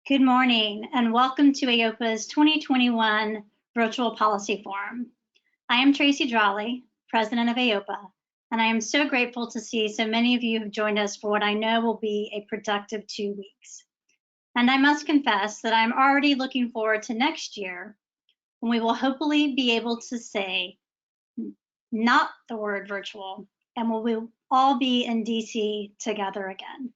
Good morning and welcome to Aopa's 2021 Virtual Policy Forum. I am Tracy Drawley, President of Aopa, and I am so grateful to see so many of you have joined us for what I know will be a productive 2 weeks. And I must confess that I'm already looking forward to next year when we will hopefully be able to say not the word virtual and we will all be in DC together again.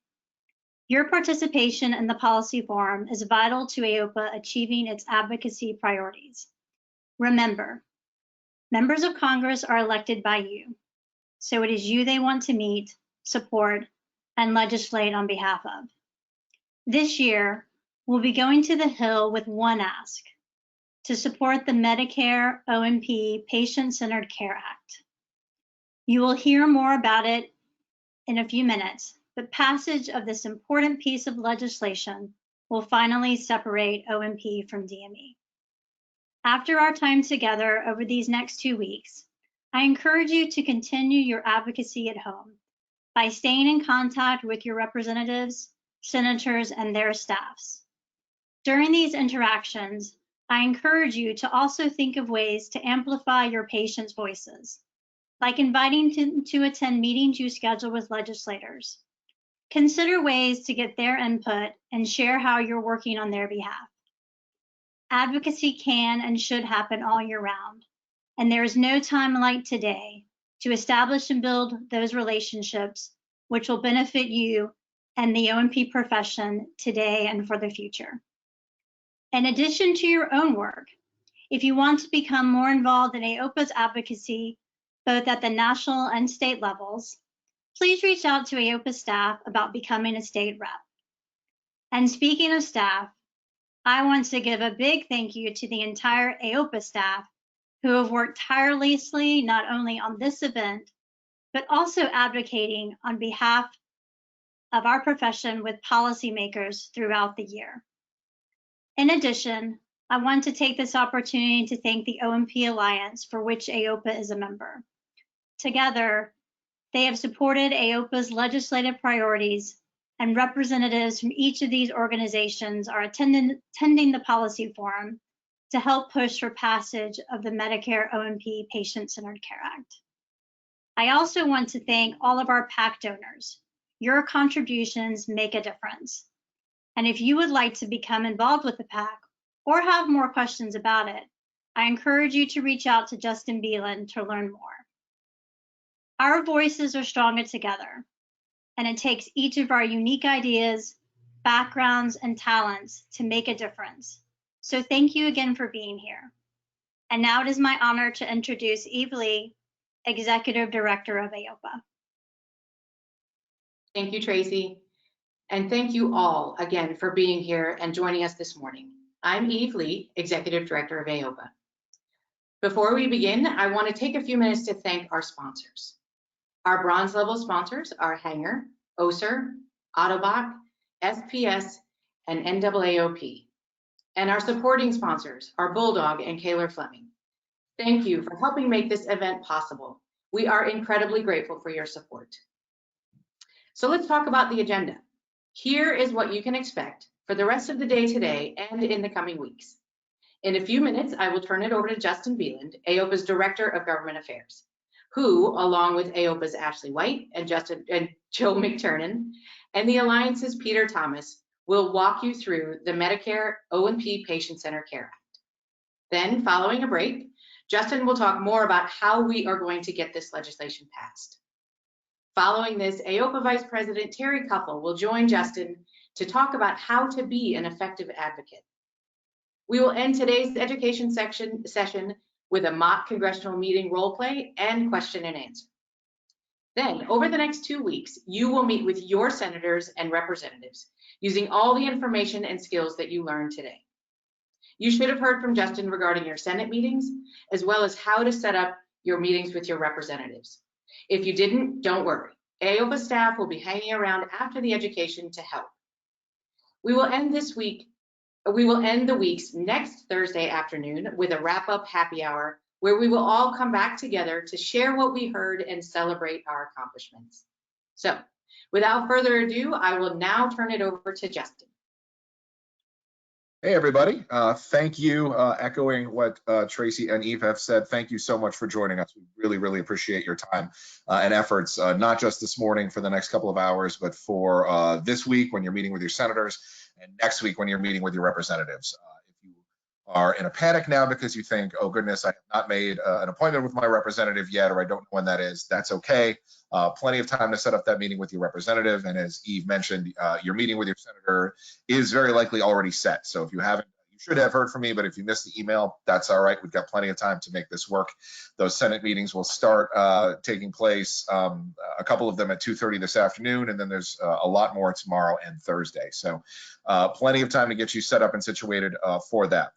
Your participation in the policy forum is vital to Aopa achieving its advocacy priorities. Remember, members of Congress are elected by you, so it is you they want to meet, support, and legislate on behalf of. This year, we'll be going to the Hill with one ask: to support the Medicare O&P Patient-Centered Care Act. You will hear more about it in a few minutes. But passage of this important piece of legislation will finally separate O&P from DME. After our time together over these next 2 weeks, I encourage you to continue your advocacy at home by staying in contact with your representatives, senators, and their staffs. During these interactions, I encourage you to also think of ways to amplify your patients' voices, like inviting them to attend meetings you schedule with legislators. Consider ways to get their input and share how you're working on their behalf. Advocacy can and should happen all year round, and there is no time like today to establish and build those relationships which will benefit you and the O&P profession today and for the future. In addition to your own work, if you want to become more involved in Aopa's advocacy, both at the national and state levels, please reach out to Aopa staff about becoming a state rep. And speaking of staff, I want to give a big thank you to the entire Aopa staff who have worked tirelessly not only on this event, but also advocating on behalf of our profession with policymakers throughout the year. In addition, I want to take this opportunity to thank the O&P Alliance, for which Aopa is a member. Together, they have supported Aopa's legislative priorities, and representatives from each of these organizations are attending the policy forum to help push for passage of the Medicare O&P Patient-Centered Care Act. I also want to thank all of our PAC donors. Your contributions make a difference. And if you would like to become involved with the PAC or have more questions about it, I encourage you to reach out to Justin Beelan to learn more. Our voices are stronger together, and it takes each of our unique ideas, backgrounds, and talents to make a difference. So thank you again for being here. And now it is my honor to introduce Eve Lee, Executive Director of Aopa. Thank you, Tracy. And thank you all again for being here and joining us this morning. I'm Eve Lee, Executive Director of Aopa. Before we begin, I want to take a few minutes to thank our sponsors. Our bronze level sponsors are Hanger, OSER, Autobach, SPS, and NAAOP. And our supporting sponsors are Bulldog and Kaler Fleming. Thank you for helping make this event possible. We are incredibly grateful for your support. So let's talk about the agenda. Here is what you can expect for the rest of the day today and in the coming weeks. In a few minutes, I will turn it over to Justin Beeland, Aopa's Director of Government Affairs, who, along with Aopa's Ashley White and Joe McTurnan, and the Alliance's Peter Thomas, will walk you through the Medicare O&P Patient-Centered Care Act. Then, following a break, Justin will talk more about how we are going to get this legislation passed. Following this, Aopa Vice President Terry Kuffel will join Justin to talk about how to be an effective advocate. We will end today's education session with a mock congressional meeting role play and question and answer. Then, over the next 2 weeks, you will meet with your senators and representatives using all the information and skills that you learned today. You should have heard from Justin regarding your Senate meetings, as well as how to set up your meetings with your representatives. If you didn't, don't worry. Aopa staff will be hanging around after the education to help. We will end the weeks next Thursday afternoon with a wrap-up happy hour where we will all come back together to share what we heard and celebrate our accomplishments. So, without further ado, I will now turn it over to Justin. Hey, everybody. Thank you. Echoing what Tracy and Eve have said, thank you so much for joining us. We really, really appreciate your time and efforts, not just this morning for the next couple of hours, but for this week when you're meeting with your senators and next week when you're meeting with your representatives. If you are in a panic now because you think, oh, goodness, I have not made an appointment with my representative yet, or I don't know when that is, that's okay. Plenty of time to set up that meeting with your representative. And as Eve mentioned, your meeting with your senator is very likely already set. So if you haven't, you should have heard from me, but if you missed the email, that's all right. We've got plenty of time to make this work. Those Senate meetings will start taking place, a couple of them at 2:30 this afternoon, and then there's a lot more tomorrow and Thursday. So plenty of time to get you set up and situated for that.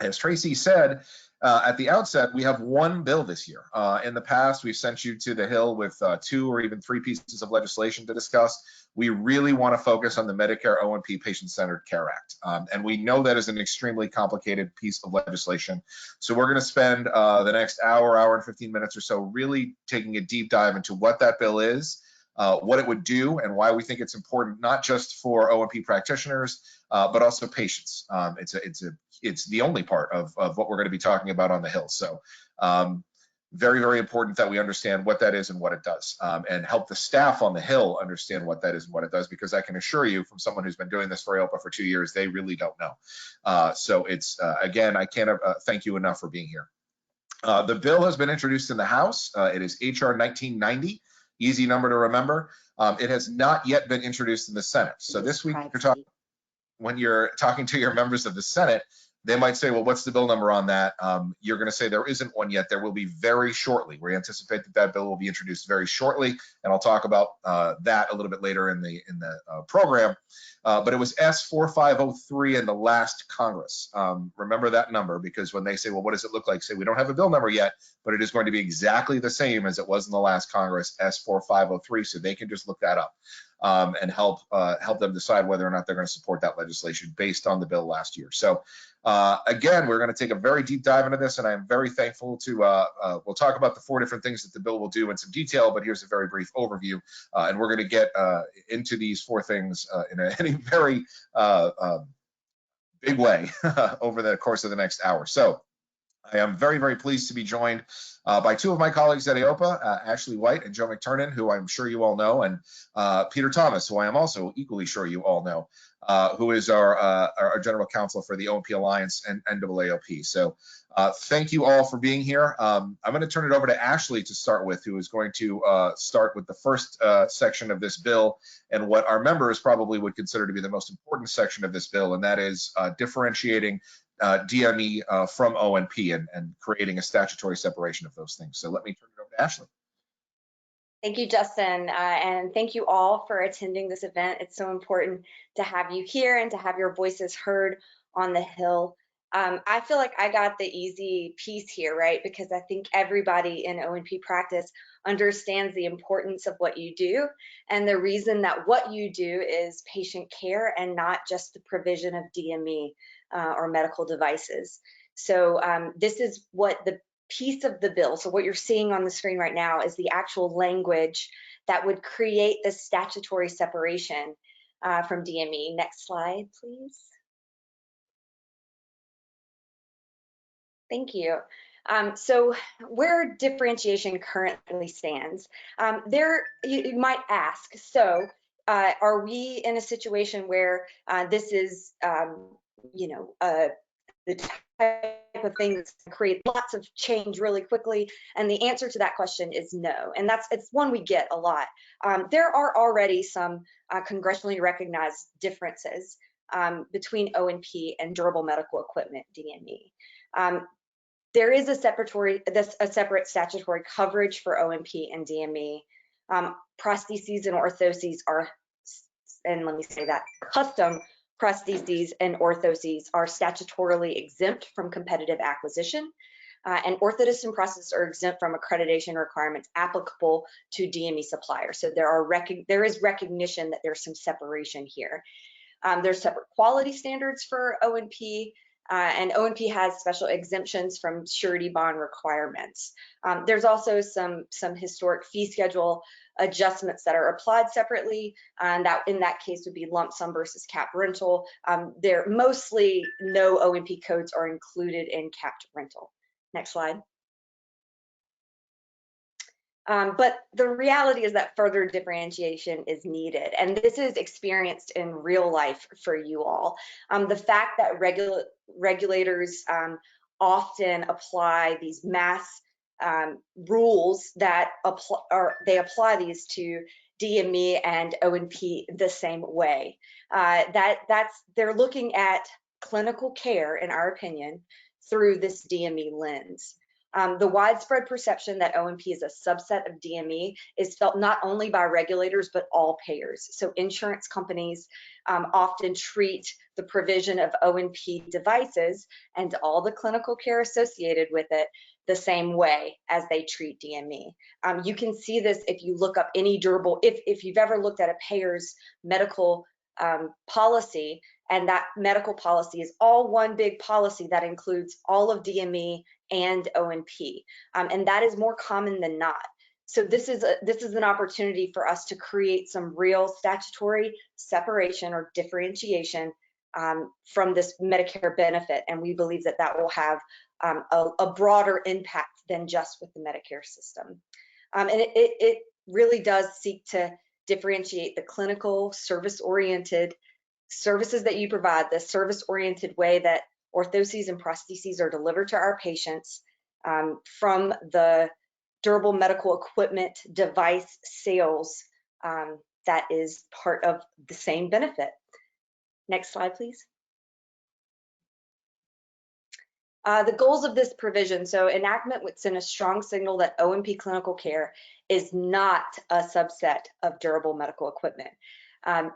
As Tracy said, at the outset, we have one bill this year. In the past, we've sent you to the Hill with 2 or even 3 pieces of legislation to discuss. We really want to focus on the Medicare O&P Patient-Centered Care Act. And we know that is an extremely complicated piece of legislation. So we're going to spend the next hour and 15 minutes or so really taking a deep dive into what that bill is, what it would do, and why we think it's important, not just for O&P practitioners, but also patients. It's the only part of what we're going to be talking about on the Hill. So very, very important that we understand what that is and what it does, and help the staff on the Hill understand what that is and what it does, because I can assure you from someone who's been doing this for Aopa for 2 years, they really don't know. So it's, again, I can't thank you enough for being here. The bill has been introduced in the House. It is HR 1990, easy number to remember. It has not yet been introduced in the Senate. So this week, when you're talking to your members of the Senate, they might say, well, what's the bill number on that? You're going to say there isn't one yet. There will be very shortly. We anticipate that bill will be introduced very shortly, and I'll talk about that a little bit later in the program. But it was S4503 in the last Congress. Remember that number, because when they say, well, what does it look like? Say, we don't have a bill number yet, but it is going to be exactly the same as it was in the last Congress, S4503, so they can just look that up and help them decide whether or not they're going to support that legislation based on the bill last year. So again, we're going to take a very deep dive into this, and I'm very thankful to, we'll talk about the 4 different things that the bill will do in some detail, but here's a very brief overview, and we're going to get into these 4 things in a very big way over the course of the next hour. So I am very, very pleased to be joined by 2 of my colleagues at Aopa, Ashley White and Joe McTurnan, who I'm sure you all know, and Peter Thomas, who I am also equally sure you all know, who is our general counsel for the O&P Alliance and NAAOP. So thank you all for being here. I'm going to turn it over to Ashley to start with, who is going to start with the first section of this bill, and what our members probably would consider to be the most important section of this bill, and that is differentiating DME from O&P and creating a statutory separation of those things. So let me turn it over to Ashley. Thank you, Justin, and thank you all for attending this event. It's so important to have you here and to have your voices heard on the Hill. I feel like I got the easy piece here, right? Because I think everybody in O&P practice understands the importance of what you do, and the reason that what you do is patient care and not just the provision of DME or medical devices. So this is what the piece of the bill, so what you're seeing on the screen right now is the actual language that would create the statutory separation from DME. Next slide, please. Thank you. So where differentiation currently stands, you might ask, so are we in a situation where this is, the type of thing that's create lots of change really quickly? And the answer to that question is no, and it's one we get a lot. There are already some congressionally recognized differences between O&P and durable medical equipment, DME. There is a separate statutory coverage for O&P and DME. Prostheses and orthoses are, and let me say that, custom prostheses and orthoses are statutorily exempt from competitive acquisition, and orthotists and prosthetists are exempt from accreditation requirements applicable to DME suppliers. So there is recognition that there's some separation here. There's separate quality standards for O&P, and O&P has special exemptions from surety bond requirements. There's also some historic fee schedule adjustments that are applied separately, and that in that case would be lump sum versus capped rental. There mostly no O&P codes are included in capped rental. Next slide. But the reality is that further differentiation is needed, and this is experienced in real life for you all. The fact that regulators often apply these mass rules that they apply these to DME and O&P the same way. They're looking at clinical care, in our opinion, through this DME lens. The widespread perception that O&P is a subset of DME is felt not only by regulators, but all payers. So insurance companies often treat the provision of O&P devices and all the clinical care associated with it the same way as they treat DME. You can see this if you look up any durable, if you've ever looked at a payer's medical policy, and that medical policy is all one big policy that includes all of DME and O&P, and that is more common than not. So this is an opportunity for us to create some real statutory separation or differentiation from this Medicare benefit, and we believe that that will have a broader impact than just with the Medicare system. And it really does seek to differentiate the clinical service-oriented services that you provide, the service-oriented way that orthoses and prostheses are delivered to our patients from the durable medical equipment device sales that is part of the same benefit. Next slide, please. The goals of this provision. So enactment would send a strong signal that O&P clinical care is not a subset of durable medical equipment.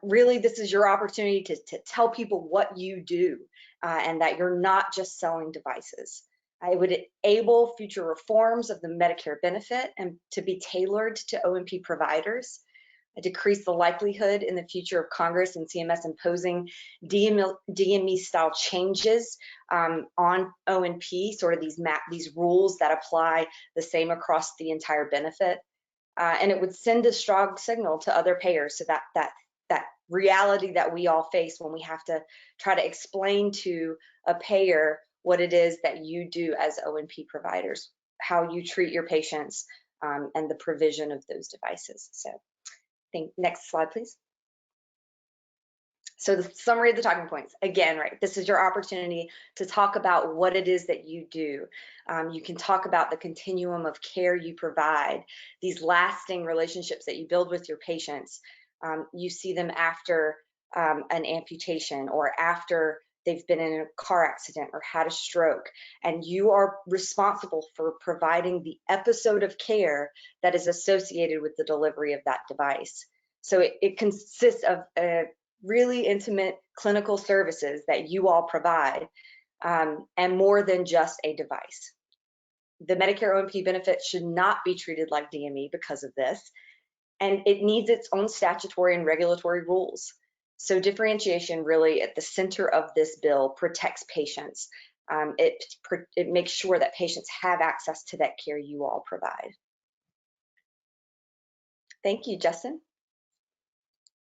Really, this is your opportunity to tell people what you do and that you're not just selling devices. It would enable future reforms of the Medicare benefit and to be tailored to O&P providers, decrease the likelihood in the future of Congress and CMS imposing DME style changes on O&P, sort of these rules that apply the same across the entire benefit. And it would send a strong signal to other payers so that reality that we all face when we have to try to explain to a payer what it is that you do as O&P providers, how you treat your patients, and the provision of those devices. So next slide, please. So the summary of the talking points, again, right, this is your opportunity to talk about what it is that you do. You can talk about the continuum of care you provide, these lasting relationships that you build with your patients. You see them after an amputation or after they've been in a car accident or had a stroke, and you are responsible for providing the episode of care that is associated with the delivery of that device. So it consists of really intimate clinical services that you all provide, and more than just a device. The Medicare O&P benefit should not be treated like DME because of this, and it needs its own statutory and regulatory rules. So differentiation really at the center of this bill protects patients. It makes sure that patients have access to that care you all provide. Thank you, Justin.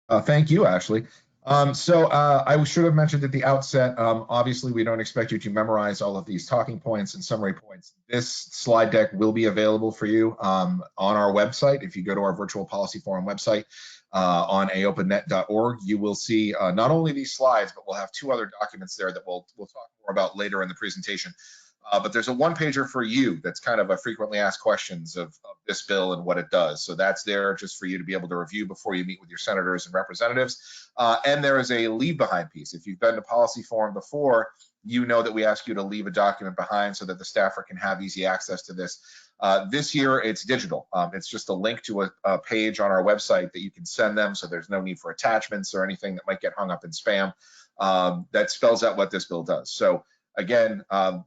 Thank you, Ashley. I should have mentioned at the outset, obviously we don't expect you to memorize all of these talking points and summary points. This slide deck will be available for you on our website. If you go to our virtual policy forum website on aopanet.org, you will see not only these slides, but we'll have two other documents there that we'll talk more about later in the presentation. But there's a one-pager for you that's kind of a frequently asked questions of this bill and what it does. So that's there just for you to be able to review before you meet with your senators and representatives. And there is a leave behind piece. If you've been to policy forum before, you know that we ask you to leave a document behind so that the staffer can have easy access to this. This year, it's digital. It's just a link to a page on our website that you can send them, so there's no need for attachments or anything that might get hung up in spam. That spells out what this bill does. So again,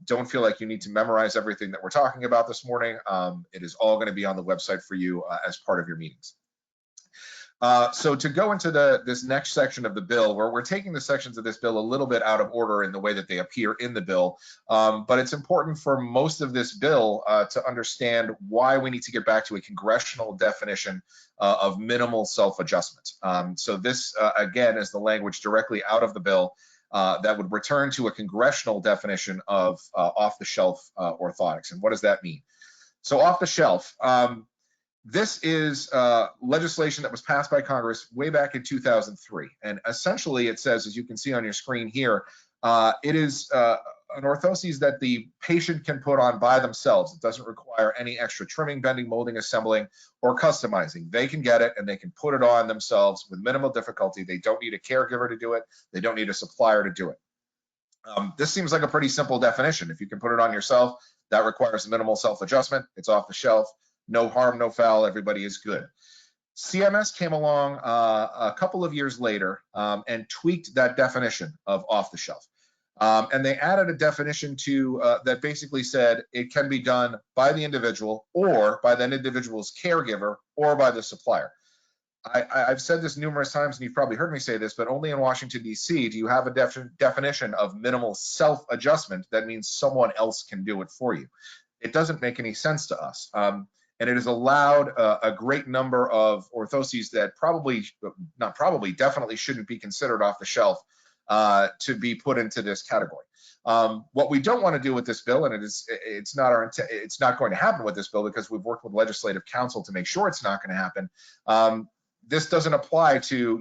don't feel like you need to memorize everything that we're talking about this morning. It is all going to be on the website for you as part of your meetings. So to go into this next section of the bill, where we're taking the sections of this bill a little bit out of order in the way that they appear in the bill, but it's important for most of this bill to understand why we need to get back to a congressional definition of minimal self-adjustment. So this, again, is the language directly out of the bill that would return to a congressional definition of off-the-shelf orthotics. And what does that mean? So off-the-shelf, this is legislation that was passed by Congress way back in 2003. And essentially it says, as you can see on your screen here, it is an orthoses that the patient can put on by themselves. It doesn't require any extra trimming, bending, molding, assembling, or customizing. They can get it and they can put it on themselves with minimal difficulty. They don't need a caregiver to do it. They don't need a supplier to do it. This seems like a pretty simple definition. If you can put it on yourself, that requires minimal self-adjustment. It's off the shelf. No harm, no foul, everybody is good. CMS came along a couple of years later and tweaked that definition of off the shelf. And they added a definition to that basically said it can be done by the individual or by the individual's caregiver or by the supplier. I've said this numerous times, and you've probably heard me say this, but only in Washington, D.C. do you have a definition of minimal self-adjustment that means someone else can do it for you. It doesn't make any sense to us. And it has allowed a great number of orthoses that definitely shouldn't be considered off the shelf to be put into this category. What we don't want to do with this bill, and it's not going to happen with this bill because we've worked with legislative counsel to make sure it's not going to happen. This doesn't apply to,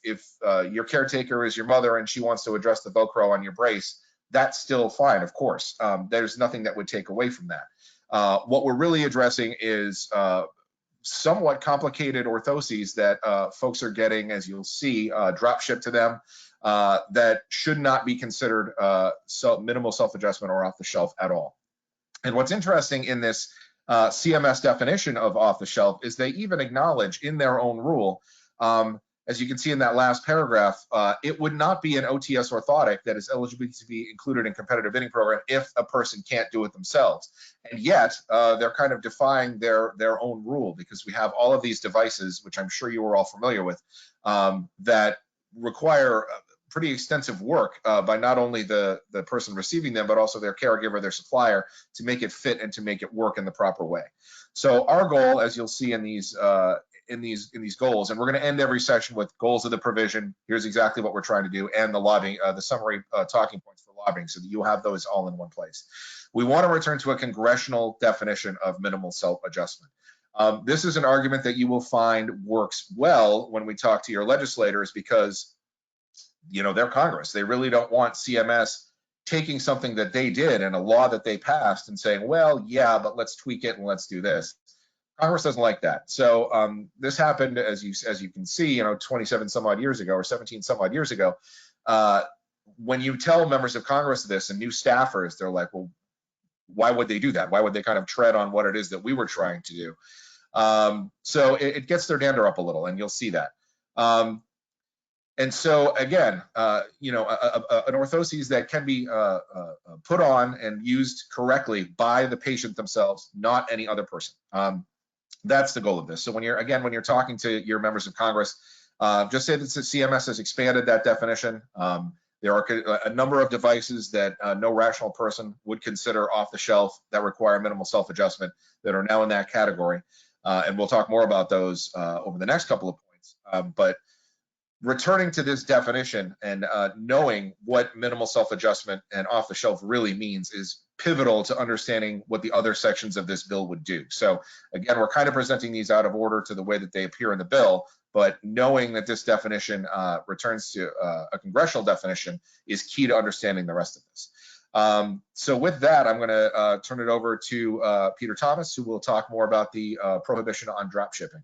if your caretaker is your mother and she wants to adjust the Velcro on your brace, that's still fine, of course. There's nothing that would take away from that. What we're really addressing is somewhat complicated orthoses that folks are getting, as you'll see, drop shipped to them that should not be considered minimal self-adjustment or off the shelf at all. And what's interesting in this CMS definition of off the shelf is they even acknowledge in their own rule, as you can see in that last paragraph, it would not be an OTS orthotic that is eligible to be included in competitive bidding program if a person can't do it themselves. And yet they're kind of defying their own rule, because we have all of these devices, which I'm sure you are all familiar with, that require pretty extensive work by not only the person receiving them, but also their caregiver, their supplier, to make it fit and to make it work in the proper way. So our goal, as you'll see in these goals, and we're going to end every section with goals of the provision. Here's exactly what we're trying to do, and the lobbying, the summary talking points for lobbying, so that you'll have those all in one place. We want to return to a congressional definition of minimal self-adjustment. This is an argument that you will find works well when we talk to your legislators, because they're Congress. They really don't want CMS taking something that they did and a law that they passed and saying, well, yeah, but let's tweak it and let's do this. Congress doesn't like that. So this happened, as you can see, 27 some odd years ago, or 17 some odd years ago. When you tell members of Congress this and new staffers, they're like, well, why would they do that? Why would they kind of tread on what it is that we were trying to do? So it gets their dander up a little, and you'll see that. And so again, an orthoses that can be put on and used correctly by the patient themselves, not any other person. That's the goal of this. So when you're talking to your members of Congress, just say that the CMS has expanded that definition. There are a number of devices that no rational person would consider off the shelf that require minimal self-adjustment that are now in that category. And we'll talk more about those over the next couple of points. But returning to this definition and knowing what minimal self-adjustment and off the shelf really means is pivotal to understanding what the other sections of this bill would do. So again, we're kind of presenting these out of order to the way that they appear in the bill, but knowing that this definition returns to a congressional definition is key to understanding the rest of this. So with that, I'm going to turn it over to Peter Thomas, who will talk more about the prohibition on drop shipping.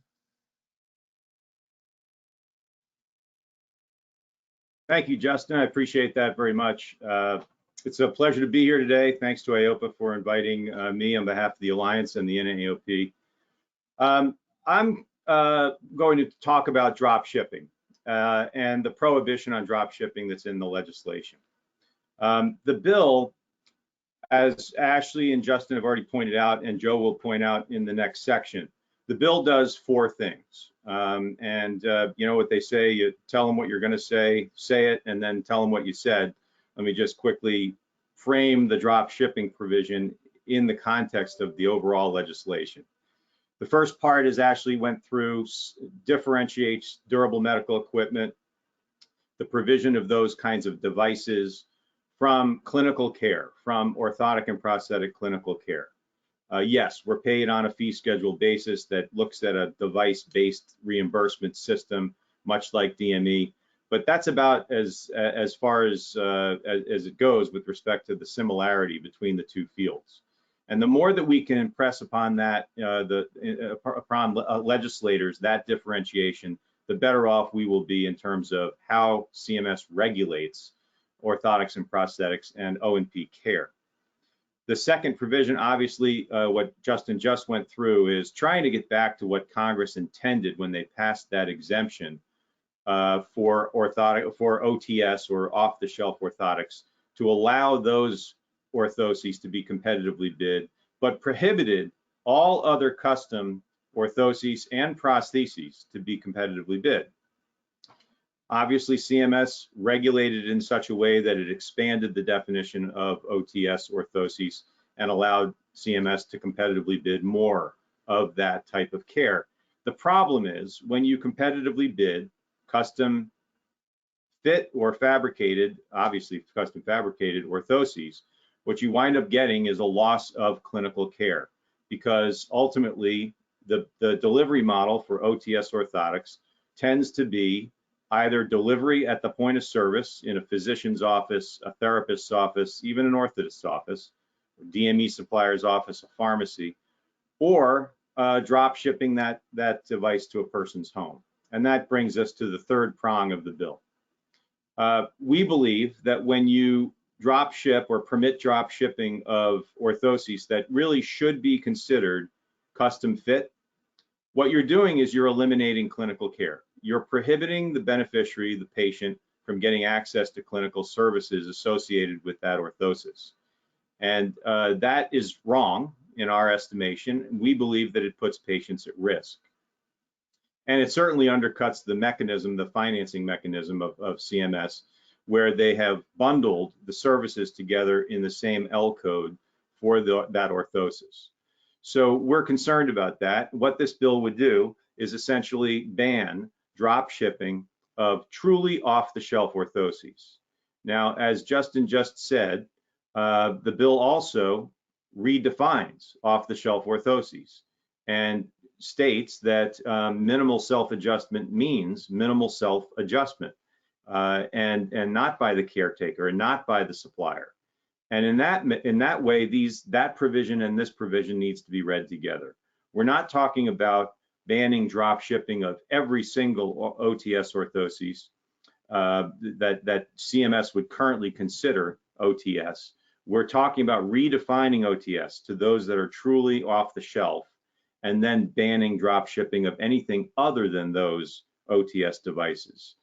Thank you, Justin. I appreciate that very much. It's a pleasure to be here today. Thanks to Aopa for inviting me on behalf of the Alliance and the NAOP. I'm going to talk about drop shipping and the prohibition on drop shipping that's in the legislation. The bill, as Ashley and Justin have already pointed out, and Joe will point out in the next section, The bill does four things. You know what they say, you tell them what you're going to say it, and then tell them what you said. Let me just quickly frame the drop shipping provision in the context of the overall legislation. The first part is actually went through, differentiates durable medical equipment, the provision of those kinds of devices from clinical care, from orthotic and prosthetic clinical care. Yes, we're paid on a fee schedule basis that looks at a device-based reimbursement system, much like DME, but that's about as far as it goes with respect to the similarity between the two fields. And the more that we can impress upon that, upon legislators, that differentiation, the better off we will be in terms of how CMS regulates orthotics and prosthetics and O&P care. The second provision, obviously, what Justin just went through, is trying to get back to what Congress intended when they passed that exemption for OTS, or off-the-shelf orthotics, to allow those orthoses to be competitively bid, but prohibited all other custom orthoses and prostheses to be competitively bid. Obviously, CMS regulated in such a way that it expanded the definition of OTS orthoses and allowed CMS to competitively bid more of that type of care. The problem is when you competitively bid custom fit or fabricated, obviously custom fabricated orthoses, what you wind up getting is a loss of clinical care, because ultimately the delivery model for OTS orthotics tends to be either delivery at the point of service in a physician's office, a therapist's office, even an orthotist's office, DME supplier's office, a pharmacy, or drop shipping that device to a person's home. And that brings us to the third prong of the bill. We believe that when you drop ship or permit drop shipping of orthoses that really should be considered custom fit, what you're doing is you're eliminating clinical care. You're prohibiting the beneficiary, the patient, from getting access to clinical services associated with that orthosis. And that is wrong in our estimation. We believe that it puts patients at risk. And it certainly undercuts the mechanism, the financing mechanism of CMS, where they have bundled the services together in the same L code for that orthosis. So we're concerned about that. What this bill would do is essentially ban drop shipping of truly off-the-shelf orthoses. Now, as Justin just said, the bill also redefines off-the-shelf orthoses and states that minimal self-adjustment means minimal self-adjustment, and not by the caretaker and not by the supplier. And in that way, that provision and this provision needs to be read together. We're not talking about banning drop shipping of every single OTS orthoses that CMS would currently consider OTS. We're talking about redefining OTS to those that are truly off the shelf, and then banning drop shipping of anything other than those OTS devices.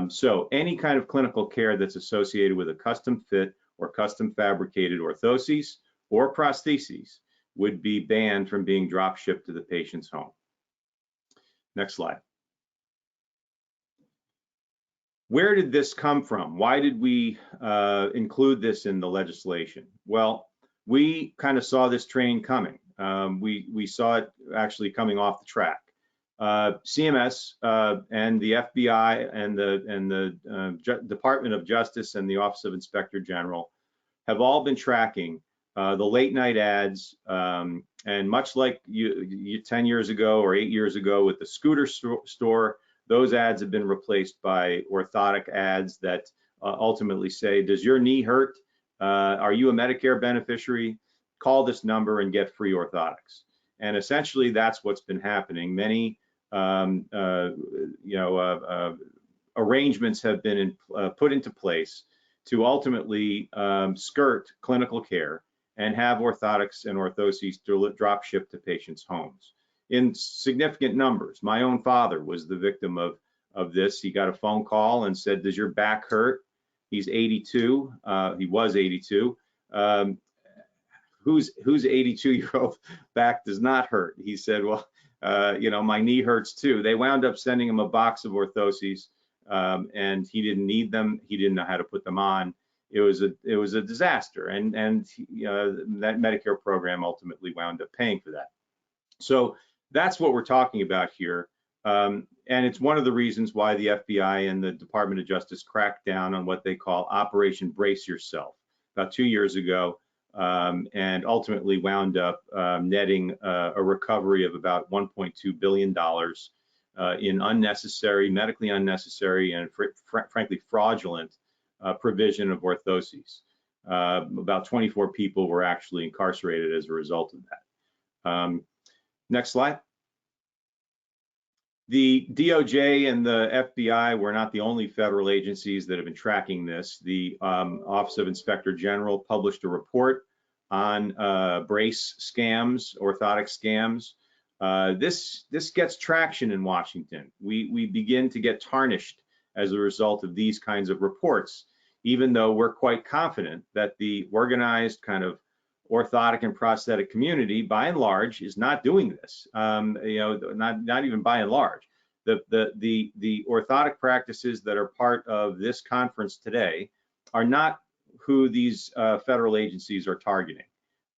So any kind of clinical care that's associated with a custom fit or custom fabricated orthoses or prostheses would be banned from being drop shipped to the patient's home. Next slide. Where did this come from? Why did we include this in the legislation? Well, we kind of saw this train coming. We saw it actually coming off the track. CMS and the FBI and the Department of Justice and the Office of Inspector General have all been tracking the late night ads, and much like you 10 years ago or 8 years ago with the scooter store, those ads have been replaced by orthotic ads that ultimately say, does your knee hurt? Are you a Medicare beneficiary? Call this number and get free orthotics. And essentially that's what's been happening. Many arrangements have been put into place to ultimately skirt clinical care and have orthotics and orthoses drop shipped to patients' homes in significant numbers. My own father was the victim of this. He got a phone call and said, does your back hurt? He's 82. He was 82. Whose 82-year-old back does not hurt? He said, well, my knee hurts too. They wound up sending him a box of orthoses, and he didn't need them. He didn't know how to put them on. It was a disaster, and that Medicare program ultimately wound up paying for that. So that's what we're talking about here. And it's one of the reasons why the FBI and the Department of Justice cracked down on what they call Operation Brace Yourself about 2 years ago, and ultimately wound up netting a recovery of about $1.2 billion in medically unnecessary and frankly fraudulent provision of orthoses. About 24 people were actually incarcerated as a result of that. Next slide. The DOJ and the FBI were not the only federal agencies that have been tracking this. The Office of Inspector General published a report on brace scams, orthotic scams. This gets traction in Washington. We begin to get tarnished as a result of these kinds of reports, even though we're quite confident that the organized kind of orthotic and prosthetic community, by and large, is not doing this. Not even by and large. The orthotic practices that are part of this conference today are not who these federal agencies are targeting.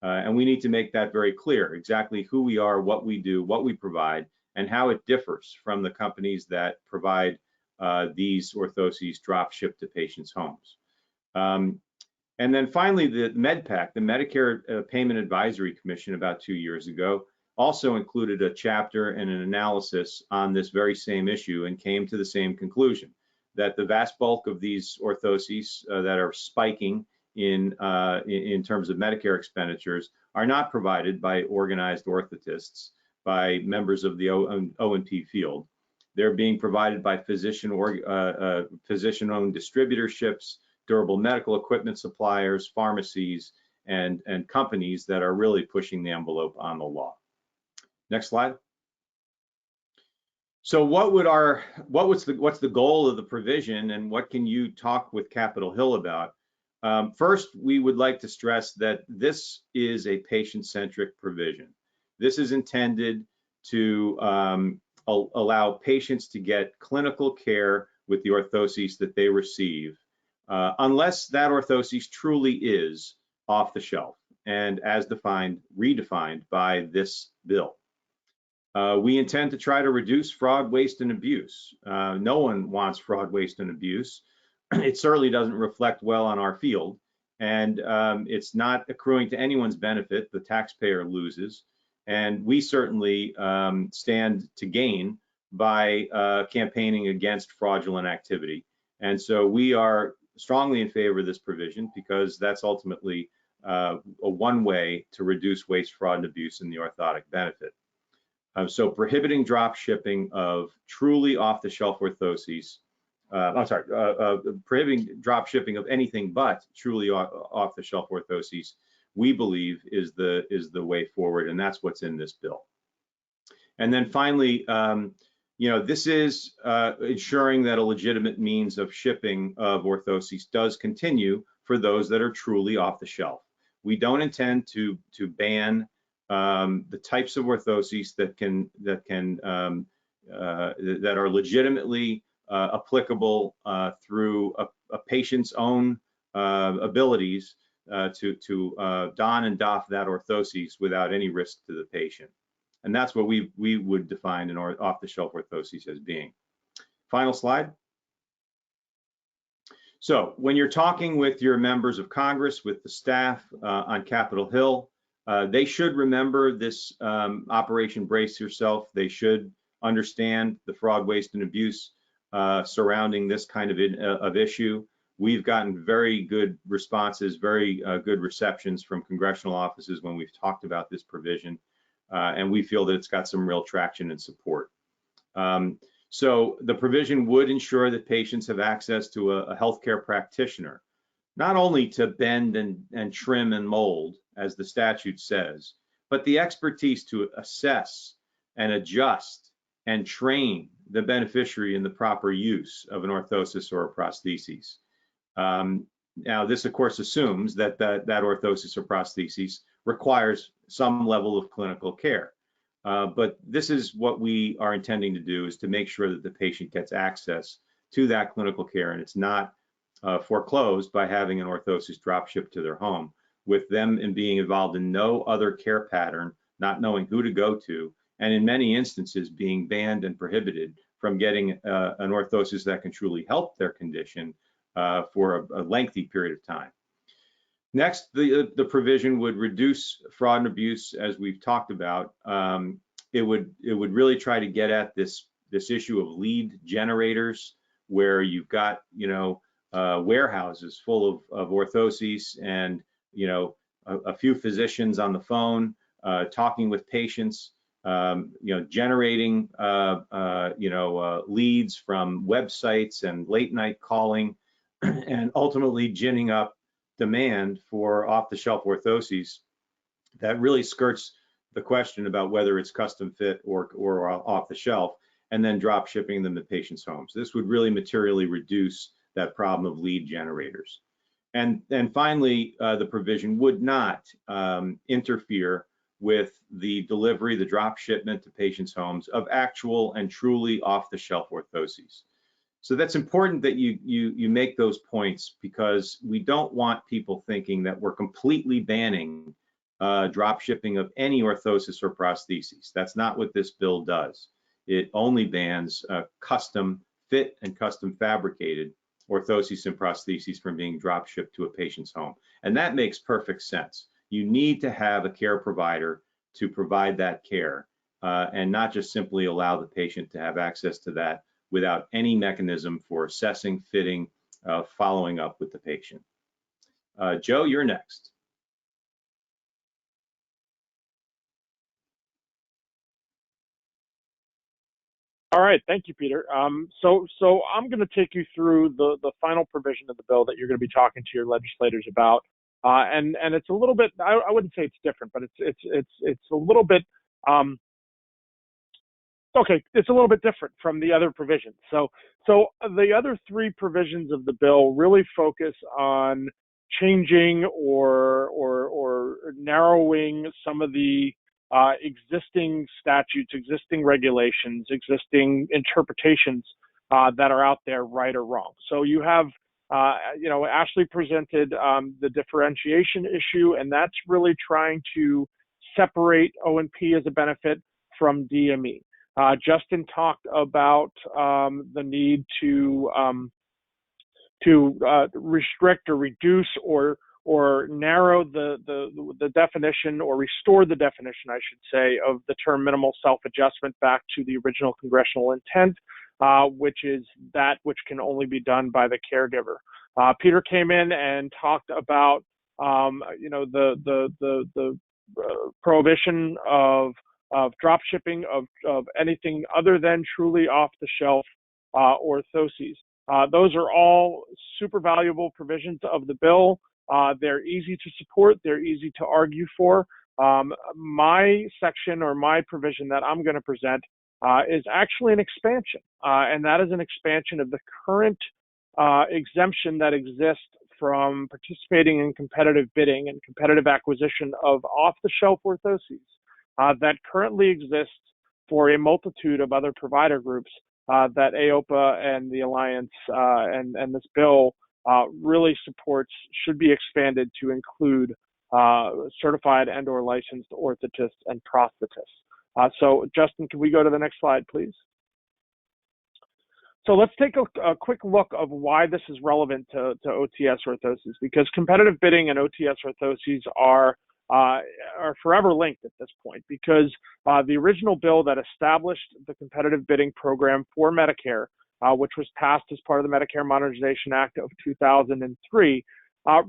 And we need to make that very clear, exactly who we are, what we do, what we provide, and how it differs from the companies that provide these orthoses drop shipped to patients' homes. And then finally, the MedPAC, the Medicare Payment Advisory Commission, about 2 years ago, also included a chapter and an analysis on this very same issue and came to the same conclusion, that the vast bulk of these orthoses that are spiking in terms of Medicare expenditures are not provided by organized orthotists, by members of the O&P field. They're being provided by physician-owned distributorships, durable medical equipment suppliers, pharmacies, and companies that are really pushing the envelope on the law. Next slide. So what's the goal of the provision, and what can you talk with Capitol Hill about? First, we would like to stress that this is a patient-centric provision. This is intended to allow patients to get clinical care with the orthoses that they receive, unless that orthosis truly is off the shelf and as redefined by this bill. We intend to try to reduce fraud, waste, and abuse. No one wants fraud, waste, and abuse. It certainly doesn't reflect well on our field, and it's not accruing to anyone's benefit. The taxpayer loses, and we certainly stand to gain by campaigning against fraudulent activity. And so we are strongly in favor of this provision, because that's ultimately a one way to reduce waste, fraud, and abuse in the orthotic benefit. So prohibiting drop shipping of truly off-the-shelf orthoses, prohibiting drop shipping of anything but truly off-the-shelf orthoses, we believe is the way forward, and that's what's in this bill. And then finally, this is ensuring that a legitimate means of shipping of orthoses does continue for those that are truly off the shelf. We don't intend to ban the types of orthoses that are legitimately applicable through a patient's own abilities to don and doff that orthoses without any risk to the patient. And that's what we would define an off-the-shelf orthoses as being. Final slide. So when you're talking with your members of Congress, with the staff on Capitol Hill, they should remember this Operation Brace Yourself. They should understand the fraud, waste, and abuse surrounding this kind of issue. We've gotten very good responses, very good receptions from congressional offices when we've talked about this provision, and we feel that it's got some real traction and support. So the provision would ensure that patients have access to a healthcare practitioner, not only to bend and trim and mold, as the statute says, but the expertise to assess and adjust and train the beneficiary in the proper use of an orthosis or a prosthesis. Now, this of course assumes that that orthosis or prosthesis requires some level of clinical care. But this is what we are intending to do, is to make sure that the patient gets access to that clinical care, and it's not foreclosed by having an orthosis drop shipped to their home, with them and being involved in no other care pattern, not knowing who to go to, and in many instances being banned and prohibited from getting an orthosis that can truly help their condition for a lengthy period of time. Next, the provision would reduce fraud and abuse, as we've talked about. It would really try to get at this issue of lead generators, where you've got warehouses full of orthoses, and a few physicians on the phone talking with patients, generating leads from websites and late night calling, and ultimately ginning up demand for off-the-shelf orthoses that really skirts the question about whether it's custom fit or off the shelf, and then drop shipping them to patients' homes. This would really materially reduce that problem of lead generators. And finally, the provision would not interfere with the delivery, the drop shipment to patients' homes of actual and truly off-the-shelf orthoses. So that's important that you make those points, because we don't want people thinking that we're completely banning drop shipping of any orthosis or prostheses. That's not what this bill does. It only bans custom fit and custom fabricated orthoses and prostheses from being drop shipped to a patient's home. And that makes perfect sense. You need to have a care provider to provide that care, and not just simply allow the patient to have access to that without any mechanism for assessing, fitting, following up with the patient. Joe, you're next. All right, thank you, Peter. So I'm going to take you through the final provision of the bill that you're going to be talking to your legislators about, and it's a little bit, I wouldn't say it's different, but it's a little bit okay. It's a little bit different from the other provisions. So the other three provisions of the bill really focus on changing or narrowing some of the existing statutes, existing regulations, existing interpretations that are out there, right or wrong. So you have, Ashley presented the differentiation issue, and that's really trying to separate O&P as a benefit from DME. Justin talked about the need to restrict or reduce or narrow the definition, or restore the definition, I should say, of the term minimal self-adjustment back to the original congressional intent, which is that which can only be done by the caregiver. Peter came in and talked about the prohibition of drop shipping of anything other than truly off-the-shelf orthoses. Those are all super valuable provisions of the bill. They're easy to support. They're easy to argue for. My section, or my provision that I'm going to present, is actually an expansion, and that is an expansion of the current exemption that exists from participating in competitive bidding and competitive acquisition of off-the-shelf orthoses that currently exists for a multitude of other provider groups that Aopa and the Alliance and this bill really supports, should be expanded to include certified and or licensed orthotists and prosthetists. So Justin, can we go to the next slide, please? So let's take a quick look of why this is relevant to OTS orthoses, because competitive bidding and OTS orthoses are forever linked at this point, because the original bill that established the competitive bidding program for Medicare, which was passed as part of the Medicare Modernization Act of 2003,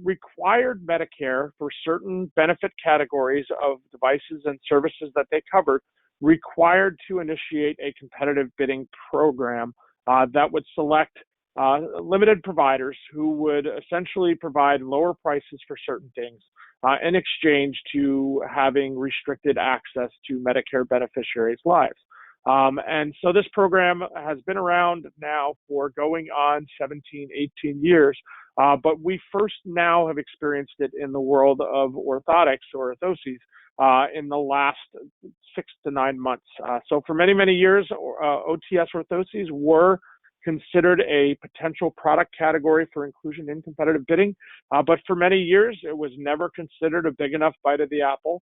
required Medicare, for certain benefit categories of devices and services that they covered, required to initiate a competitive bidding program that would select limited providers who would essentially provide lower prices for certain things in exchange to having restricted access to Medicare beneficiaries' lives. And so this program has been around now for going on 17, 18 years, but we first now have experienced it in the world of orthotics or orthoses in the last 6 to 9 months. So for many, many years, OTS orthoses were considered a potential product category for inclusion in competitive bidding. But for many years, it was never considered a big enough bite of the apple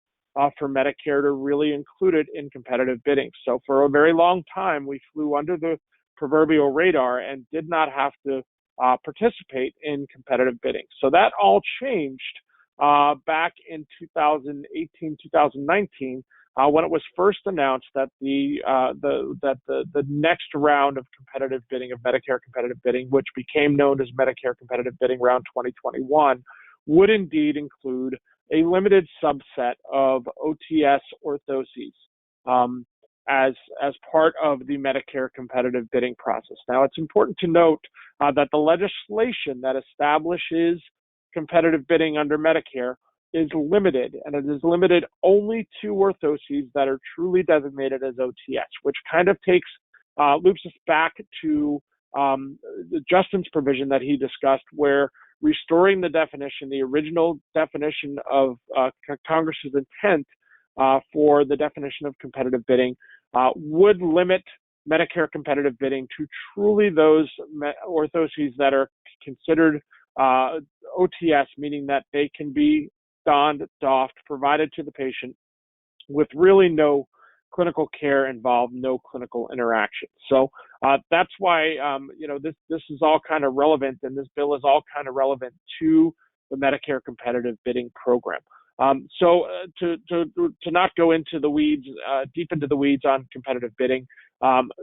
for Medicare to really include it in competitive bidding. So for a very long time, we flew under the proverbial radar and did not have to participate in competitive bidding. So that all changed back in 2018, 2019, when it was first announced that the next round of competitive bidding, of Medicare competitive bidding, which became known as Medicare competitive bidding round 2021, would indeed include a limited subset of OTS orthoses as part of the Medicare competitive bidding process. Now, it's important to note that the legislation that establishes competitive bidding under Medicare is limited, and it is limited only to orthoses that are truly designated as OTS, which kind of loops us back to Justin's provision that he discussed, where restoring the definition, the original definition of Congress's intent for the definition of competitive bidding, would limit Medicare competitive bidding to truly those orthoses that are considered OTS, meaning that they can be donned, doffed, provided to the patient with really no clinical care involved, no clinical interaction. So that's why this is all kind of relevant, and this bill is all kind of relevant to the Medicare competitive bidding program. So to not go into the weeds, deep into the weeds on competitive bidding,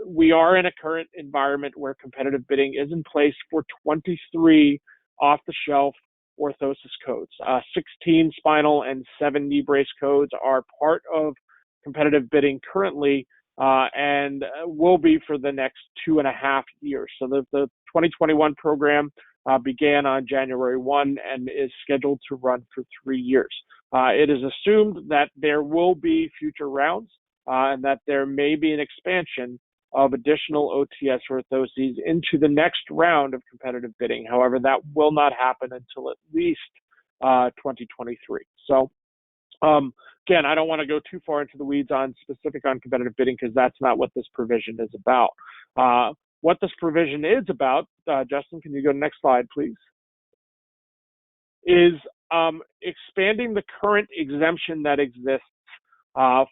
we are in a current environment where competitive bidding is in place for 23 off-the-shelf orthosis codes. 16 spinal and 7 knee brace codes are part of competitive bidding currently, and will be for the next 2.5 years. So the 2021 program began on January 1 and is scheduled to run for 3 years. It is assumed that there will be future rounds and that there may be an expansion of additional OTS orthoses into the next round of competitive bidding. However, that will not happen until at least 2023. So again, I don't want to go too far into the weeds on competitive bidding, because that's not what this provision is about. What this provision is about, Justin, can you go to the next slide, please, is expanding the current exemption that exists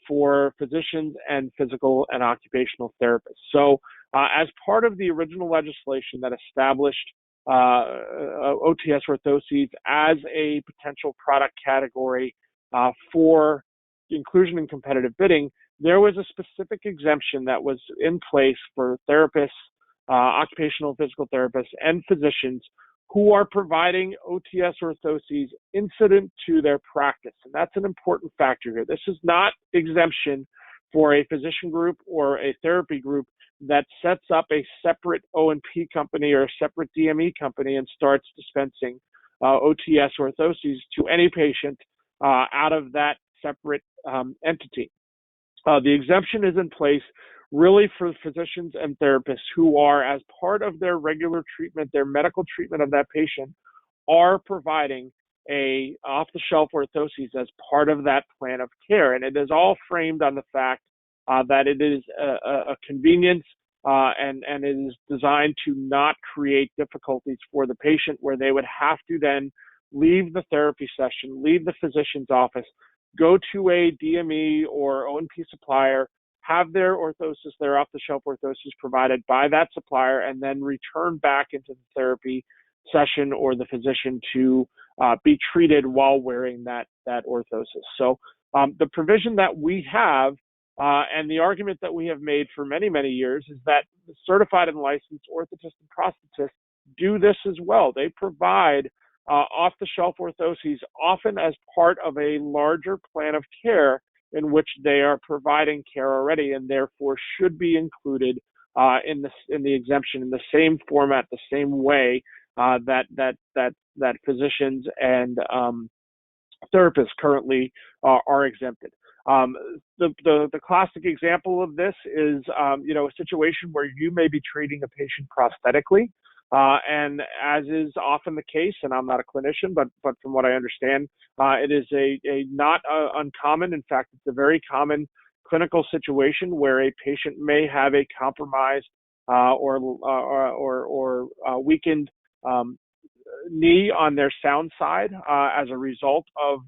for physicians and physical and occupational therapists. So as part of the original legislation that established OTS orthoses as a potential product category for inclusion in competitive bidding, there was a specific exemption that was in place for therapists, occupational and physical therapists, and physicians who are providing OTS orthoses incident to their practice. And that's an important factor here. This is not exemption for a physician group or a therapy group that sets up a separate O&P company or a separate DME company and starts dispensing OTS orthoses to any patient out of that separate entity. The exemption is in place really for physicians and therapists who are, as part of their regular treatment, their medical treatment of that patient, are providing a off-the-shelf orthoses as part of that plan of care. And it is all framed on the fact that it is a convenience and it is designed to not create difficulties for the patient, where they would have to then leave the therapy session, leave the physician's office, go to a DME or O&P supplier, have their orthosis, their off-the-shelf orthosis provided by that supplier, and then return back into the therapy session or the physician to be treated while wearing that orthosis. So the provision that we have and the argument that we have made for many, many years is that the certified and licensed orthotists and prosthetists do this as well. They provide off-the-shelf orthoses, often as part of a larger plan of care in which they are providing care already, and therefore should be included in the exemption in the same format, the same way that physicians and therapists currently are exempted. The classic example of this is a situation where you may be treating a patient prosthetically. And as is often the case, and I'm not a clinician, but from what I understand, it is a not uncommon, in fact, it's a very common clinical situation where a patient may have a compromised or weakened knee on their sound side as a result of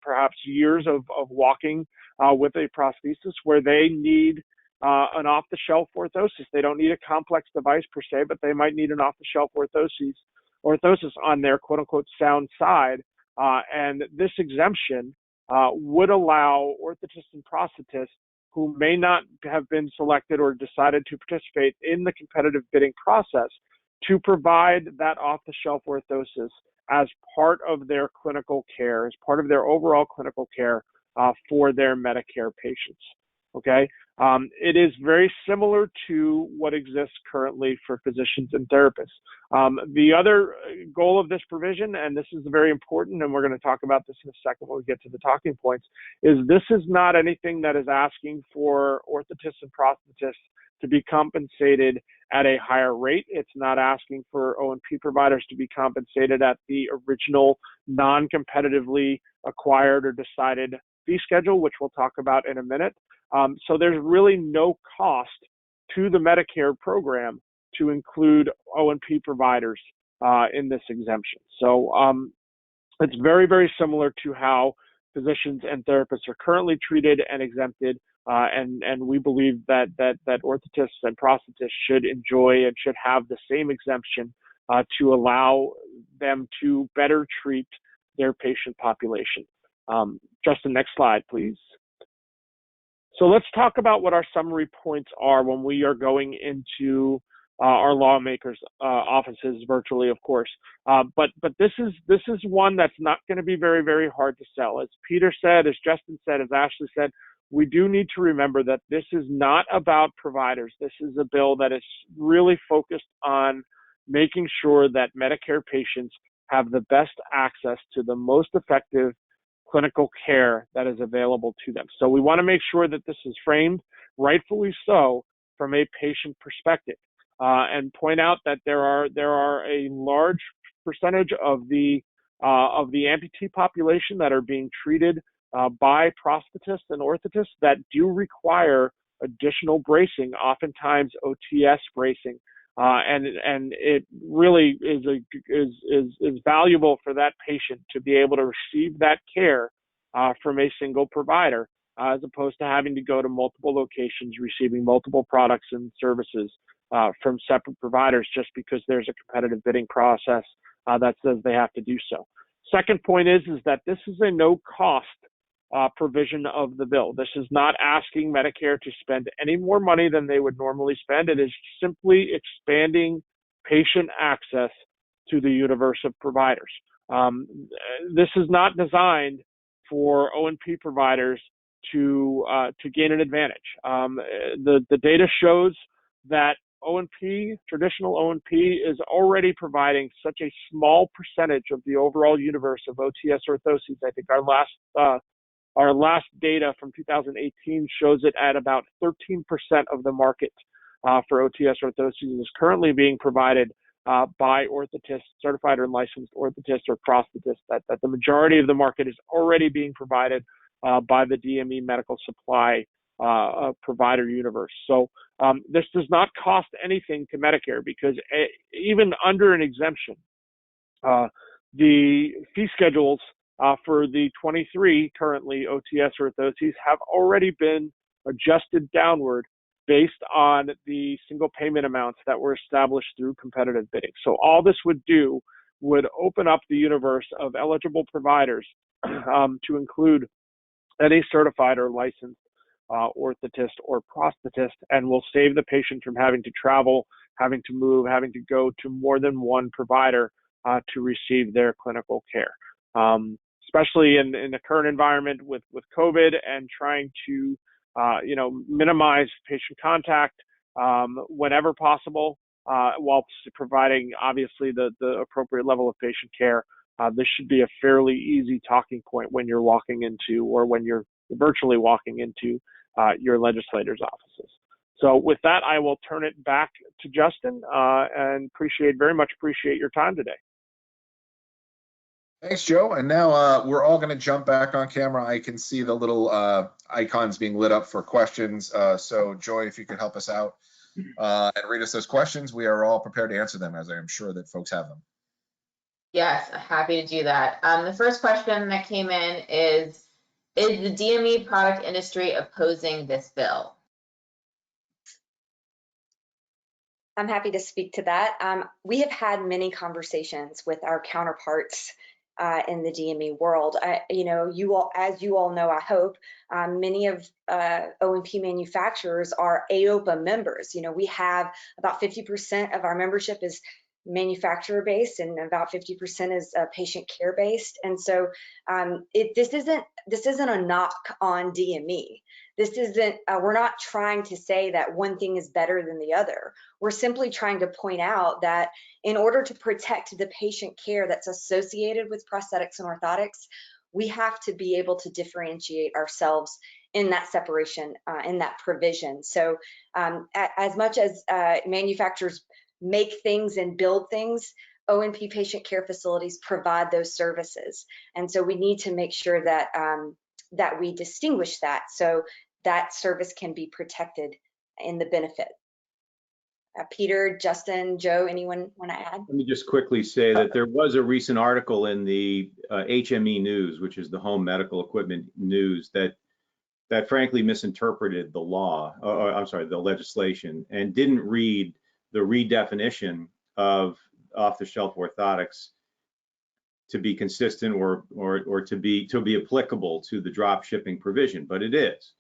perhaps years of walking with a prosthesis, where they need an off-the-shelf orthosis. They don't need a complex device per se, but they might need an off-the-shelf orthosis on their quote-unquote sound side. And this exemption would allow orthotists and prosthetists who may not have been selected or decided to participate in the competitive bidding process to provide that off-the-shelf orthosis as part of their clinical care, as part of their overall clinical care for their Medicare patients. Okay, it is very similar to what exists currently for physicians and therapists. The other goal of this provision, and this is very important, and we're going to talk about this in a second when we get to the talking points, is this is not anything that is asking for orthotists and prosthetists to be compensated at a higher rate. It's not asking for O&P providers to be compensated at the original non-competitively acquired or decided fee schedule, which we'll talk about in a minute. So there's really no cost to the Medicare program to include O&P providers in this exemption. So it's very, very similar to how physicians and therapists are currently treated and exempted. And we believe that orthotists and prosthetists should enjoy and should have the same exemption to allow them to better treat their patient population. Justin, next slide, please. So let's talk about what our summary points are when we are going into our lawmakers' offices virtually, of course. But this is one that's not going to be very, very hard to sell. As Peter said, as Justin said, as Ashley said, we do need to remember that this is not about providers. This is a bill that is really focused on making sure that Medicare patients have the best access to the most effective clinical care that is available to them. So we want to make sure that this is framed, rightfully so, from a patient perspective, and point out that there are a large percentage of the amputee population that are being treated by prosthetists and orthotists that do require additional bracing, oftentimes OTS bracing. And it really is valuable for that patient to be able to receive that care from a single provider, as opposed to having to go to multiple locations, receiving multiple products and services from separate providers just because there's a competitive bidding process that says they have to do so. Second point is that this is a no-cost provision of the bill. This is not asking Medicare to spend any more money than they would normally spend. It is simply expanding patient access to the universe of providers. This is not designed for O&P providers to gain an advantage. The data shows that O&P, traditional O&P, is already providing such a small percentage of the overall universe of OTS orthoses. I think our last data from 2018 shows it at about 13% of the market for OTS orthoses is currently being provided by orthotists, certified or licensed orthotists or prosthetists. That the majority of the market is already being provided by the DME medical supply provider universe. So this does not cost anything to Medicare, because even under an exemption, the fee schedules for the 23 currently OTS orthoses have already been adjusted downward based on the single payment amounts that were established through competitive bidding. So all this would do would open up the universe of eligible providers to include any certified or licensed orthotist or prosthetist, and will save the patient from having to travel, having to move, having to go to more than one provider to receive their clinical care. Especially in the current environment with COVID and trying to minimize patient contact whenever possible, while providing obviously the appropriate level of patient care. This should be a fairly easy talking point when you're walking into, or when you're virtually walking into your legislators' offices. So with that, I will turn it back to Justin and very much appreciate your time today. Thanks, Joe. And now we're all going to jump back on camera. I can see the little icons being lit up for questions. So Joy, if you could help us out and read us those questions, we are all prepared to answer them, as I am sure that folks have them. Yes, happy to do that. The first question that came in is the DME product industry opposing this bill? I'm happy to speak to that. We have had many conversations with our counterparts in the DME world. As you all know, I hope, many of O&P manufacturers are Aopa members. We have about 50% of our membership is manufacturer based and about 50% is patient care based. And so this isn't a knock on DME. This isn't, we're not trying to say that one thing is better than the other. We're simply trying to point out that in order to protect the patient care that's associated with prosthetics and orthotics, we have to be able to differentiate ourselves in that separation, in that provision. So as much as manufacturers make things and build things, O&P patient care facilities provide those services. And so we need to make sure that that we distinguish that so that service can be protected in the benefit. Peter, Justin, Joe, anyone want to add? Let me just quickly say that there was a recent article in the HME News, which is the Home Medical Equipment News, that frankly misinterpreted the law, the legislation, and didn't read the redefinition of off-the-shelf orthotics to be consistent or to be applicable to the drop shipping provision, but it is.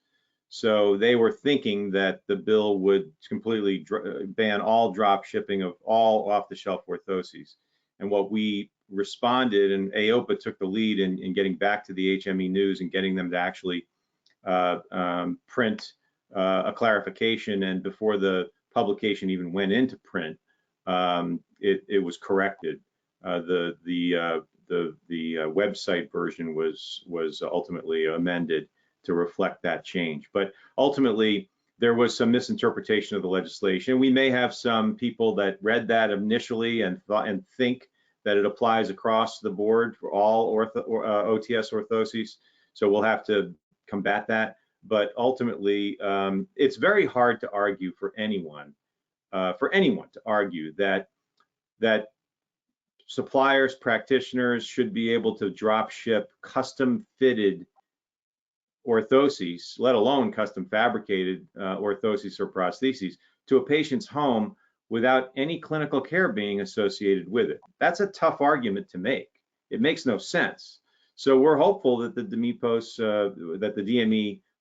So they were thinking that the bill would completely ban all drop shipping of all off-the-shelf orthoses. And what we responded, and Aopa took the lead in getting back to the HME News and getting them to actually print a clarification. And before the publication even went into print, it was corrected. The website version was ultimately amended to reflect that change. But ultimately, there was some misinterpretation of the legislation. We may have some people that read that initially and think that it applies across the board for all OTS orthoses. So we'll have to combat that. But ultimately, it's very hard to argue for anyone to argue that suppliers, practitioners should be able to drop ship custom fitted orthoses, let alone custom fabricated orthoses or prostheses, to a patient's home without any clinical care being associated with it. That's a tough argument to make. It makes no sense. So we're hopeful that the DME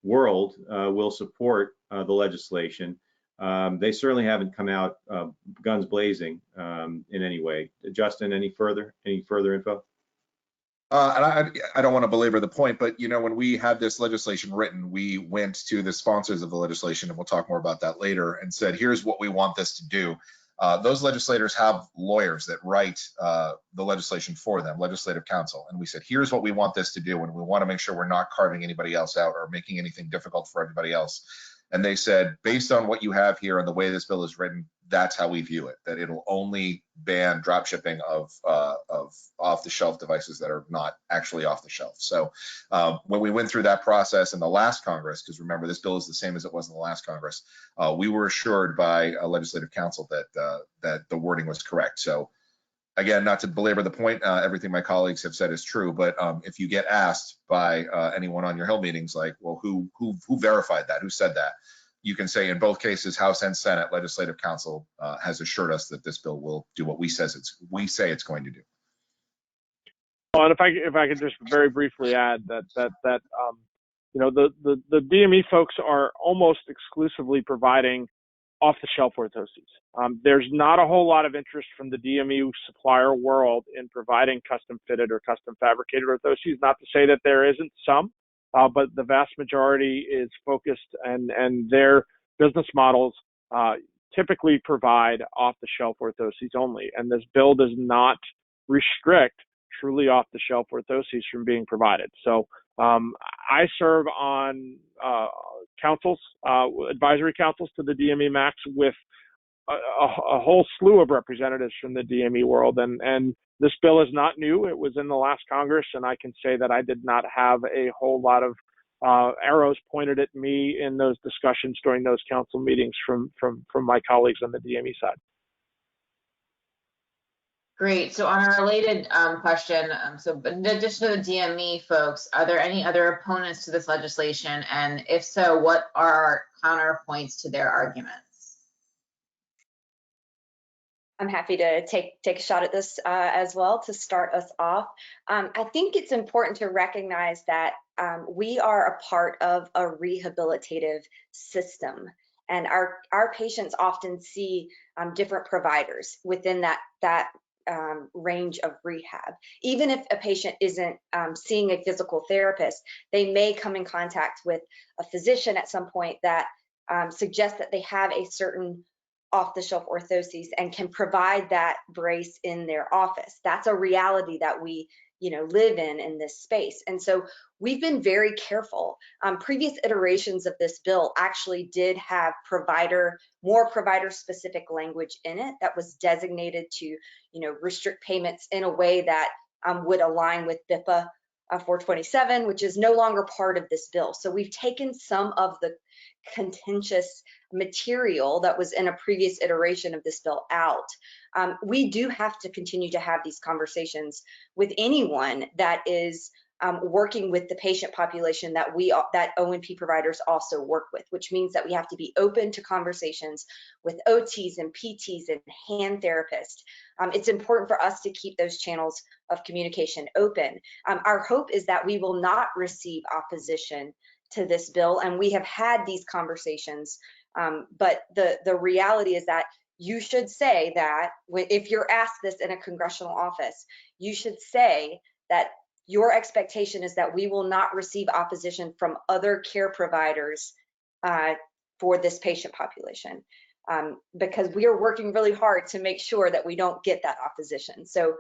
world will support the legislation. They certainly haven't come out guns blazing in any way. Justin, any further info? And I don't want to belabor the point, but when we had this legislation written, we went to the sponsors of the legislation, and we'll talk more about that later, and said, here's what we want this to do. Those legislators have lawyers that write the legislation for them, legislative counsel. And we said, here's what we want this to do. And we want to make sure we're not carving anybody else out or making anything difficult for everybody else. And they said, based on what you have here and the way this bill is written, that's how we view it, that it'll only ban drop shipping of off-the-shelf devices that are not actually off the shelf. So when we went through that process in the last Congress, because remember, this bill is the same as it was in the last Congress, we were assured by a legislative counsel that the wording was correct. So again, not to belabor the point, everything my colleagues have said is true, but if you get asked by anyone on your Hill meetings, like, well, who verified that? Who said that? You can say in both cases, House and Senate legislative counsel has assured us that this bill will do what we say it's going to do. Well, and if I could just very briefly add that the DME folks are almost exclusively providing off-the-shelf orthoses. There's not a whole lot of interest from the DME supplier world in providing custom fitted or custom fabricated orthoses. Not to say that there isn't some, but the vast majority is focused, and their business models typically provide off-the-shelf orthoses only. And this bill does not restrict truly off-the-shelf orthoses from being provided. So I serve on councils, advisory councils to the DME MACs with a whole slew of representatives from the DME world, and this bill is not new. It was in the last Congress, and I can say that I did not have a whole lot of arrows pointed at me in those discussions during those council meetings from my colleagues on the DME side. Great. So on a related question, so in addition to the DME folks, are there any other opponents to this legislation? And if so, what are counterpoints to their arguments? I'm happy to take a shot at this as well to start us off. I think it's important to recognize that we are a part of a rehabilitative system, and our patients often see different providers within that range of rehab. Even if a patient isn't seeing a physical therapist, they may come in contact with a physician at some point that suggests that they have a certain off-the-shelf orthoses and can provide that brace in their office. That's a reality that we, live in this space. And so we've been very careful. Previous iterations of this bill actually did have more provider-specific language in it that was designated to, restrict payments in a way that would align with BIPA 427, which is no longer part of this bill. So we've taken some of the contentious material that was in a previous iteration of this bill out. We do have to continue to have these conversations with anyone that is working with the patient population that O&P providers also work with, which means that we have to be open to conversations with OTs and PTs and hand therapists. It's important for us to keep those channels of communication open. Our hope is that we will not receive opposition to this bill, and we have had these conversations, but the reality is that you should say that if you're asked this in a congressional office, you should say that your expectation is that we will not receive opposition from other care providers for this patient population, because we are working really hard to make sure that we don't get that opposition. So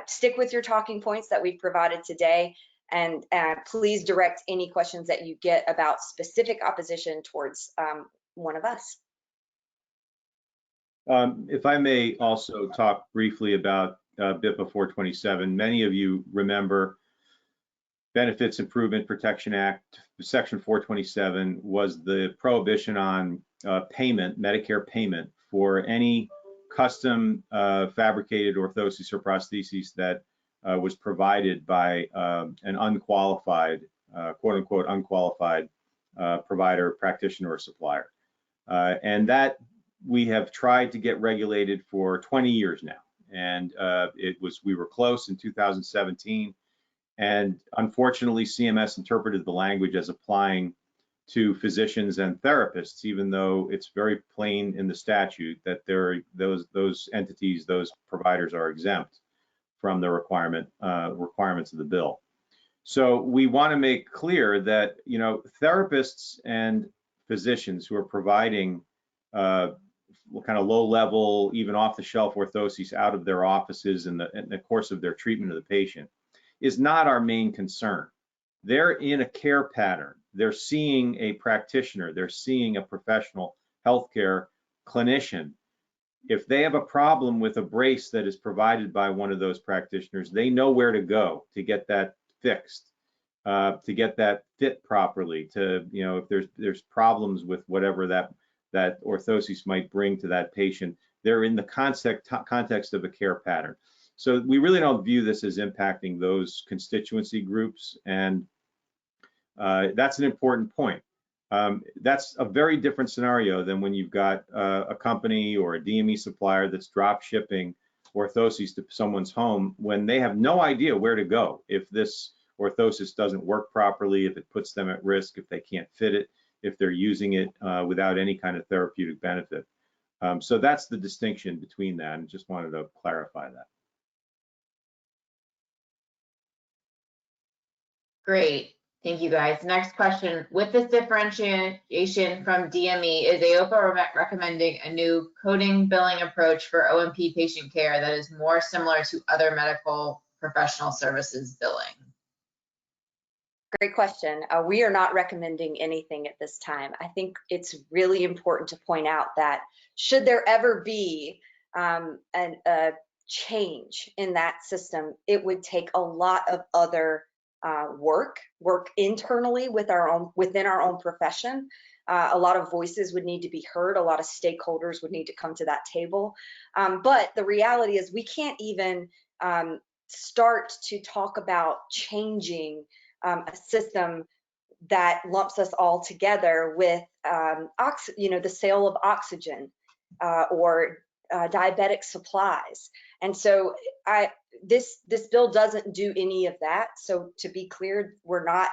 stick with your talking points that we've provided today, and please direct any questions that you get about specific opposition towards one of us. If I may also talk briefly about BIPA 427. Many of you remember Benefits Improvement Protection Act. Section 427 was the prohibition on payment, Medicare payment, for any custom fabricated orthosis or prosthesis that was provided by an unqualified, quote unquote, unqualified provider, practitioner, or supplier. And that we have tried to get regulated for 20 years now. And we were close in 2017. And unfortunately, CMS interpreted the language as applying to physicians and therapists, even though it's very plain in the statute that those entities, those providers are exempt from the requirements of the bill. So we want to make clear that, therapists and physicians who are providing kind of low-level, even off-the-shelf orthoses out of their offices in the course of their treatment of the patient is not our main concern. They're in a care pattern. They're seeing a practitioner. They're seeing a professional healthcare clinician. If they have a problem with a brace that is provided by one of those practitioners, they know where to go to get that fixed, to get that fit properly, to, if there's problems with whatever that orthosis might bring to that patient, they're in the context of a care pattern. So we really don't view this as impacting those constituency groups, and that's an important point. That's a very different scenario than when you've got a company or a DME supplier that's drop shipping orthoses to someone's home when they have no idea where to go if this orthosis doesn't work properly, if it puts them at risk, if they can't fit it, if they're using it without any kind of therapeutic benefit. So that's the distinction between that, and just wanted to clarify that. Great, thank you guys. Next question. With this differentiation from DME, is Aopa recommending a new coding billing approach for O&P patient care that is more similar to other medical professional services billing? Great question. We are not recommending anything at this time. I think it's really important to point out that should there ever be a change in that system, it would take a lot of other work internally within our own profession. A lot of voices would need to be heard. A lot of stakeholders would need to come to that table. But the reality is we can't even start to talk about changing a system that lumps us all together with the sale of oxygen or diabetic supplies. And so this bill doesn't do any of that. So to be clear, we're not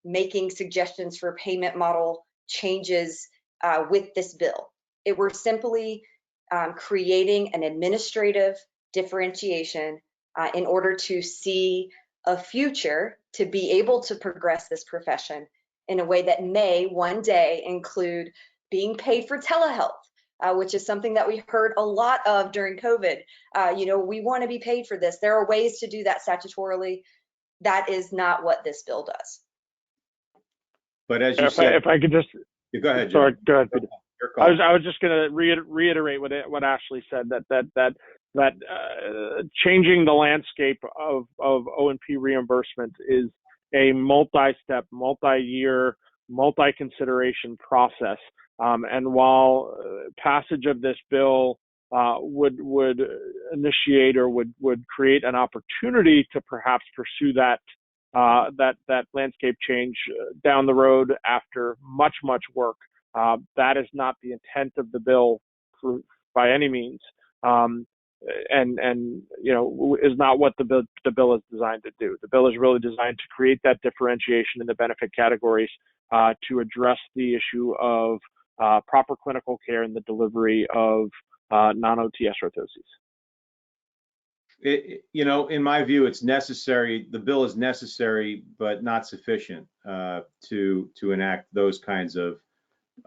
making suggestions for payment model changes with this bill. We're simply creating an administrative differentiation in order to see a future to be able to progress this profession in a way that may one day include being paid for telehealth, which is something that we heard a lot of during COVID. We want to be paid for this. There are ways to do that statutorily. That is not what this bill does. But as you said, if I could just go ahead. Sorry, go ahead. I was just going to reiterate what Ashley said, that changing the landscape of O&P reimbursement is a multi-step, multi-year, multi-consideration process. And while passage of this bill would initiate or would create an opportunity to perhaps pursue that landscape change down the road after much work, that is not the intent of the bill by any means. And is not what the bill is designed to do. The bill is really designed to create that differentiation in the benefit categories to address the issue of proper clinical care and the delivery of non-OTS orthoses. In my view, it's necessary. The bill is necessary, but not sufficient to enact those kinds of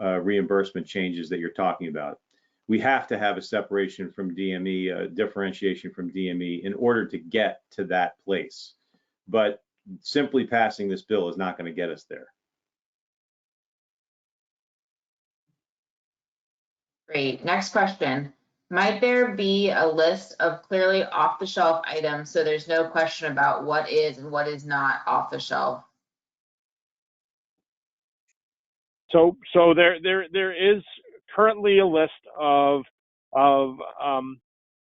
reimbursement changes that you're talking about. We have to have a separation from DME, a differentiation from DME in order to get to that place. But simply passing this bill is not going to get us there. Great. Next question. Might there be a list of clearly off-the-shelf items so there's no question about what is and what is not off the shelf? So there is currently a list of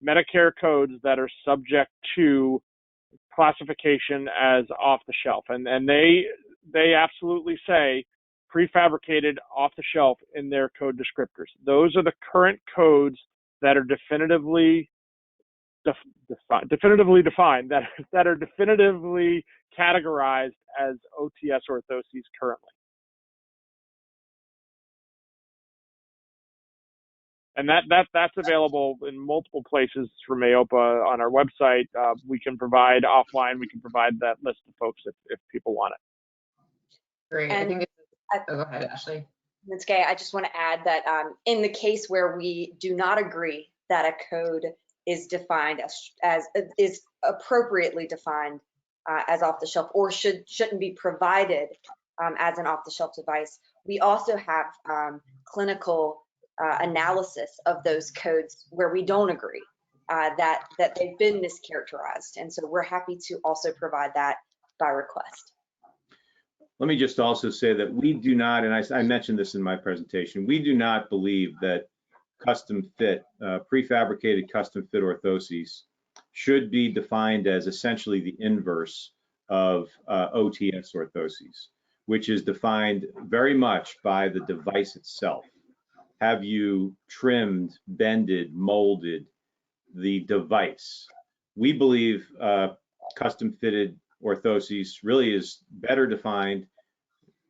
Medicare codes that are subject to classification as off the shelf, and they absolutely say prefabricated off the shelf in their code descriptors. Those are the current codes that are definitively defined, that are definitively categorized as OTS orthoses currently. And that's available in multiple places from Aopa on our website. We can provide offline. We can provide that list to folks if people want it. Great. And I think go ahead, Ashley. Ms. Gay, I just want to add that in the case where we do not agree that a code is defined as is appropriately defined as off the shelf or shouldn't be provided as an off the shelf device, we also have clinical analysis of those codes where we don't agree that they've been mischaracterized. And so we're happy to also provide that by request. Let me just also say that we do not, and I mentioned this in my presentation, we do not believe that custom fit, prefabricated custom fit orthoses should be defined as essentially the inverse of OTS orthoses, which is defined very much by the device itself. Have you trimmed, bended, molded the device? We believe custom fitted orthoses really is better defined.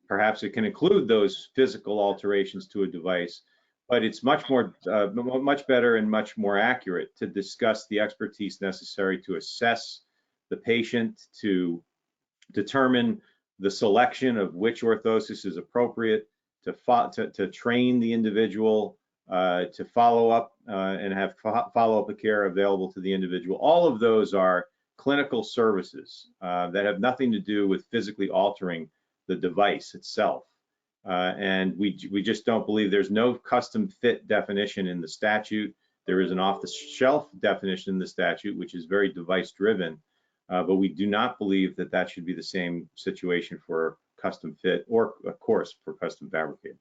Perhaps it can include those physical alterations to a device, but it's much better and much more accurate to discuss the expertise necessary to assess the patient, to determine the selection of which orthosis is appropriate, to train the individual, to follow up and have follow-up care available to the individual. All of those are clinical services that have nothing to do with physically altering the device itself. And we just don't believe there's no custom fit definition in the statute. There is an off-the-shelf definition in the statute, which is very device-driven, but we do not believe that that should be the same situation for custom fit or, of course, for custom fabricated.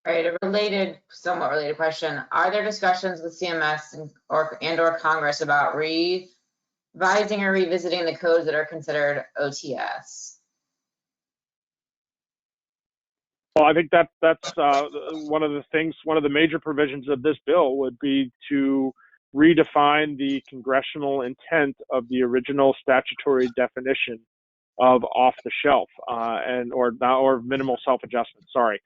All right, a somewhat related question. Are there discussions with CMS and or Congress about revising or revisiting the codes that are considered OTS? Well, I think that's one of the major provisions of this bill would be to redefine the congressional intent of the original statutory definition of off-the-shelf or minimal self-adjustment. Sorry.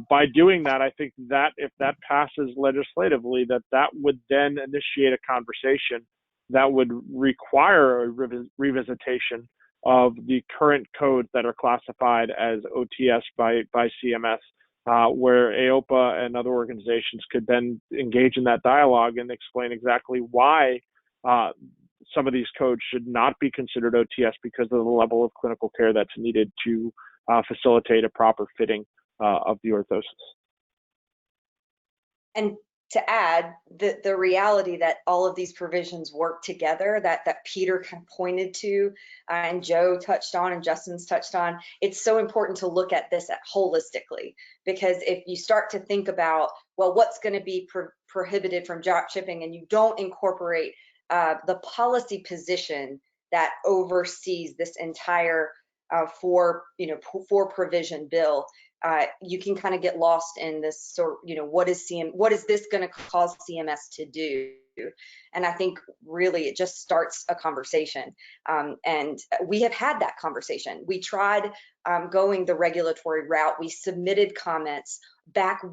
By doing that, I think that if that passes legislatively, that would then initiate a conversation that would require a revisitation of the current codes that are classified as OTS by CMS, where Aopa and other organizations could then engage in that dialogue and explain exactly why some of these codes should not be considered OTS because of the level of clinical care that's needed to facilitate a proper fitting of the orthosis. And to add, the reality that all of these provisions work together, that Peter pointed to, and Joe touched on, and Justin's touched on, it's so important to look at this holistically, because if you start to think about, well, what's going to be prohibited from drop shipping, and you don't incorporate the policy position that oversees this entire four provision bill, you can kind of get lost in this sort, what is this going to cause CMS to do? And I think really it just starts a conversation. And we have had that conversation. We tried going the regulatory route. We submitted comments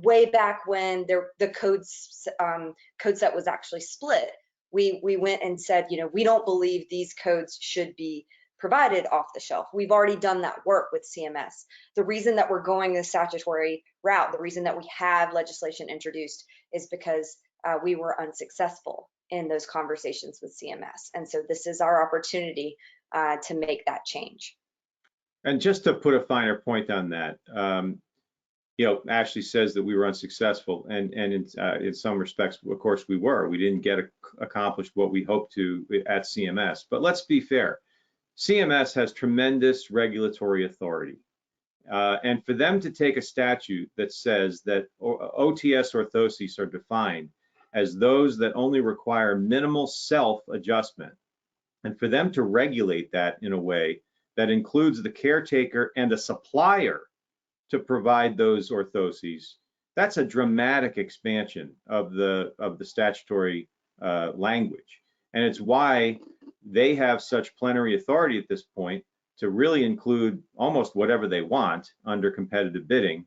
way back when the code set was actually split. We went and said, we don't believe these codes should be provided off the shelf. We've already done that work with CMS. The reason that we're going the statutory route, the reason that we have legislation introduced is because we were unsuccessful in those conversations with CMS. And so this is our opportunity to make that change. And just to put a finer point on that, Ashley says that we were unsuccessful, and in some respects, of course, we were. We didn't get accomplished what we hoped to at CMS. But let's be fair. CMS has tremendous regulatory authority. And for them to take a statute that says that OTS orthoses are defined as those that only require minimal self-adjustment, and for them to regulate that in a way that includes the caretaker and a supplier to provide those orthoses, that's a dramatic expansion of the statutory language. And it's why they have such plenary authority at this point to really include almost whatever they want under competitive bidding,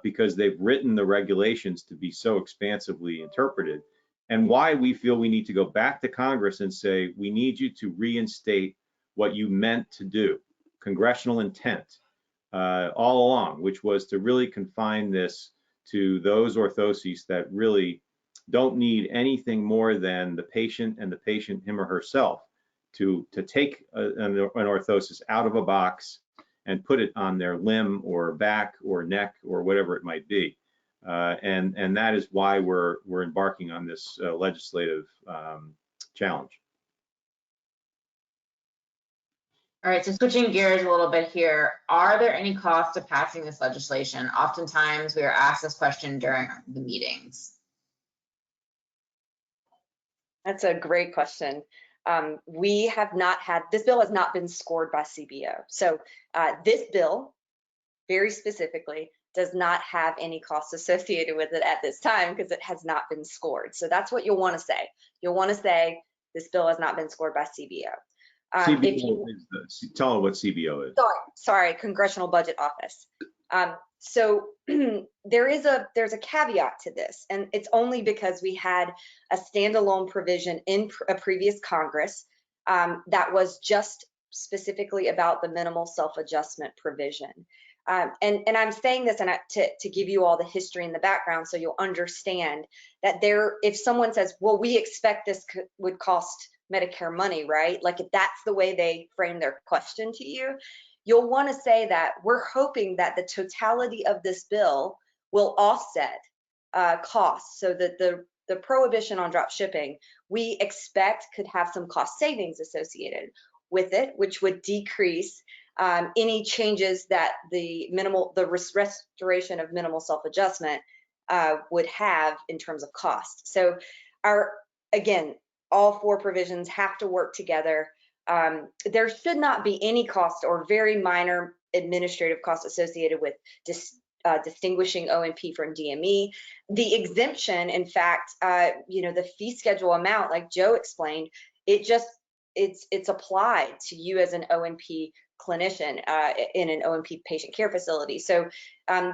because they've written the regulations to be so expansively interpreted, and why we feel we need to go back to Congress and say, we need you to reinstate what you meant to do, congressional intent all along, which was to really confine this to those orthoses that really don't need anything more than the patient and the patient, him or herself, to take an orthosis out of a box and put it on their limb or back or neck or whatever it might be. And that is why we're embarking on this legislative challenge. All right, so switching gears a little bit here, are there any costs to passing this legislation? Oftentimes we are asked this question during the meetings. That's a great question. We have not had, this bill has not been scored by CBO. So this bill, very specifically, does not have any costs associated with it at this time because it has not been scored. So that's what you'll want to say. You'll want to say this bill has not been scored by CBO. Tell them what CBO is. Sorry, Congressional Budget Office. So there's a caveat to this, and it's only because we had a standalone provision in a previous Congress that was just specifically about the minimal self-adjustment provision. And I'm saying this to give you all the history and the background so you'll understand that if someone says, well, we expect this would cost Medicare money, right? Like if that's the way they frame their question to you, you'll want to say that we're hoping that the totality of this bill will offset costs, so that the prohibition on drop shipping, we expect could have some cost savings associated with it, which would decrease any changes that the restoration of minimal self-adjustment would have in terms of cost. So again, all four provisions have to work together. There should not be any cost or very minor administrative costs associated with distinguishing O&P from DME. The exemption, in fact, the fee schedule amount, like Joe explained, it's applied to you as an O&P clinician in an O&P patient care facility. So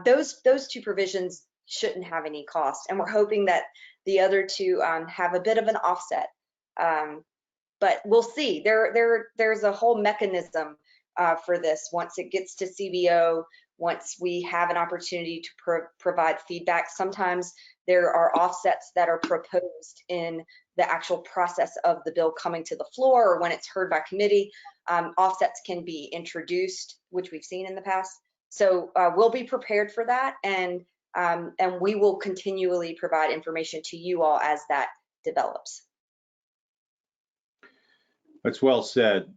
those two provisions shouldn't have any cost, and we're hoping that the other two have a bit of an offset. But we'll see. There's a whole mechanism for this once it gets to CBO. Once we have an opportunity to provide feedback, sometimes there are offsets that are proposed in the actual process of the bill coming to the floor, or when it's heard by committee, offsets can be introduced, which we've seen in the past. So we'll be prepared for that, and we will continually provide information to you all as that develops. That's well said.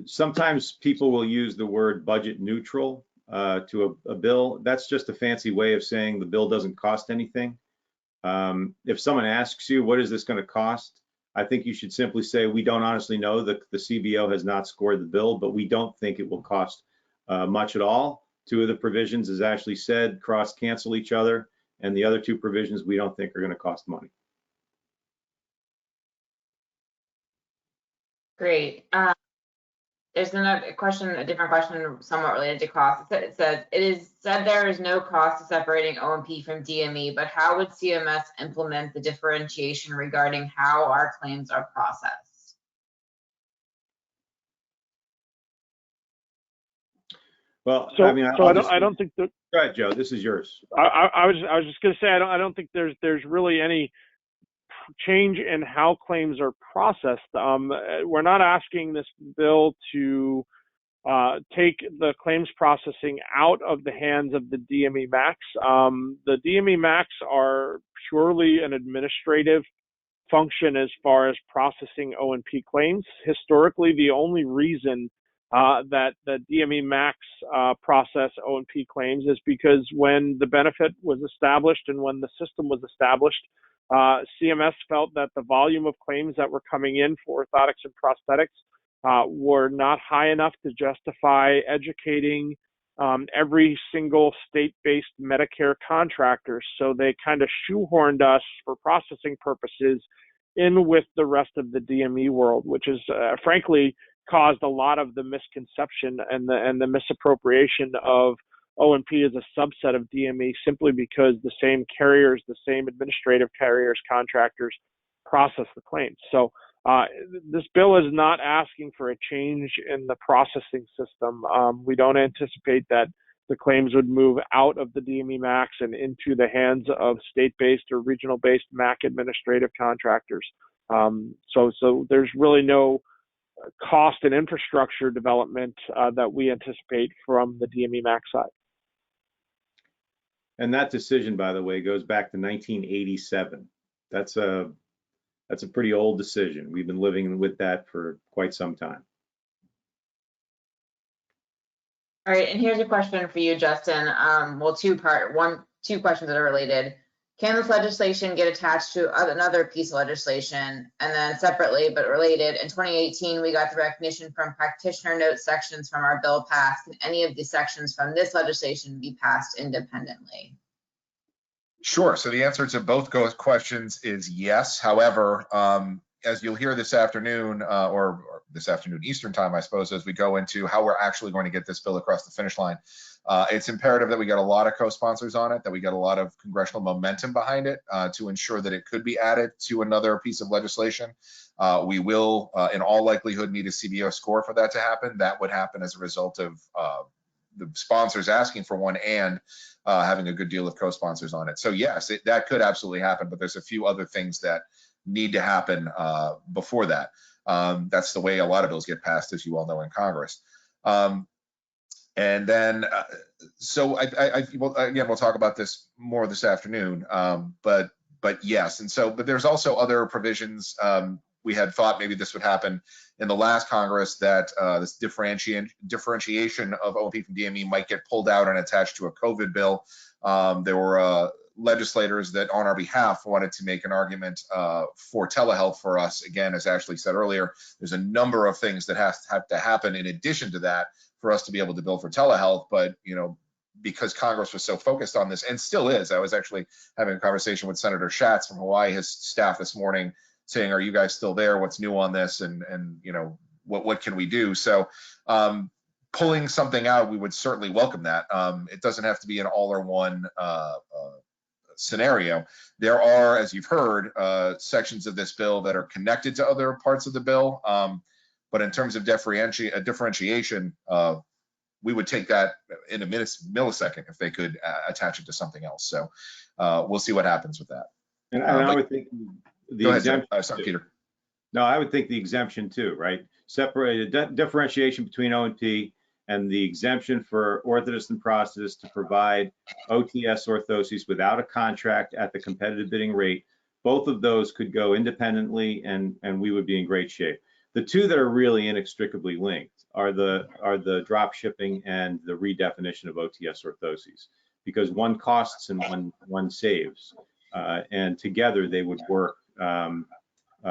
Sometimes people will use the word budget neutral to a bill. That's just a fancy way of saying the bill doesn't cost anything. If someone asks you, what is this going to cost? I think you should simply say, we don't honestly know. The CBO has not scored the bill, but we don't think it will cost much at all. Two of the provisions, as Ashley said, cross-cancel each other, and the other two provisions we don't think are going to cost money. Great. There's another question, a different question, somewhat related to cost. It says, it is said there is no cost to separating O&P from DME, but how would CMS implement the differentiation regarding how our claims are processed? Well, So, I mean, I don't think that. Go ahead, Joe. This is yours. I was just going to say I don't think there's really any change in how claims are processed. We're not asking this bill to take the claims processing out of the hands of the DME MACs. The DME MACs are purely an administrative function as far as processing O&P claims. Historically, the only reason that the DME MACs process O&P claims is because when the benefit was established and when the system was established, CMS felt that the volume of claims that were coming in for orthotics and prosthetics were not high enough to justify educating every single state-based Medicare contractor. So they kind of shoehorned us for processing purposes in with the rest of the DME world, which is frankly caused a lot of the misconception and the misappropriation of O&P as a subset of DME, simply because the same carriers, the same administrative carriers, contractors process the claims. So this bill is not asking for a change in the processing system. We don't anticipate that the claims would move out of the DME MACs and into the hands of state-based or regional-based MAC administrative contractors. So there's really no cost and infrastructure development that we anticipate from the DME MAC side. And that decision, by the way, goes back to 1987. That's a pretty old decision. We've been living with that for quite some time. All right, and here's a question for you, Justin. Well, two questions that are related. Can this legislation get attached to another piece of legislation? And then separately but related, in 2018, we got the recognition from practitioner note sections from our bill passed. Can any of the sections from this legislation be passed independently? Sure. So the answer to both questions is yes. However, as you'll hear this afternoon, or this afternoon Eastern time, I suppose, as we go into how we're actually going to get this bill across the finish line, it's imperative that we get a lot of co-sponsors on it, that we get a lot of congressional momentum behind it to ensure that it could be added to another piece of legislation. We will, in all likelihood, need a CBO score for that to happen. That would happen as a result of the sponsors asking for one and having a good deal of co-sponsors on it. So yes, that could absolutely happen, but there's a few other things that need to happen before that. That's the way a lot of bills get passed, as you all know, in Congress. And then, so well, again, we'll talk about this more this afternoon, but yes. And so, but there's also other provisions. We had thought maybe this would happen in the last Congress, that this differentiation of OMP from DME might get pulled out and attached to a COVID bill. There were legislators that on our behalf wanted to make an argument for telehealth for us. Again, as Ashley said earlier, there's a number of things that have to happen in addition to that for us to be able to bill for telehealth. But, you know, because Congress was so focused on this, and still is, I was actually having a conversation with Senator Schatz from Hawaii, his staff this morning, saying, are you guys still there? What's new on this? And you know, what can we do? So pulling something out, we would certainly welcome that. It doesn't have to be an all or one scenario. There are, as you've heard, sections of this bill that are connected to other parts of the bill. But in terms of differentiation, we would take that in a millisecond if they could attach it to something else. So we'll see what happens with that. And I would think the exemption. Sorry, Peter. No, I would think the exemption too, right? Separate differentiation between O&P and the exemption for orthotists and prosthetists to provide OTS orthoses without a contract at the competitive bidding rate. Both of those could go independently, and we would be in great shape. The two that are really inextricably linked are the drop shipping and the redefinition of OTS orthoses, because one costs and one saves, and together they would work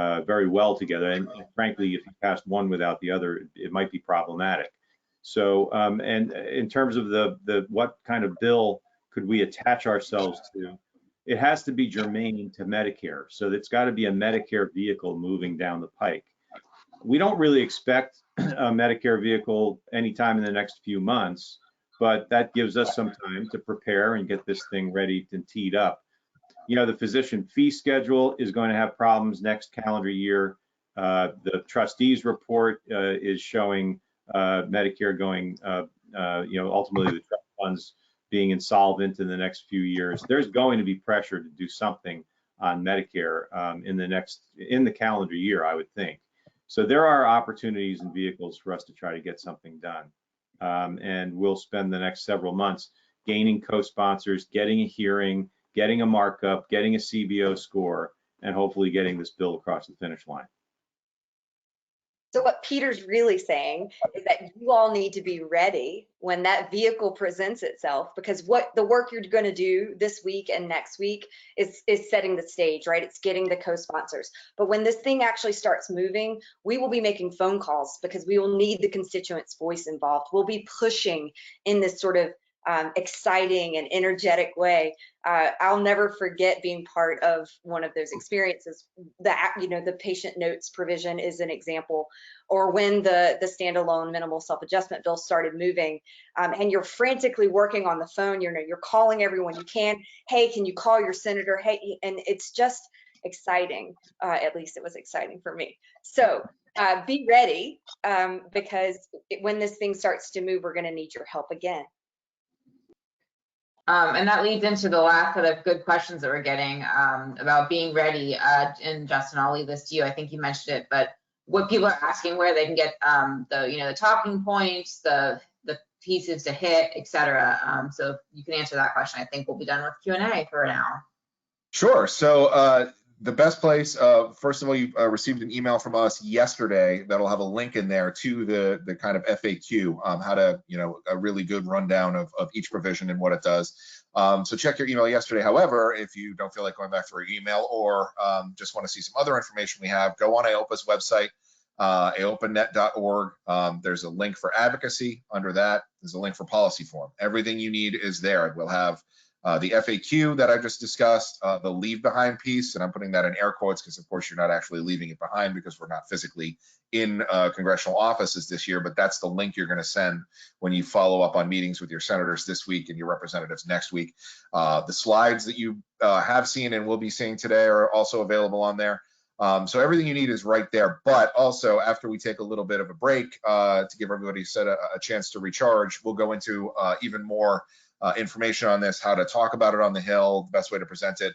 very well together. And frankly, if you passed one without the other, it might be problematic. So, and in terms of the what kind of bill could we attach ourselves to, it has to be germane to Medicare. So it's got to be a Medicare vehicle moving down the pike. We don't really expect a Medicare vehicle anytime in the next few months, but that gives us some time to prepare and get this thing ready and teed up. You know, the physician fee schedule is going to have problems next calendar year. The trustees report is showing Medicare going, you know, ultimately the trust funds being insolvent in the next few years. There's going to be pressure to do something on Medicare in the calendar year, I would think. So there are opportunities and vehicles for us to try to get something done. And we'll spend the next several months gaining co-sponsors, getting a hearing, getting a markup, getting a CBO score, and hopefully getting this bill across the finish line. So what Peter's really saying is that you all need to be ready when that vehicle presents itself, because what the work you're going to do this week and next week is setting the stage, right? It's getting the co-sponsors. But when this thing actually starts moving, we will be making phone calls because we will need the constituents' voice involved. We'll be pushing in this sort of exciting and energetic way. I'll never forget being part of one of those experiences. That, you know, the patient notes provision is an example, or when the standalone minimal self-adjustment bill started moving, and you're frantically working on the phone. You're calling everyone you can. Hey, can you call your senator? Hey, and it's just exciting. At least it was exciting for me. So be ready, because when this thing starts to move, we're going to need your help again. And that leads into the last set of good questions that we're getting about being ready. And Justin, I'll leave this to you. I think you mentioned it, but what people are asking, where they can get the talking points, the pieces to hit, etc. So if you can answer that question, I think we'll be done with Q&A for now. Sure. So the best place, first of all, you received an email from us yesterday that'll have a link in there to the kind of FAQ, how to, you know, a really good rundown of each provision and what it does. So check your email yesterday. However, if you don't feel like going back for your email, or just want to see some other information we have, go on Aopa's website, aopanet.org. There's a link for advocacy. Under that, there's a link for policy form. Everything you need is there. We'll have the FAQ that I just discussed, the leave behind piece, and I'm putting that in air quotes because of course you're not actually leaving it behind because we're not physically in congressional offices this year, but that's the link you're going to send when you follow up on meetings with your senators this week and your representatives next week. The slides that you have seen and will be seeing today are also available on there. So everything you need is right there, but also after we take a little bit of a break to give everybody a chance to recharge, we'll go into even more information on this, how to talk about it on the Hill, the best way to present it,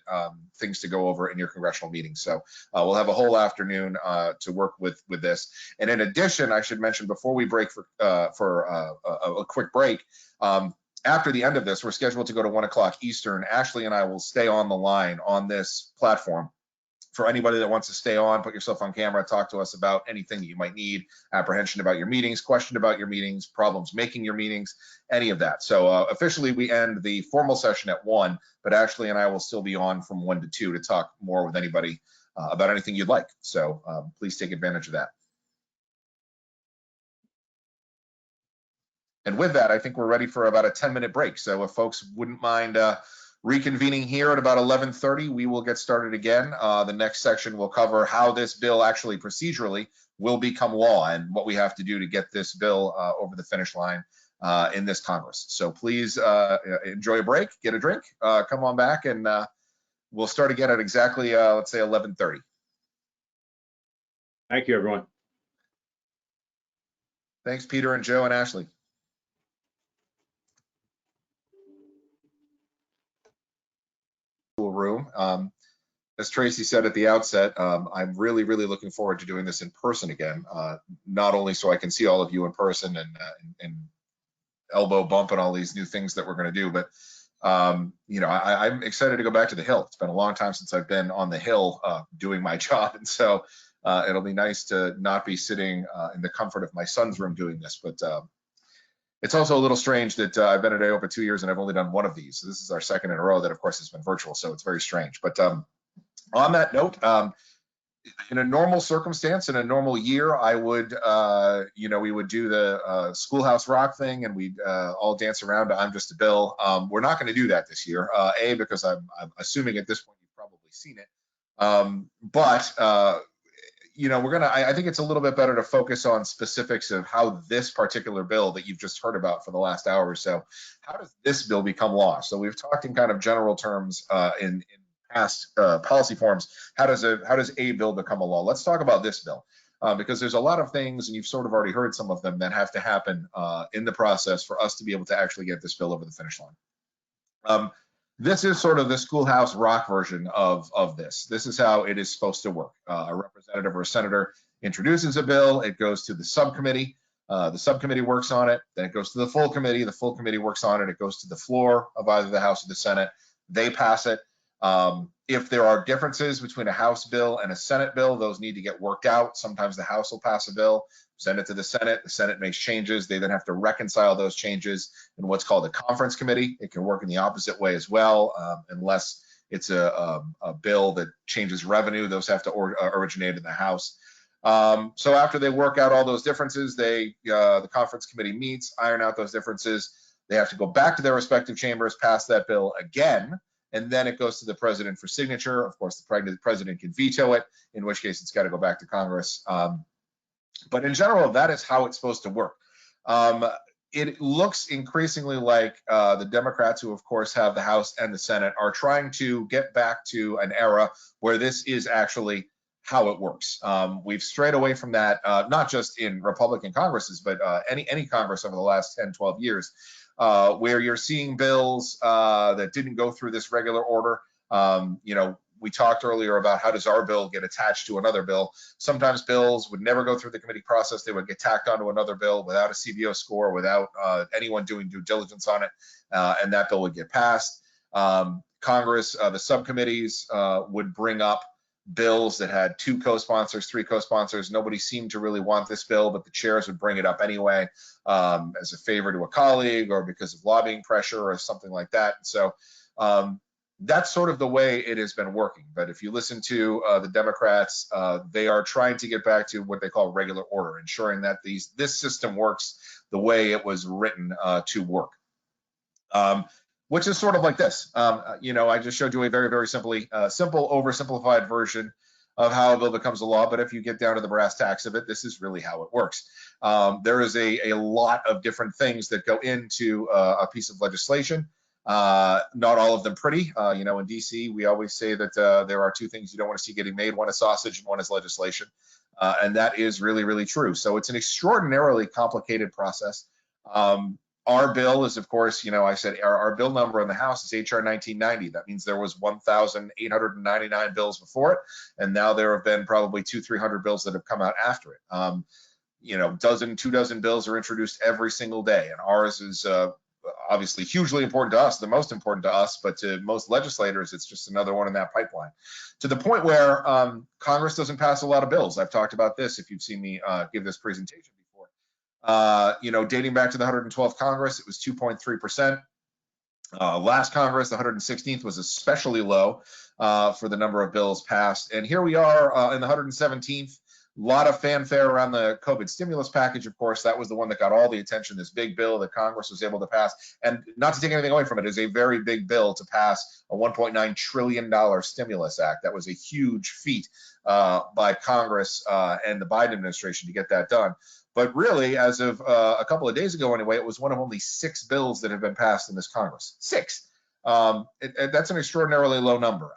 things to go over in your congressional meetings. So we'll have a whole afternoon to work with this. And in addition, I should mention before we break for a quick break, after the end of this, we're scheduled to go to 1 o'clock Eastern. Ashley and I will stay on the line on this platform. For anybody that wants to stay on, put yourself on camera, talk to us about anything that you might need, apprehension about your meetings, question about your meetings, problems making your meetings, any of that. So officially we end the formal session at 1, but Ashley and I will still be on from 1 to 2 to talk more with anybody about anything you'd like. So please take advantage of that. And with that, I think we're ready for about a 10-minute break. So if folks wouldn't mind reconvening here at about 11:30, we will get started again. The next section will cover how this bill actually procedurally will become law and what we have to do to get this bill over the finish line in this Congress. So please enjoy a break, get a drink, come on back, and we'll start again at exactly, let's say 11:30. Thank you, everyone. Thanks, Peter and Joe and Ashley. Room. As Tracy said at the outset, I'm really looking forward to doing this in person again, not only so I can see all of you in person and elbow bump and all these new things that we're going to do, but you know, I'm excited to go back to the Hill. It's been a long time since I've been on the Hill doing my job, and so it'll be nice to not be sitting in the comfort of my son's room doing this, but it's also a little strange that I've been at Aopa 2 years and I've only done one of these. So this is our second in a row that, of course, has been virtual. So it's very strange. But on that note, in a normal circumstance, in a normal year, I would, you know, we would do the Schoolhouse Rock thing and we'd all dance around to I'm Just a Bill. We're not going to do that this year. A, because I'm assuming at this point you've probably seen it. But you know, I think it's a little bit better to focus on specifics of how this particular bill that you've just heard about for the last hour or so, how does this bill become law? So we've talked in kind of general terms in past policy forums. How does a bill become a law? Let's talk about this bill because there's a lot of things, and you've sort of already heard some of them, that have to happen in the process for us to be able to actually get this bill over the finish line. This is sort of the Schoolhouse Rock version of this. This is how it is supposed to work. A representative or a senator introduces a bill, it goes to the subcommittee works on it, then it goes to the full committee works on it, it goes to the floor of either the House or the Senate, they pass it. If there are differences between a House bill and a Senate bill, those need to get worked out. Sometimes the House will pass a bill, send it to the Senate makes changes, they then have to reconcile those changes in what's called a conference committee. It can work in the opposite way as well, unless it's a bill that changes revenue, those have to originate in the House. So after they work out all those differences, the conference committee meets, iron out those differences, they have to go back to their respective chambers, pass that bill again, and then it goes to the president for signature. Of course, the president can veto it, in which case it's got to go back to Congress. But in general, that is how it's supposed to work. It looks increasingly like the Democrats, who of course have the House and the Senate, are trying to get back to an era where this is actually how it works. We've strayed away from that, not just in Republican Congresses, but any Congress over the last 10, 12 years, where you're seeing bills that didn't go through this regular order. You know, we talked earlier about how does our bill get attached to another bill. Sometimes bills would never go through the committee process. They would get tacked onto another bill without a CBO score, without anyone doing due diligence on it, and that bill would get passed. Congress, the subcommittees would bring up bills that had 2 co-sponsors, 3 co-sponsors. Nobody seemed to really want this bill, but the chairs would bring it up anyway as a favor to a colleague or because of lobbying pressure or something like that. So that's sort of the way it has been working. But if you listen to the Democrats, they are trying to get back to what they call regular order, ensuring that this system works the way it was written to work. Which is sort of like this. You know, I just showed you a very simple, oversimplified version of how a bill becomes a law. But if you get down to the brass tacks of it, this is really how it works. There is a lot of different things that go into a piece of legislation. Not all of them pretty. You know, in DC, we always say that there are 2 things you don't want to see getting made. One is sausage and one is legislation. And that is really true. So it's an extraordinarily complicated process. Our bill is, of course, I said our bill number in the House is HR 1990. That means there was 1,899 bills before it, and now there have been probably 200-300 bills that have come out after it. Two dozen bills are introduced every single day, and ours is obviously hugely important to us, the most important to us, but to most legislators, it's just another one in that pipeline. To the point where Congress doesn't pass a lot of bills. I've talked about this if you've seen me give this presentation before. Dating back to the 112th Congress, it was 2.3%. Last Congress, the 116th, was especially low for the number of bills passed. And here we are in the 117th. A lot of fanfare around the COVID stimulus package, of course. That was the one that got all the attention, this big bill that Congress was able to pass. And not to take anything away from it, is a very big bill to pass a $1.9 trillion stimulus act. That was a huge feat by Congress and the Biden administration to get that done. But really, as of a couple of days ago anyway, it was one of only 6 bills that have been passed in this Congress. 6. That's an extraordinarily low number.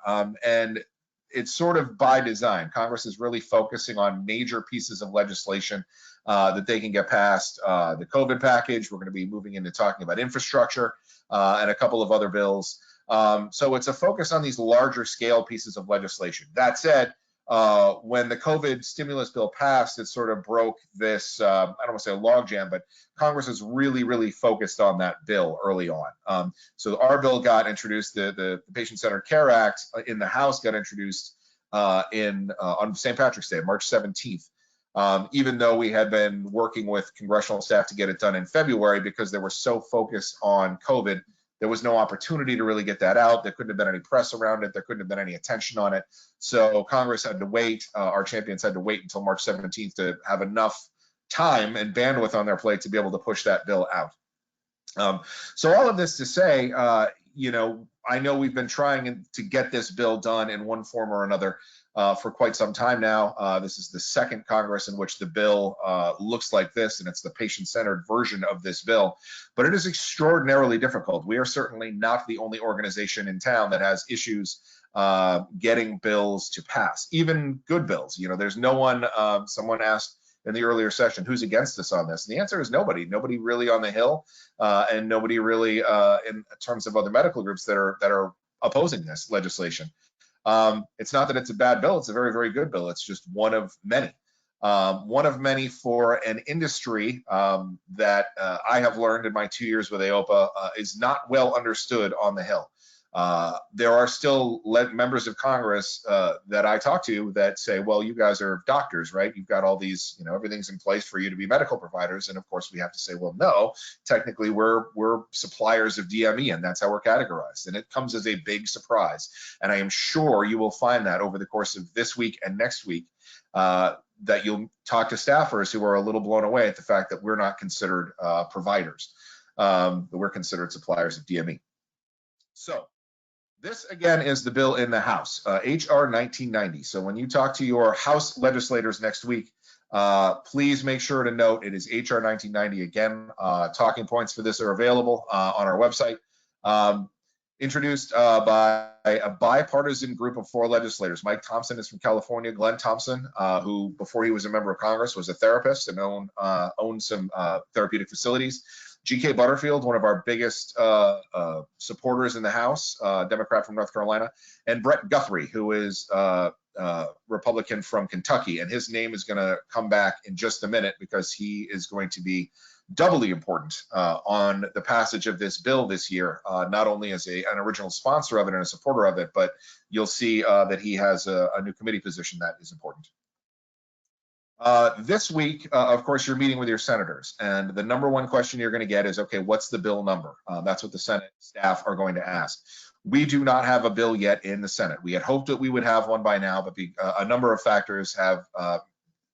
And it's sort of by design. Congress is really focusing on major pieces of legislation that they can get passed. The COVID package, we're going to be moving into talking about infrastructure and a couple of other bills. So it's a focus on these larger scale pieces of legislation. That said, when the COVID stimulus bill passed, it sort of broke this, I don't want to say a logjam, but Congress is really, really focused on that bill early on. So our bill got introduced, the Patient-Centered Care Act in the House got introduced on St. Patrick's Day, March 17th. Even though we had been working with congressional staff to get it done in February because they were so focused on COVID, there was no opportunity to really get that out. There couldn't have been any press around it. There couldn't have been any attention on it. So Congress had to wait. Our champions had to wait until March 17th to have enough time and bandwidth on their plate to be able to push that bill out. So all of this to say, I know we've been trying to get this bill done in one form or another for quite some time now. This is the second Congress in which the bill looks like this, and it's the patient-centered version of this bill. But it is extraordinarily difficult. We are certainly not the only organization in town that has issues getting bills to pass, even good bills. There's no one, someone asked in the earlier session, who's against us on this? And the answer is nobody. Nobody really on the Hill, and nobody really in terms of other medical groups that are opposing this legislation. It's not that it's a bad bill. It's a very, very good bill. It's just one of many. One of many for an industry that I have learned in my 2 years with Aopa is not well understood on the Hill. There are still members of Congress that I talk to that say, well, you guys are doctors, right? You've got all these, everything's in place for you to be medical providers. And of course, we have to say, well, no, technically we're suppliers of DME, and that's how we're categorized. And it comes as a big surprise. And I am sure you will find that over the course of this week and next week, that you'll talk to staffers who are a little blown away at the fact that we're not considered providers, that we're considered suppliers of DME. So this, again, is the bill in the House, HR 1990. So when you talk to your House legislators next week, please make sure to note it is HR 1990. Again, talking points for this are available on our website. Introduced by a bipartisan group of 4 legislators. Mike Thompson is from California. Glenn Thompson, who before he was a member of Congress was a therapist and owned some therapeutic facilities. G.K. Butterfield, one of our biggest supporters in the House, Democrat from North Carolina, and Brett Guthrie, who is Republican from Kentucky. And his name is going to come back in just a minute because he is going to be doubly important on the passage of this bill this year, not only as an original sponsor of it and a supporter of it, but you'll see that he has a new committee position that is important. This week, of course, you're meeting with your senators, and the number one question you're going to get is, okay, what's the bill number? That's what the Senate staff are going to ask. We do not have a bill yet in the Senate. We had hoped that we would have one by now, but a number of factors have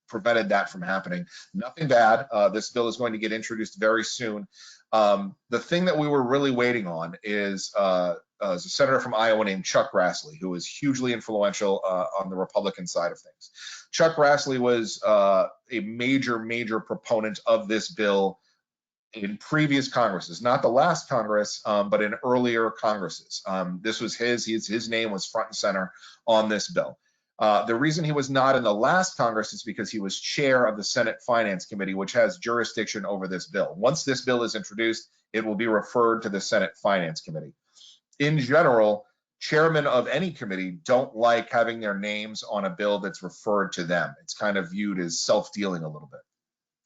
prevented that from happening. Nothing bad. This bill is going to get introduced very soon. The thing that we were really waiting on is a senator from Iowa named Chuck Grassley, who is hugely influential on the Republican side of things. Chuck Grassley was a major proponent of this bill in previous Congresses, not the last Congress, but in earlier Congresses. This was his name was front and center on this bill. The reason he was not in the last Congress is because he was chair of the Senate Finance Committee, which has jurisdiction over this bill. Once this bill is introduced, it will be referred to the Senate Finance Committee. In general, chairmen of any committee don't like having their names on a bill that's referred to them. It's kind of viewed as self-dealing a little bit.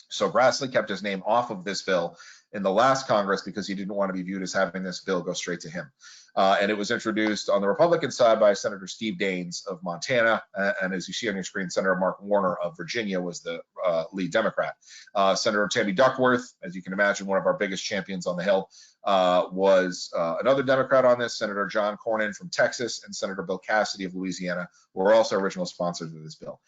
So Grassley kept his name off of this bill in the last Congress because he didn't want to be viewed as having this bill go straight to him. And it was introduced on the Republican side by Senator Steve Daines of Montana. And as you see on your screen, Senator Mark Warner of Virginia was the lead Democrat. Senator Tammy Duckworth, as you can imagine, one of our biggest champions on the Hill, was another Democrat on this. Senator John Cornyn from Texas and Senator Bill Cassidy of Louisiana were also original sponsors of this bill.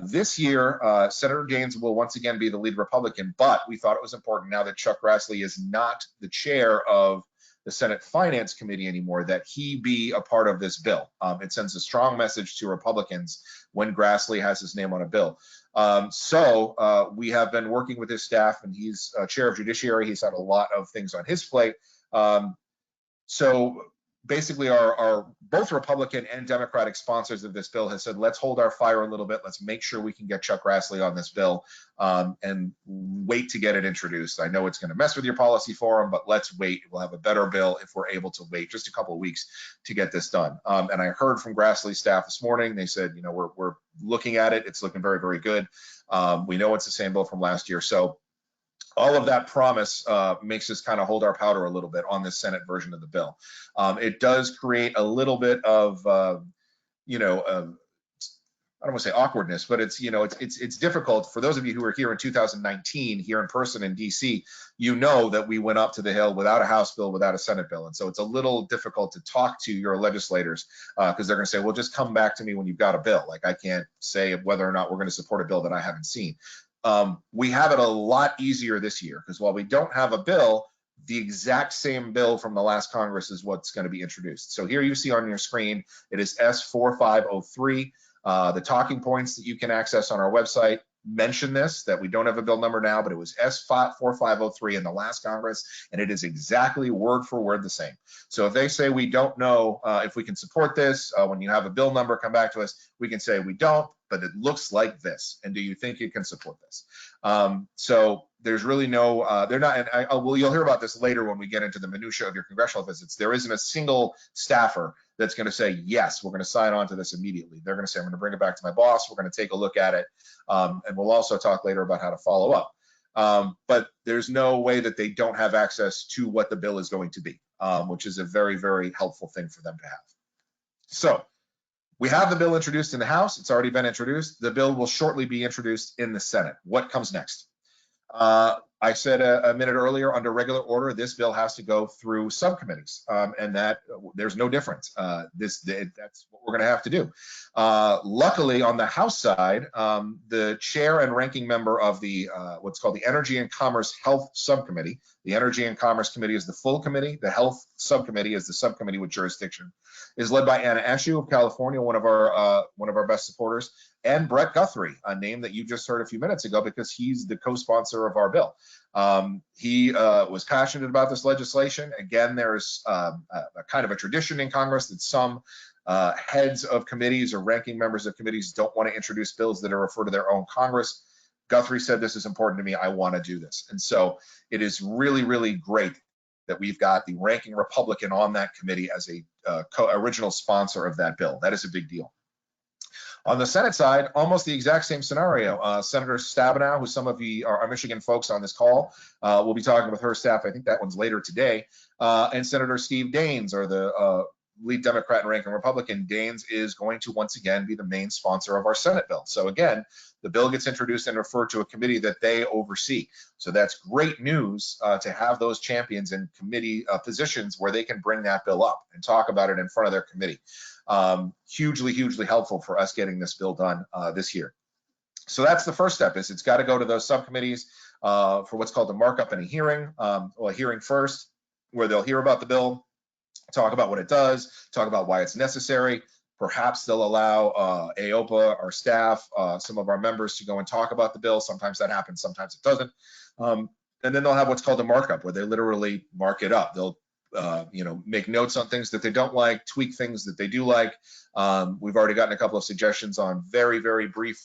This year, Senator Daines will once again be the lead Republican, but we thought it was important now that Chuck Grassley is not the chair of the Senate Finance Committee anymore, that he be a part of this bill. It sends a strong message to Republicans when Grassley has his name on a bill. So we have been working with his staff, and he's chair of Judiciary. He's had a lot of things on his plate. So basically our both Republican and Democratic sponsors of this bill has said, let's hold our fire a little bit. Let's make sure we can get Chuck Grassley on this bill and wait to get it introduced. I know it's going to mess with your policy forum, but let's wait. We'll have a better bill if we're able to wait just a couple of weeks to get this done. And I heard from Grassley's staff this morning. They said, you know, we're looking at it. It's looking very, very good. We know it's the same bill from last year. So all of that promise makes us kind of hold our powder a little bit on this Senate version of the bill. It does create a little bit of, you know, I don't want to say awkwardness, but it's, you know, it's difficult for those of you who were here in 2019 here in person in DC. You know that we went up to the Hill without a House bill, without a Senate bill, and so it's a little difficult to talk to your legislators because they're going to say, well, just come back to me when you've got a bill. Like I can't say whether or not we're going to support a bill that I haven't seen. We have it a lot easier this year because while we don't have a bill, the exact same bill from the last Congress is what's going to be introduced. So here you see on your screen, it is S4503. The talking points that you can access on our website mention this, that we don't have a bill number now, but it was S4503 in the last Congress, and it is exactly word for word the same. So if they say we don't know if we can support this, when you have a bill number, come back to us, we can say we don't, but it looks like this, and do you think you can support this? So there's really no, they're not, and well, you'll hear about this later when we get into the minutia of your congressional visits. There isn't a single staffer that's going to say, yes, we're going to sign on to this immediately. They're going to say, I'm going to bring it back to my boss. We're going to take a look at it. And we'll also talk later about how to follow up. But there's no way that they don't have access to what the bill is going to be, which is a very, very helpful thing for them to have. So we have the bill introduced in the House. It's already been introduced. The bill will shortly be introduced in the Senate. What comes next? I said a minute earlier, under regular order, this bill has to go through subcommittees, and that there's no difference. That's what we're going to have to do. Luckily, on the House side, the chair and ranking member of the what's called the Energy and Commerce Health Subcommittee. The Energy and Commerce Committee is the full committee. The Health Subcommittee is the subcommittee with jurisdiction. Is led by Anna Eshoo of California, one of our best supporters, and Brett Guthrie, a name that you just heard a few minutes ago because he's the co-sponsor of our bill. He was passionate about this legislation. Again, there's a kind of a tradition in Congress that some heads of committees or ranking members of committees don't want to introduce bills that are referred to their own Congress. Guthrie said, this is important to me. I want to do this. And so it is really, really great that we've got the ranking Republican on that committee as a original sponsor of that bill. That is a big deal. On the Senate side, almost the exact same scenario. Senator Stabenow, who some of you are Michigan folks on this call, will be talking with her staff. I think that one's later today. And Senator Steve Daines, or the lead Democrat and ranking Republican. Daines is going to once again be the main sponsor of our Senate bill. So again, the bill gets introduced and referred to a committee that they oversee. So that's great news to have those champions in committee positions where they can bring that bill up and talk about it in front of their committee. Hugely, hugely helpful for us getting this bill done this year. So that's the first step, is it's got to go to those subcommittees for what's called a markup and a hearing, well, a hearing first, where they'll hear about the bill, talk about what it does, talk about why it's necessary. Perhaps they'll allow Aopa, our staff, some of our members to go and talk about the bill. Sometimes that happens, sometimes it doesn't. And then they'll have what's called a markup, where they literally mark it up. They'll make notes on things that they don't like, tweak things that they do like. We've already gotten a couple of suggestions on very, very brief,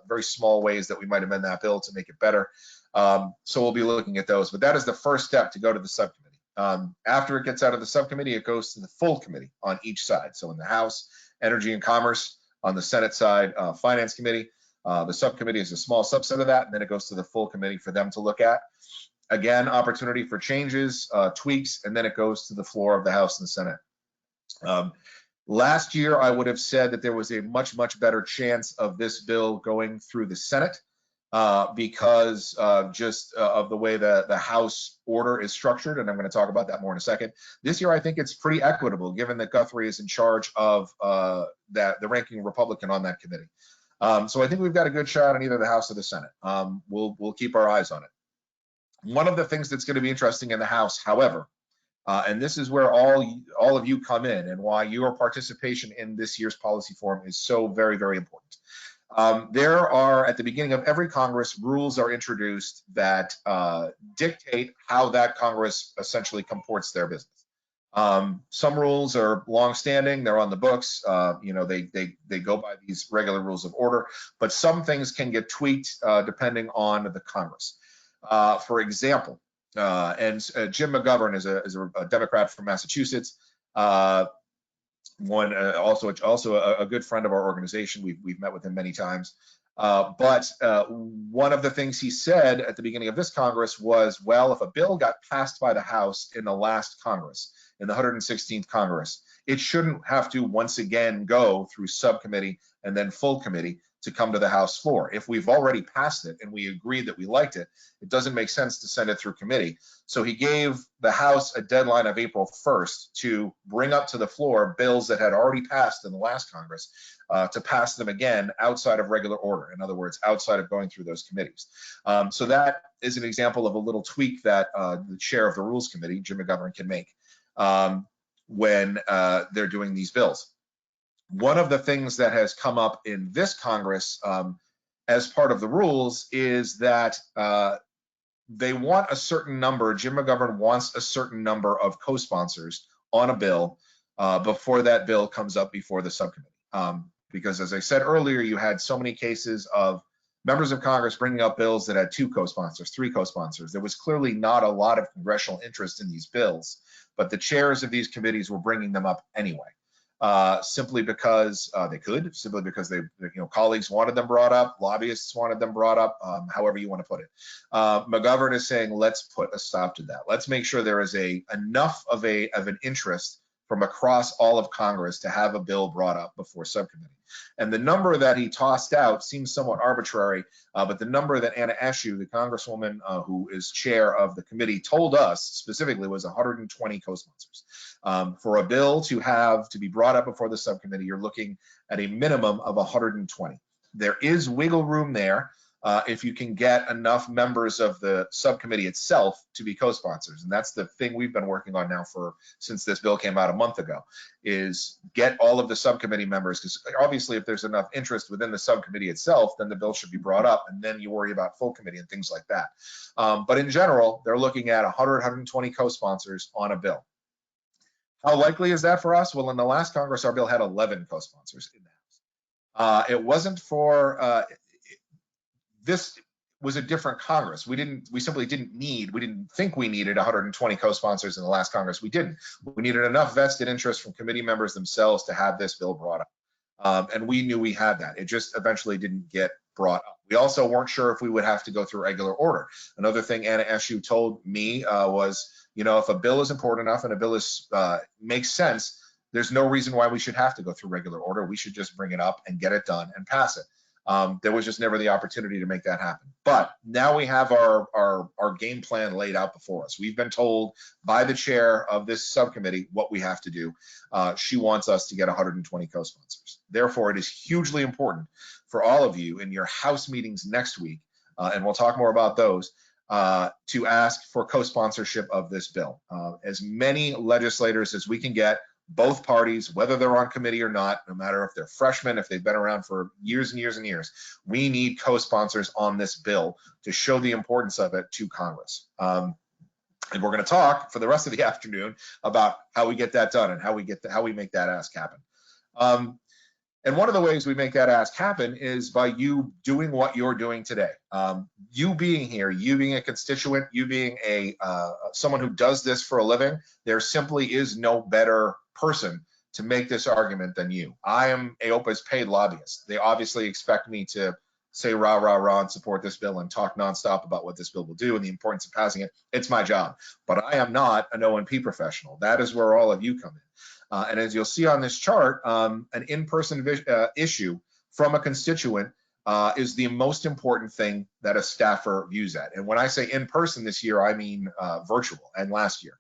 very small ways that we might amend that bill to make it better. So we'll be looking at those, but that is the first step to go to the subcommittee. After it gets out of the subcommittee, it goes to the full committee on each side. So in the House, Energy and Commerce; on the Senate side, Finance Committee. The subcommittee is a small subset of that, and then it goes to the full committee for them to look at. Again, opportunity for changes, tweaks, and then it goes to the floor of the House and the Senate. Last year, I would have said that there was a much, much better chance of this bill going through the Senate because just of the way the House order is structured, and I'm going to talk about that more in a second. This year, I think it's pretty equitable, given that Guthrie is in charge of the ranking Republican on that committee. So I think we've got a good shot on either the House or the Senate. We'll keep our eyes on it. One of the things that's going to be interesting in the House, however, and this is where all of you come in, and why your participation in this year's policy forum is so very, very important. There are, at the beginning of every Congress, rules are introduced that dictate how that Congress essentially comports their business. Some rules are long-standing; they're on the books. They go by these regular rules of order, but some things can get tweaked depending on the Congress. For example, Jim McGovern is a Democrat from Massachusetts. Also a good friend of our organization. We've met with him many times. But one of the things he said at the beginning of this Congress was, well, if a bill got passed by the House in the last Congress, in the 116th Congress, it shouldn't have to once again go through subcommittee and then full committee to come to the House floor. If we've already passed it and we agreed that we liked it, it doesn't make sense to send it through committee. So he gave the House a deadline of April 1st to bring up to the floor bills that had already passed in the last Congress, to pass them again outside of regular order. In other words, outside of going through those committees. So that is an example of a little tweak that the chair of the Rules Committee, Jim McGovern, can make when they're doing these bills. One of the things that has come up in this Congress as part of the rules is that they want a certain number. Jim McGovern wants a certain number of co-sponsors on a bill before that bill comes up before the subcommittee. Because as I said earlier, you had so many cases of members of Congress bringing up bills that had 2 co-sponsors, 3 co-sponsors. There was clearly not a lot of congressional interest in these bills, but the chairs of these committees were bringing them up anyway. Simply because they could, simply because colleagues wanted them brought up, lobbyists wanted them brought up, however you want to put it. McGovern is saying, let's put a stop to that. Let's make sure there is enough of an interest from across all of Congress to have a bill brought up before subcommittee. And the number that he tossed out seems somewhat arbitrary, but the number that Anna Eshoo, the congresswoman who is chair of the committee, told us specifically was 120 co-sponsors. For a bill to be brought up before the subcommittee, you're looking at a minimum of 120. There is wiggle room there if you can get enough members of the subcommittee itself to be co-sponsors. And that's the thing we've been working on now since this bill came out a month ago, is get all of the subcommittee members, because obviously if there's enough interest within the subcommittee itself, then the bill should be brought up, and then you worry about full committee and things like that. But in general, they're looking at 100, 120 co-sponsors on a bill. How likely is that for us? Well, in the last Congress, our bill had 11 co-sponsors in the House. It wasn't for, this was a different Congress. We simply didn't think we needed 120 co-sponsors in the last Congress. We didn't. We needed enough vested interest from committee members themselves to have this bill brought up. And we knew we had that. It just eventually didn't get brought up. We also weren't sure if we would have to go through regular order. Another thing Anna Eshoo told me was, if a bill is important enough and a bill makes sense, there's no reason why we should have to go through regular order. We should just bring it up and get it done and pass it. There was just never the opportunity to make that happen. But now we have our game plan laid out before us. We've been told by the chair of this subcommittee what we have to do. She wants us to get 120 co-sponsors. Therefore, it is hugely important for all of you in your House meetings next week, and we'll talk more about those, to ask for co-sponsorship of this bill. As many legislators as we can get, both parties, whether they're on committee or not, no matter if they're freshmen, if they've been around for years and years and years, we need co-sponsors on this bill to show the importance of it to Congress. And we're going to talk for the rest of the afternoon about how we get that done and how we make that ask happen. And one of the ways we make that ask happen is by you doing what you're doing today. You being here, you being a constituent, you being someone who does this for a living, there simply is no better person to make this argument than you. I am Aopa's paid lobbyist. They obviously expect me to say rah, rah, rah, and support this bill and talk nonstop about what this bill will do and the importance of passing it. It's my job. But I am not an O&P professional. That is where all of you come in. And as you'll see on this chart, an in-person issue from a constituent is the most important thing that a staffer views at. And when I say in-person this year, I mean virtual, and last year.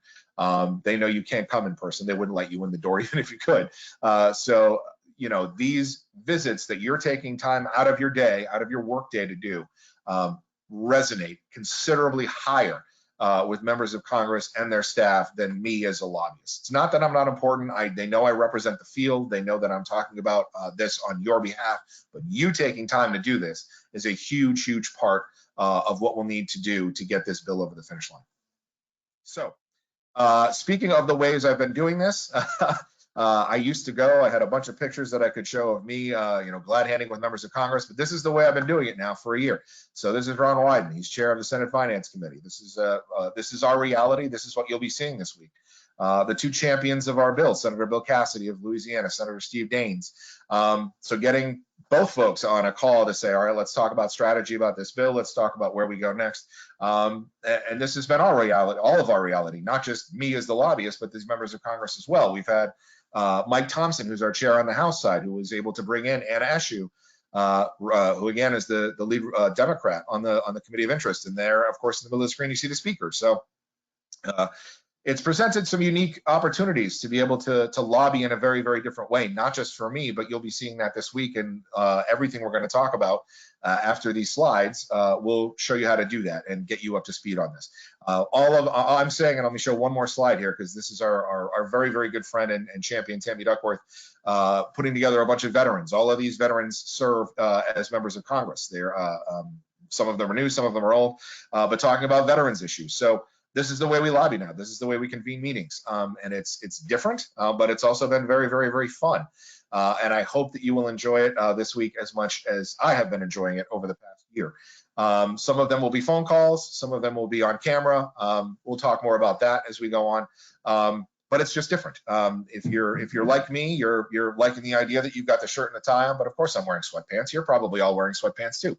They know you can't come in person. They wouldn't let you in the door even if you could. So, you know, these visits that you're taking time out of your day, out of your work day to do, resonate considerably higher with members of Congress and their staff than me as a lobbyist. It's not that I'm not important. They know I represent the field. They know that I'm talking about this on your behalf, but you taking time to do this is a huge, huge part of what we'll need to do to get this bill over the finish line. So speaking of the ways I've been doing this, I used to go, I had a bunch of pictures that I could show of me, glad handing with members of Congress, but this is the way I've been doing it now for a year. So this is Ron Wyden. He's chair of the Senate Finance Committee. This is our reality. This is what you'll be seeing this week. The two champions of our bill, Senator Bill Cassidy of Louisiana, Senator Steve Daines. So getting both folks on a call to say, all right, let's talk about strategy about this bill. Let's talk about where we go next. And this has been our reality, all of our reality, not just me as the lobbyist, but these members of Congress as well. We've had Mike Thompson, who's our chair on the House side, who was able to bring in Anna Eshoo, who again is the lead Democrat on the Committee of Interest. And there, of course, in the middle of the screen, you see the speaker. So it's presented some unique opportunities to be able to lobby in a very, very different way, not just for me, but you'll be seeing that this week, and everything we're going to talk about after these slides will show you how to do that and get you up to speed on this. I'm saying, and let me show one more slide here, because this is our very, very good friend and champion, Tammy Duckworth, putting together a bunch of veterans. All of these veterans serve as members of Congress. They're some of them are new, some of them are old, but talking about veterans issues. So this is the way we lobby now. This is the way we convene meetings, and it's different, but it's also been very, very, very fun. And I hope that you will enjoy it this week as much as I have been enjoying it over the past year. Some of them will be phone calls, some of them will be on camera. We'll talk more about that as we go on. But it's just different. If you're like me, you're liking the idea that you've got the shirt and the tie on, but of course I'm wearing sweatpants. You're probably all wearing sweatpants too.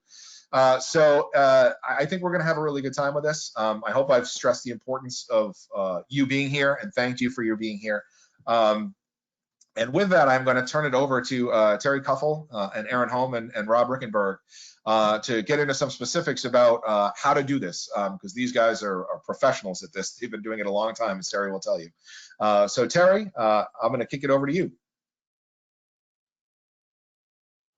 So I think we're going to have a really good time with this. I hope I've stressed the importance of you being here, and thanked you for your being here. And with that, I'm going to turn it over to Terry Cuffle and Aaron Holm and Rob Rickenberg to get into some specifics about how to do this, because these guys are professionals at this. They've been doing it a long time, as Terry will tell you. So Terry, I'm going to kick it over to you.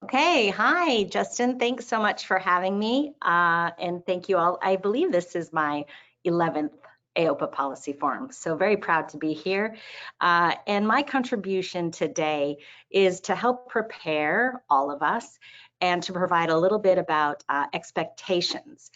Okay, hi, Justin. Thanks so much for having me. And thank you all. I believe this is my 11th Aopa Policy Forum, so very proud to be here. And my contribution today is to help prepare all of us and to provide a little bit about expectations,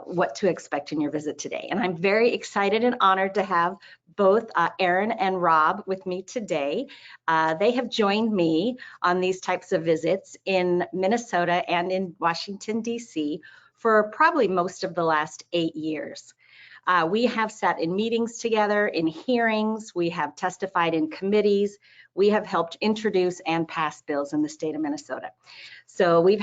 what to expect in your visit today. And I'm very excited and honored to have both Aaron and Rob with me today. They have joined me on these types of visits in Minnesota and in Washington, D.C. for probably most of the last 8 years. We have sat in meetings together, in hearings, we have testified in committees, we have helped introduce and pass bills in the state of Minnesota. So we've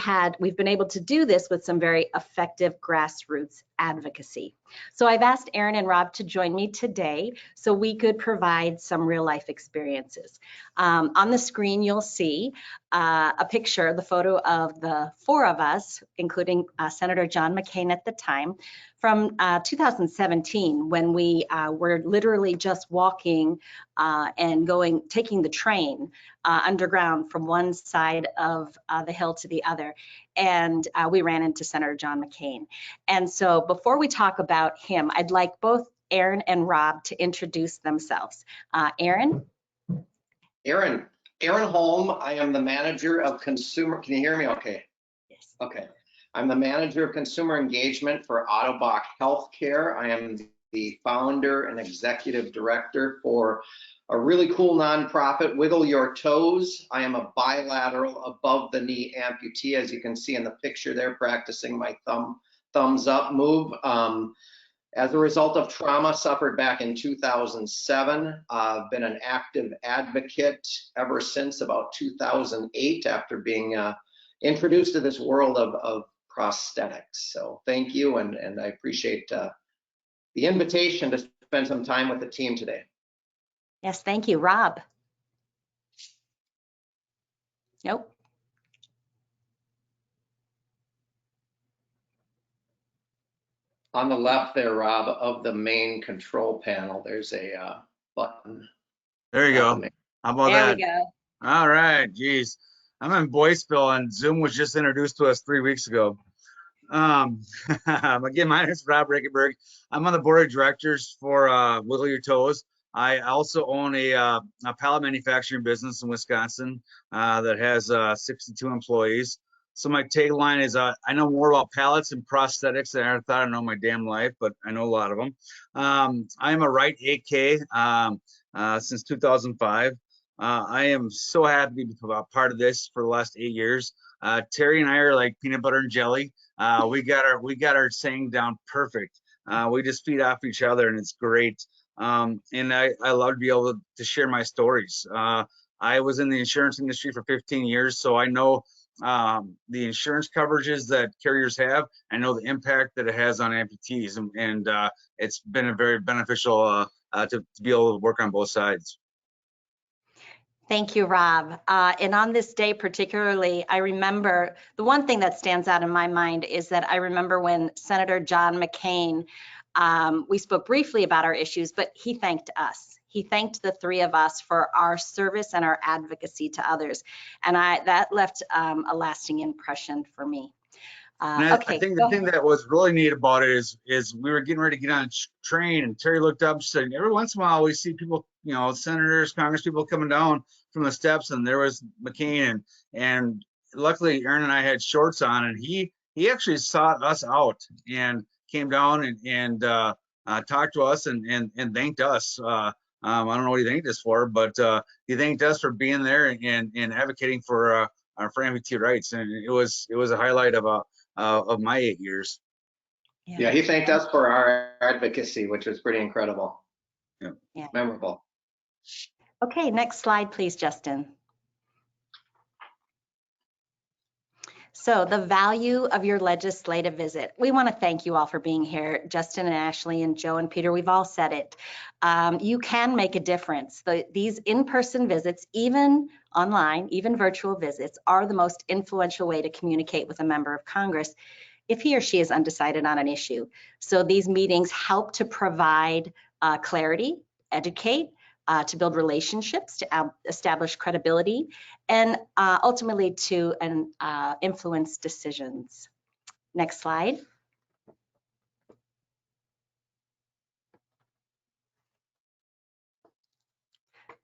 been able to do this with some very effective grassroots advocacy. So I've asked Aaron and Rob to join me today so we could provide some real life experiences. On the screen, you'll see a picture, the photo of the four of us, including Senator John McCain at the time, from 2017, when we were literally just walking and taking the train underground from one side of the hill to the other. And we ran into Senator John McCain. And so before we talk about him, I'd like both Aaron and Rob to introduce themselves. Aaron? Aaron Holm. I am the manager of consumer. Can you hear me okay? Yes. Okay. I'm the manager of consumer engagement for Aopa Healthcare. I am the founder and executive director for a really cool nonprofit, Wiggle Your Toes. I am a bilateral above the knee amputee, as you can see in the picture there, practicing my thumbs up move. As a result of trauma suffered back in 2007, I've been an active advocate ever since about 2008 after being introduced to this world of prosthetics. So thank you, and I appreciate the invitation to spend some time with the team today. Yes, thank you. Rob? Nope. On the left there, Rob, of the main control panel, there's a button. There you go. How about There that? we go. All right, geez. I'm in Boyceville and Zoom was just introduced to us 3 weeks ago. Again, my name is Rob Rickenberg. I'm on the board of directors for Wiggle Your Toes. I also own a pallet manufacturing business in Wisconsin that has 62 employees. So my tagline is, I know more about pallets and prosthetics than I thought I know my damn life, but I know a lot of them. I'm a Right 8K since 2005. I am so happy to be a part of this for the last 8 years. Terry and I are like peanut butter and jelly. We got our saying down perfect. We just feed off each other and it's great. And I love to be able to share my stories. I was in the insurance industry for 15 years, so I know the insurance coverages that carriers have. I know the impact that it has on amputees, and it's been a very beneficial to be able to work on both sides. Thank you, Rob. And on this day particularly, I remember the one thing that stands out in my mind is that I remember when Senator John McCain, we spoke briefly about our issues, but he thanked us. He thanked the three of us for our service and our advocacy to others. And that left a lasting impression for me. Okay. I think the thing that was really neat about it is we were getting ready to get on a train, and Terry looked up and said, every once in a while we see people, senators, Congress people coming down from the steps, and there was McCain, and luckily Aaron and I had shorts on, and he actually sought us out and came down and talked to us and thanked us. I don't know what he thanked us for, but he thanked us for being there and advocating for amputee rights, and it was a highlight of my 8 years. Yeah, he thanked us for our advocacy, which was pretty incredible. Yeah. Memorable. Okay, next slide, please, Justin. So the value of your legislative visit. We want to thank you all for being here. Justin and Ashley and Joe and Peter, we've all said it. You can make a difference. These in-person visits, even online, even virtual visits, are the most influential way to communicate with a member of Congress if he or she is undecided on an issue. So these meetings help to provide clarity, educate, to build relationships, to establish credibility, and ultimately to influence decisions. Next slide.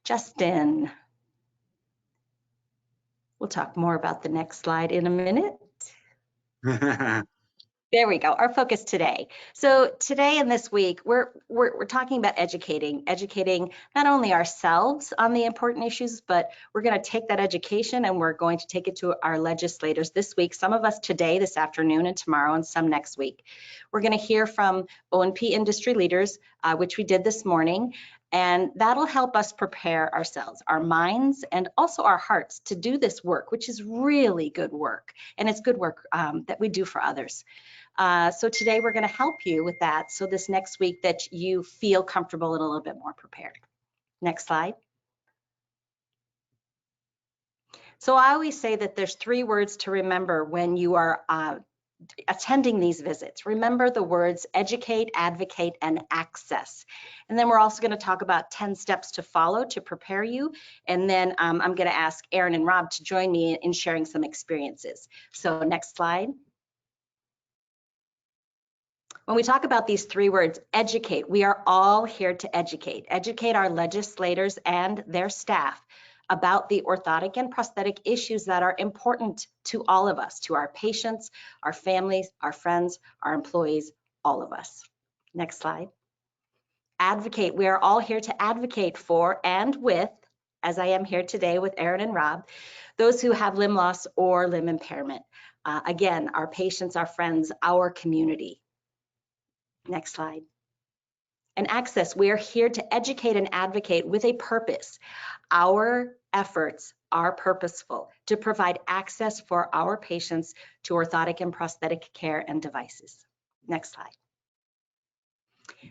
Justin. We'll talk more about the next slide in a minute. There we go, our focus today. So today and this week, we're talking about educating not only ourselves on the important issues, but we're gonna take that education and we're going to take it to our legislators this week, some of us today, this afternoon, and tomorrow, and some next week. We're gonna hear from O&P industry leaders, which we did this morning, and that'll help us prepare ourselves, our minds, and also our hearts to do this work, which is really good work, and it's good work that we do for others. So today we're going to help you with that, so this next week that you feel comfortable and a little bit more prepared. Next slide. So I always say that there's 3 words to remember when you are attending these visits. Remember the words educate, advocate, and access. And then we're also going to talk about 10 steps to follow to prepare you. And then I'm going to ask Aaron and Rob to join me in sharing some experiences. So next slide. When we talk about these 3 words, educate, we are all here to educate. Educate our legislators and their staff about the orthotic and prosthetic issues that are important to all of us, to our patients, our families, our friends, our employees, all of us. Next slide. advocate. We are all here to advocate for and with, as I am here today with Aaron and Rob, those who have limb loss or limb impairment. Again, our patients, our friends, our community. Next slide. And access, we are here to educate and advocate with a purpose. Our efforts are purposeful to provide access for our patients to orthotic and prosthetic care and devices. Next slide.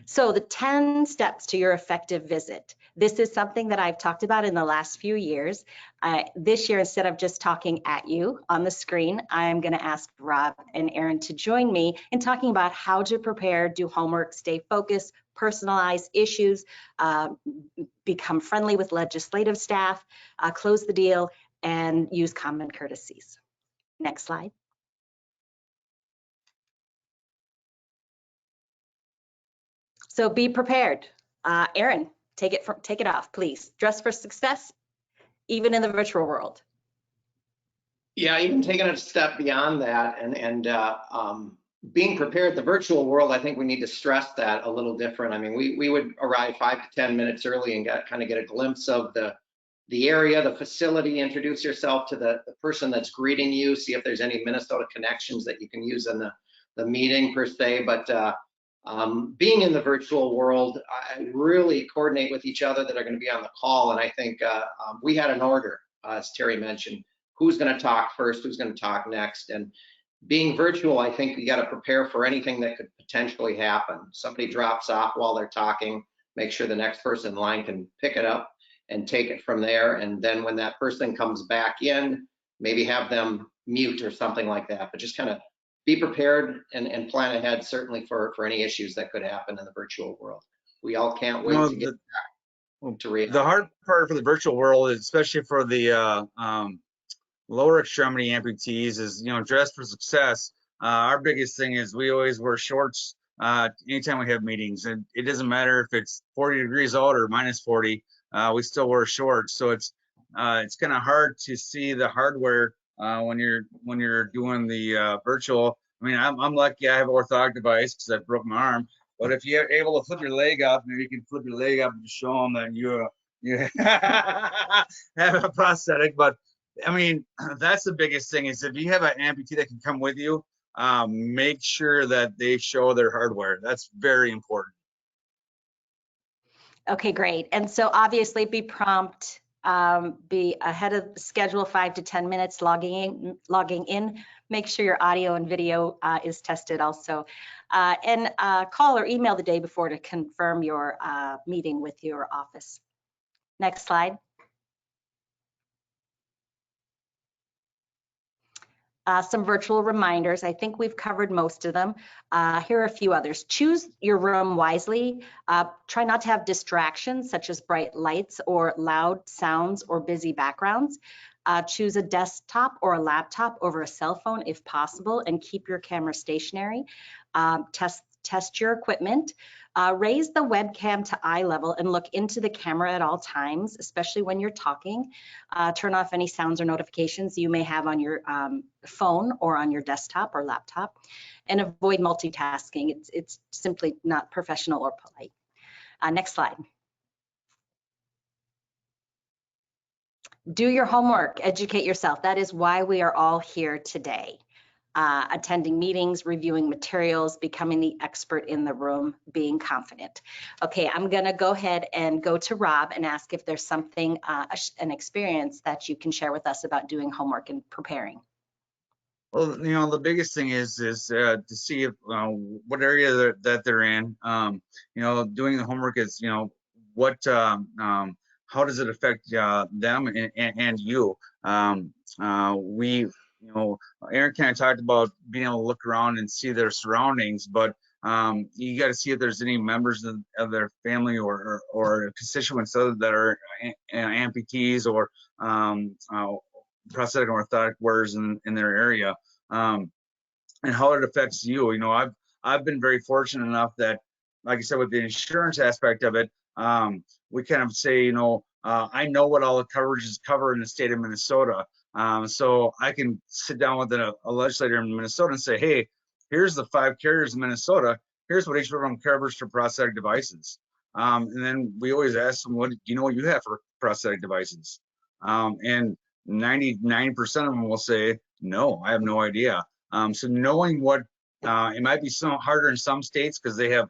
So the 10 steps to your effective visit. This is something that I've talked about in the last few years. This year, instead of just talking at you on the screen, I'm going to ask Rob and Aaron to join me in talking about how to prepare, do homework, stay focused, personalize issues, become friendly with legislative staff, close the deal, and use common courtesies. Next slide. So be prepared. Aaron, take it off, please. Dress for success, even in the virtual world. Yeah, even taking a step beyond that and being prepared, the virtual world, I think we need to stress that a little different. I mean, we would arrive 5 to 10 minutes early and kind of get a glimpse of the area, the facility, introduce yourself to the person that's greeting you, see if there's any Minnesota connections that you can use in the meeting per se. But being in the virtual world, I really coordinate with each other that are going to be on the call. And I think we had an order, as Terry mentioned, who's going to talk first, who's going to talk next. And being virtual, I think you got to prepare for anything that could potentially happen. Somebody drops off while they're talking, make sure the next person in line can pick it up and take it from there. And then when that person comes back in, maybe have them mute or something like that. But just kind of be prepared and plan ahead, certainly for any issues that could happen in the virtual world. We all can't wait to get back to reality. The hard part for the virtual world, especially for the lower extremity amputees, is, dress for success. Our biggest thing is we always wear shorts anytime we have meetings, and it doesn't matter if it's 40 degrees out or minus 40, we still wear shorts. So it's kind of hard to see the hardware when you're doing the virtual. I mean, I'm lucky I have an orthotic device because I broke my arm. But if you're able to flip your leg up, maybe you can flip your leg up and show them that you have a prosthetic. But I mean, that's the biggest thing, is if you have an amputee that can come with you, make sure that they show their hardware. That's very important. Okay, great. And so obviously be prompt, be ahead of schedule, 5 to 10 minutes logging in. Make sure your audio and video is tested also. And call or email the day before to confirm your meeting with your office. Next slide. Some virtual reminders. I think we've covered most of them. Here are a few others. Choose your room wisely. Try not to have distractions such as bright lights or loud sounds or busy backgrounds. Choose a desktop or a laptop over a cell phone if possible, and keep your camera stationary. Test your equipment. Raise the webcam to eye level and look into the camera at all times, especially when you're talking. Turn off any sounds or notifications you may have on your phone or on your desktop or laptop, and avoid multitasking. It's simply not professional or polite. Next slide. Do your homework, educate yourself. That is why we are all here today. Attending meetings, reviewing materials, becoming the expert in the room, being confident. Okay, I'm gonna go ahead and go to Rob and ask if there's something, an experience that you can share with us about doing homework and preparing. Well, the biggest thing is to see if, what area that they're in. Doing the homework is, what, how does it affect them and you? Aaron kind of talked about being able to look around and see their surroundings, but you got to see if there's any members of their family or constituents that are amputees or prosthetic and orthotic wearers in their area, and how it affects you. I've been very fortunate enough that, like I said, with the insurance aspect of it, we kind of say, I know what all the coverages cover in the state of Minnesota. So I can sit down with a legislator in Minnesota and say, hey, here's the 5 carriers in Minnesota. Here's what each of them covers for prosthetic devices. And then we always ask them, what do you know what you have for prosthetic devices? And 99% of them will say, no, I have no idea. So knowing what, it might be some harder in some states because they have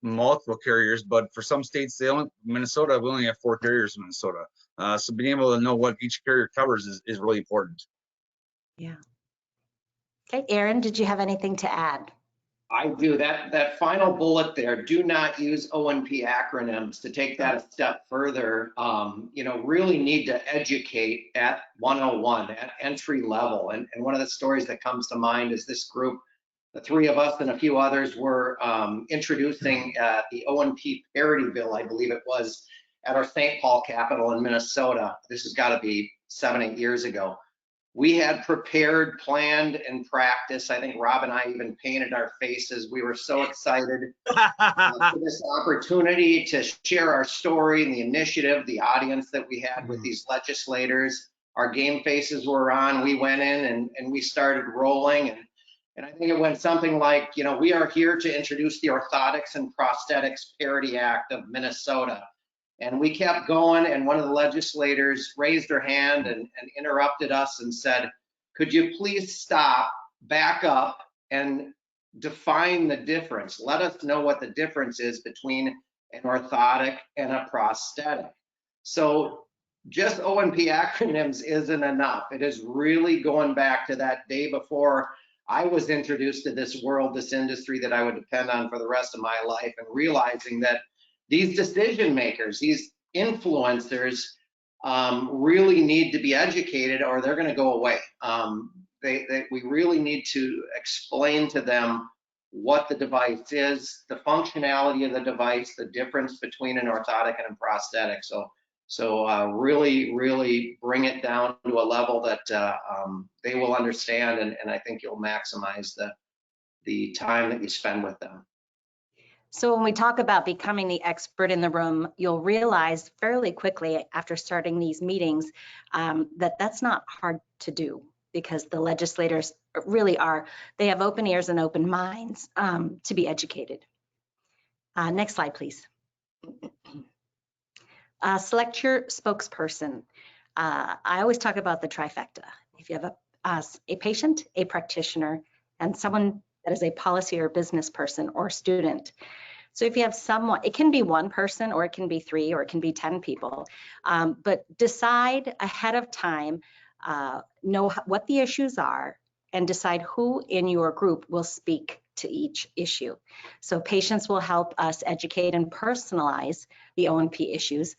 multiple carriers, but for some states, Minnesota, we only have 4 carriers in Minnesota. So being able to know what each carrier covers is really important. Yeah. Okay, Aaron, did you have anything to add? I do. That final bullet there, do not use O&P acronyms. To take that a step further, really need to educate at 101, at entry level. And one of the stories that comes to mind is this group, the 3 of us and a few others were introducing the O&P parity bill, I believe it was, at our St. Paul Capitol in Minnesota. This has got to be 7, 8 years ago. We had prepared, planned, and practiced. I think Rob and I even painted our faces. We were so excited for this opportunity to share our story and the initiative, the audience that we had with these legislators. Our game faces were on. We went in and we started rolling. And I think it went something like, we are here to introduce the Orthotics and Prosthetics Parity Act of Minnesota. And we kept going, and one of the legislators raised her hand and interrupted us and said, could you please stop, back up, and define the difference? Let us know what the difference is between an orthotic and a prosthetic. So just O&P acronyms isn't enough. It is really going back to that day before I was introduced to this world, this industry that I would depend on for the rest of my life, and realizing that these decision makers, these influencers really need to be educated or they're going to go away. We really need to explain to them what the device is, the functionality of the device, the difference between an orthotic and a prosthetic. So really, really bring it down to a level that they will understand, and I think you'll maximize the time that you spend with them. So when we talk about becoming the expert in the room, you'll realize fairly quickly after starting these meetings that that's not hard to do, because the legislators really they have open ears and open minds to be educated. Next slide, please. Select your spokesperson. I always talk about the trifecta. If you have a patient, a practitioner, and someone that is a policy or business person or student. So if you have someone, it can be one person or it can be 3 or it can be 10 people, but decide ahead of time, know what the issues are, and decide who in your group will speak to each issue. So patients will help us educate and personalize the O&P issues.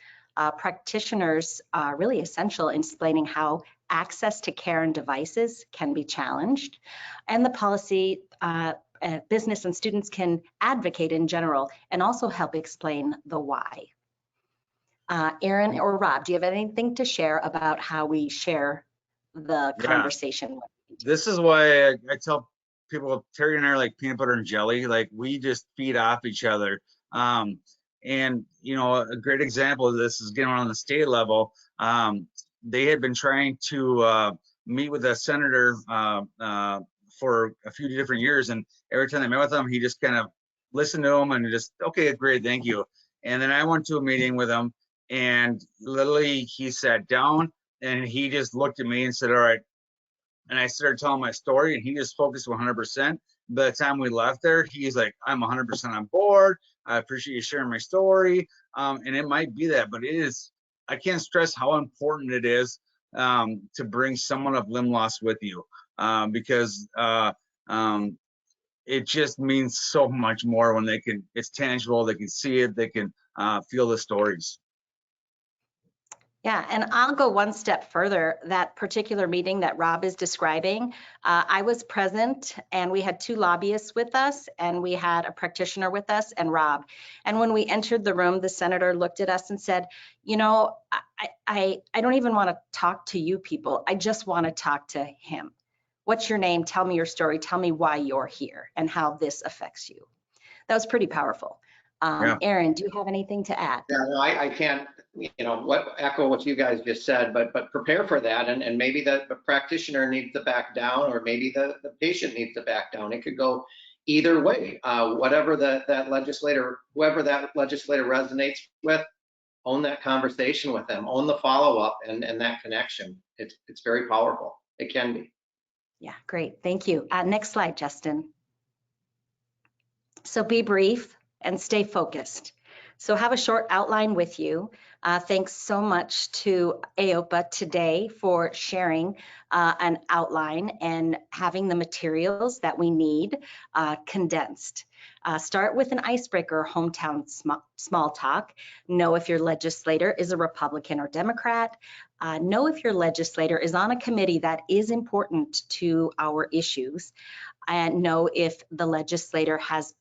Practitioners are really essential in explaining how access to care and devices can be challenged, and the policy business and students can advocate in general and also help explain the why. Aaron or Rob, do you have anything to share about how we share the conversation? This is why I tell people, Terry and I are like peanut butter and jelly. Like, we just feed off each other. And a great example of this is getting on the state level. They had been trying to meet with a senator for a few different years, and every time I met with him, he just kind of listened to him and just, okay, great, thank you. And then I went to a meeting with him, and literally he sat down and he just looked at me and said, all right. And I started telling my story, and he just focused 100%. By the time we left there, he's like, I'm 100% on board. I appreciate you sharing my story. And it might be that, but it is, I can't stress how important it is to bring someone of limb loss with you, because it just means so much more when it's tangible, they can see it, they can feel the stories. Yeah, and I'll go one step further. That particular meeting that Rob is describing, I was present, and we had 2 lobbyists with us, and we had a practitioner with us and Rob. And when we entered the room, the senator looked at us and said, I don't even want to talk to you people. I just want to talk to him. What's your name? Tell me your story. Tell me why you're here and how this affects you. That was pretty powerful. Aaron, do you have anything to add? Yeah, no, I can't, echo what you guys just said, but prepare for that. And maybe the practitioner needs to back down, or maybe the patient needs to back down. It could go either way, whatever that legislator, whoever that legislator resonates with, own that conversation with them, own the follow-up and that connection. It's very powerful. It can be. Yeah, great. Thank you. Next slide, Justin. So be brief and stay focused. So have a short outline with you. Thanks so much to Aopa today for sharing an outline and having the materials that we need condensed. Start with an icebreaker, hometown small talk. Know if your legislator is a Republican or Democrat. Know if your legislator is on a committee that is important to our issues, and know if the legislator has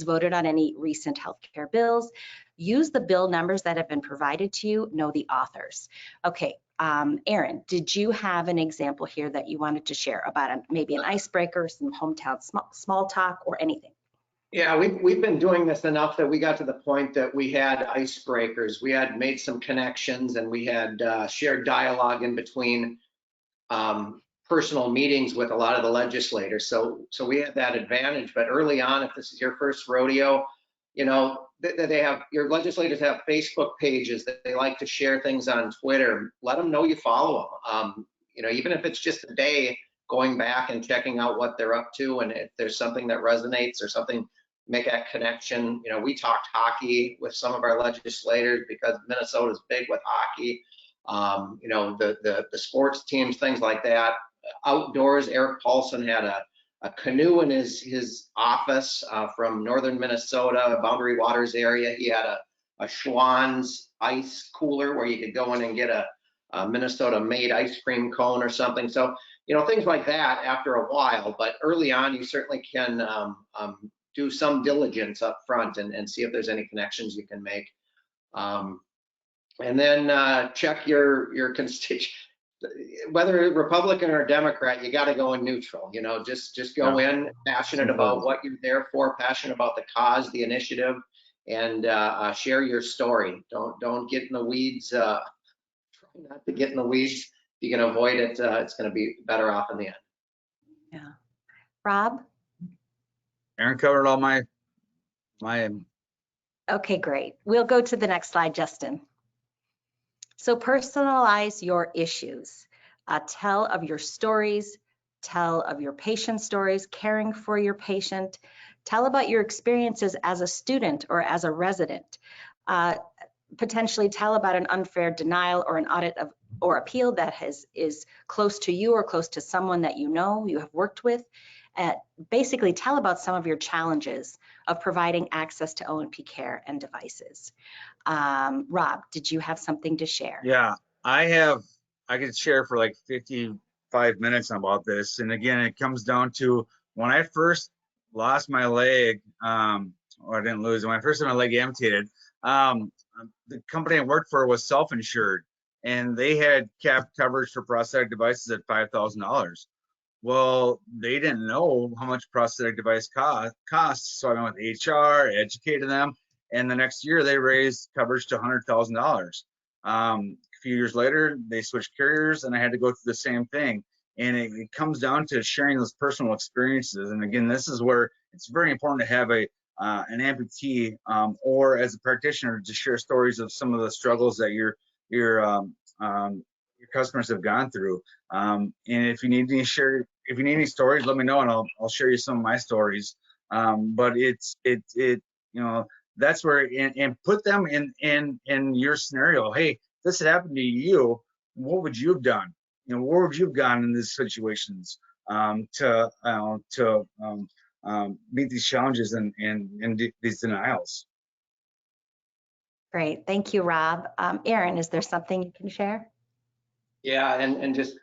voted on any recent healthcare bills. Use the bill numbers that have been provided to you. Know the authors. Okay, Aaron, did you have an example here that you wanted to share about maybe an icebreaker, some hometown small talk, or anything? Yeah, we've been doing this enough that we got to the point that we had icebreakers. We had made some connections, and we had shared dialogue in between personal meetings with a lot of the legislators. So we had that advantage. But early on, if this is your first rodeo, you know, your legislators have Facebook pages that they like to share things on Twitter. Let them know you follow them. You know, even if it's just a day, going back and checking out what they're up to, and if there's something that resonates or something, make that connection. You know, we talked hockey with some of our legislators because Minnesota's big with hockey. You know, the sports teams, things like that. Outdoors, Eric Paulson had a canoe in his office from northern Minnesota, Boundary Waters area. He had a Schwann's ice cooler where you could go in and get a Minnesota-made ice cream cone or something. So, you know, things like that after a while. But early on, you certainly can do some diligence up front and see if there's any connections you can make. And then check your constituents. Whether Republican or Democrat, you got to go in neutral. You know, just go in passionate about what you're there for, passionate about the cause, the initiative, and share your story. Don't get in the weeds. Try not to get in the weeds. If you can avoid it, it's going to be better off in the end. Yeah, Rob. Aaron covered all my. Okay, great. We'll go to the next slide, Justin. So personalize your issues. Tell of your stories, tell of your patient stories, caring for your patient, tell about your experiences as a student or as a resident. Potentially tell about an unfair denial or an audit or appeal that is close to you or close to someone that you know, you have worked with. Basically tell about some of your challenges of providing access to O&P care and devices. Rob, did you have something to share? Yeah, I could share for like 55 minutes about this. And again, it comes down to when I first lost my leg, or I didn't lose it, when I first had my leg amputated, the company I worked for was self-insured, and they had capped coverage for prosthetic devices at $5,000. Well, they didn't know how much prosthetic device costs, so I went with HR, educated them, and the next year they raised coverage to $100,000. A few years later, they switched carriers, and I had to go through the same thing. And it comes down to sharing those personal experiences. And again, this is where it's very important to have an amputee or as a practitioner to share stories of some of the struggles that your customers have gone through. And if you need any stories, let me know, and I'll share you some of my stories. But you know, that's where, and put them in your scenario. Hey, this had happened to you. What would you have done? You know, where would you have gone in these situations to meet these challenges and these denials? Great, thank you, Rob. Aaron, is there something you can share? Yeah, and just,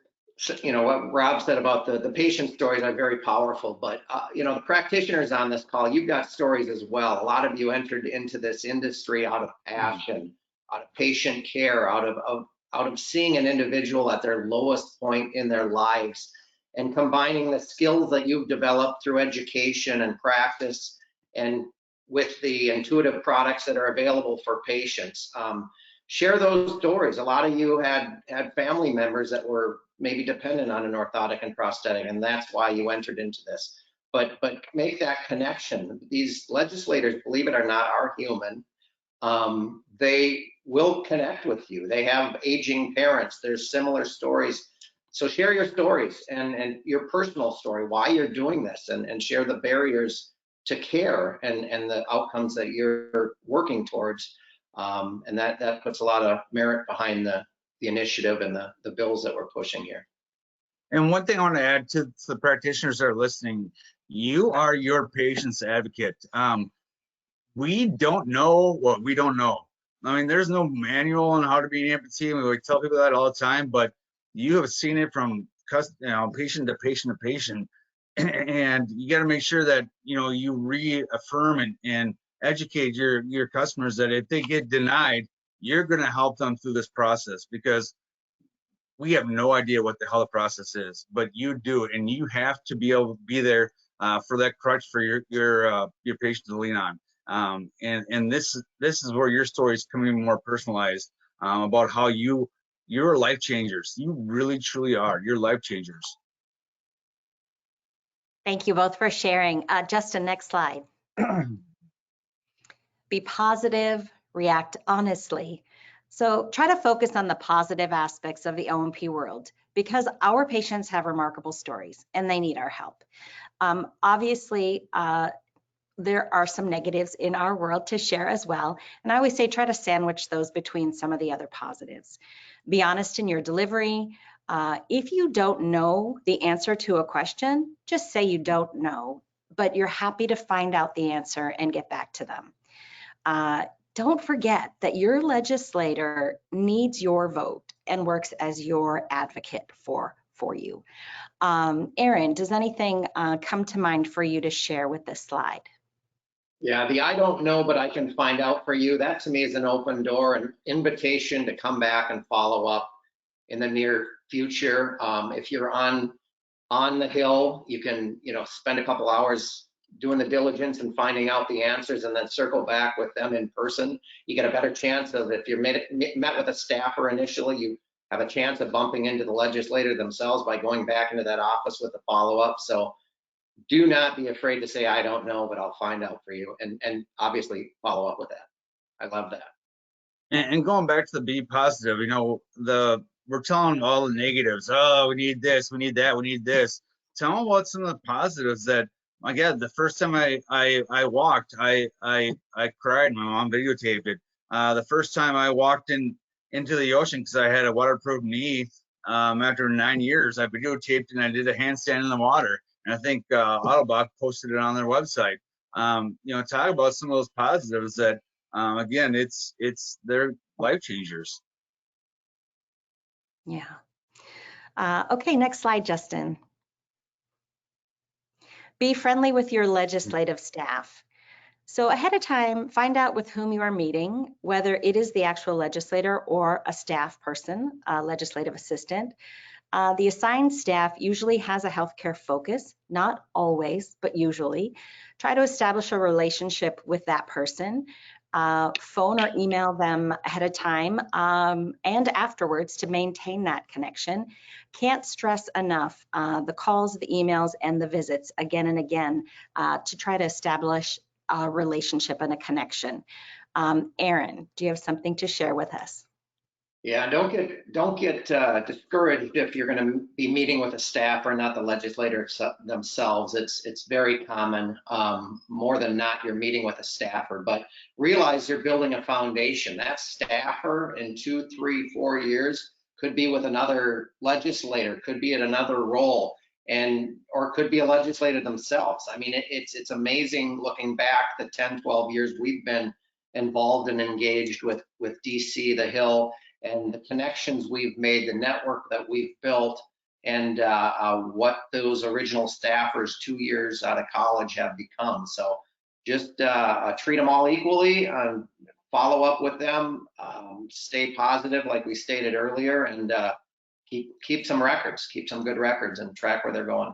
you know, what Rob said about the patient stories are very powerful, but you know, the practitioners on this call, you've got stories as well. A lot of you entered into this industry out of passion, out of patient care, out of seeing an individual at their lowest point in their lives, and combining the skills that you've developed through education and practice and with the intuitive products that are available for patients. Share those stories. A lot of you had family members that were maybe dependent on an orthotic and prosthetic, and that's why you entered into this. but make that connection. These legislators, believe it or not, are human. They will connect with you. They have aging parents. There's similar stories. So share your stories and your personal story, why you're doing this, and share the barriers to care and the outcomes that you're working towards. And that puts a lot of merit behind the initiative and the bills that we're pushing here. And one thing I want to add to the practitioners that are listening, you are your patient's advocate. We don't know what we don't know. I mean, there's no manual on how to be an amputee. We tell people that all the time, but you have seen it from patient to patient to patient. And you got to make sure that, you reaffirm and educate your customers that if they get denied, you're going to help them through this process, because we have no idea what the hell the process is, but you do, and you have to be able to be there for that crutch for your patient to lean on. And this is where your story is becoming more personalized about how you're life changers. You really truly are. You're life changers. Thank you both for sharing. Justin, next slide. Be positive, react honestly. So try to focus on the positive aspects of the O&P world, because our patients have remarkable stories and they need our help. Obviously, there are some negatives in our world to share as well. And I always say, try to sandwich those between some of the other positives. Be honest in your delivery. If you don't know the answer to a question, just say you don't know, but you're happy to find out the answer and get back to them. Don't forget that your legislator needs your vote and works as your advocate for you. Aaron, does anything come to mind for you to share with this slide? Yeah, the I don't know, but I can find out for you. That to me is an open door, an invitation to come back and follow up in the near future. If you're on the Hill, you can, spend a couple hours doing the diligence and finding out the answers, and then circle back with them in person. You get a better chance of, if you're met with a staffer initially, you have a chance of bumping into the legislator themselves by going back into that office with a follow-up. So do not be afraid to say, I don't know, but I'll find out for you. And obviously follow up with that. I love that. And going back to the be positive, we're telling all the negatives. Oh, we need this, we need that, we need this. Tell them about some of the positives that, my God, the first time I walked, I cried. My mom videotaped it. The first time I walked into the ocean, because I had a waterproof knee, after 9 years, I videotaped and I did a handstand in the water. And I think Aopa posted it on their website. Talk about some of those positives that, again, they're life changers. Yeah. Okay, next slide, Justin. Be friendly with your legislative staff. So ahead of time, find out with whom you are meeting, whether it is the actual legislator or a staff person, a legislative assistant. The assigned staff usually has a healthcare focus, not always, but usually. Try to establish a relationship with that person. Phone or email them ahead of time and afterwards to maintain that connection. Can't stress enough the calls, the emails, and the visits again and again to try to establish a relationship and a connection. Aaron, do you have something to share with us? Yeah, don't get discouraged if you're going to be meeting with a staff or not the legislators themselves. It's very common. More than not, you're meeting with a staffer, but realize you're building a foundation. That staffer in 2, 3, 4 years could be with another legislator, could be at another role, or could be a legislator themselves. I mean, it's amazing looking back the 10, 12 years we've been involved and engaged with DC, the Hill, and the connections we've made, the network that we've built, and what those original staffers 2 years out of college have become. So just treat them all equally, follow up with them, stay positive like we stated earlier, and keep some records, keep some good records, and track where they're going.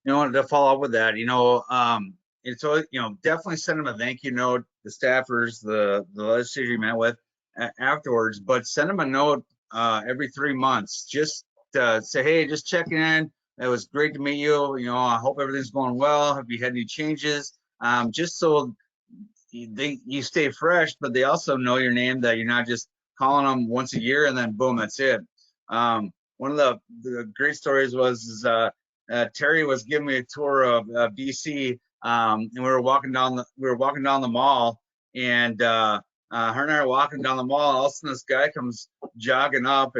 To follow up with that, definitely send them a thank you note, the staffers, the legislator you met with afterwards, but send them a note every 3 months. Just say, hey, just checking in. It was great to meet you. You know, I hope everything's going well. Have you had any changes? Just so you stay fresh, but they also know your name, that you're not just calling them once a year and then boom, that's it. One of the great stories was Terry was giving me a tour of DC, and we were walking down the mall, and her and I are walking down the mall, and all of a sudden this guy comes jogging up,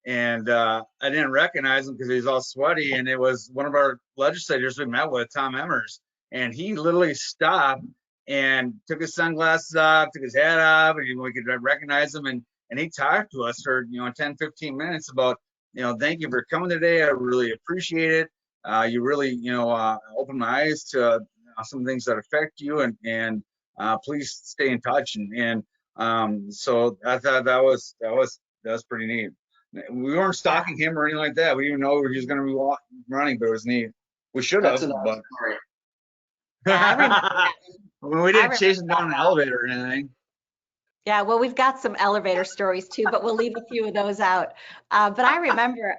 and I didn't recognize him because he was all sweaty, and it was one of our legislators we met with, Tom Emmers, and he literally stopped and took his sunglasses off, took his hat off, and we could recognize him, and he talked to us for 10, 15 minutes about, thank you for coming today. I really appreciate it. You really, opened my eyes to some things that affect you, and please stay in touch. And so I thought that was pretty neat. We weren't stalking him or anything like that. We didn't know he was going to be running, but it was neat. We should have. That's another But story. Yeah, I remember that. we didn't chase him down an elevator or anything. Yeah, well, we've got some elevator stories too, but we'll leave a few of those out. But I remember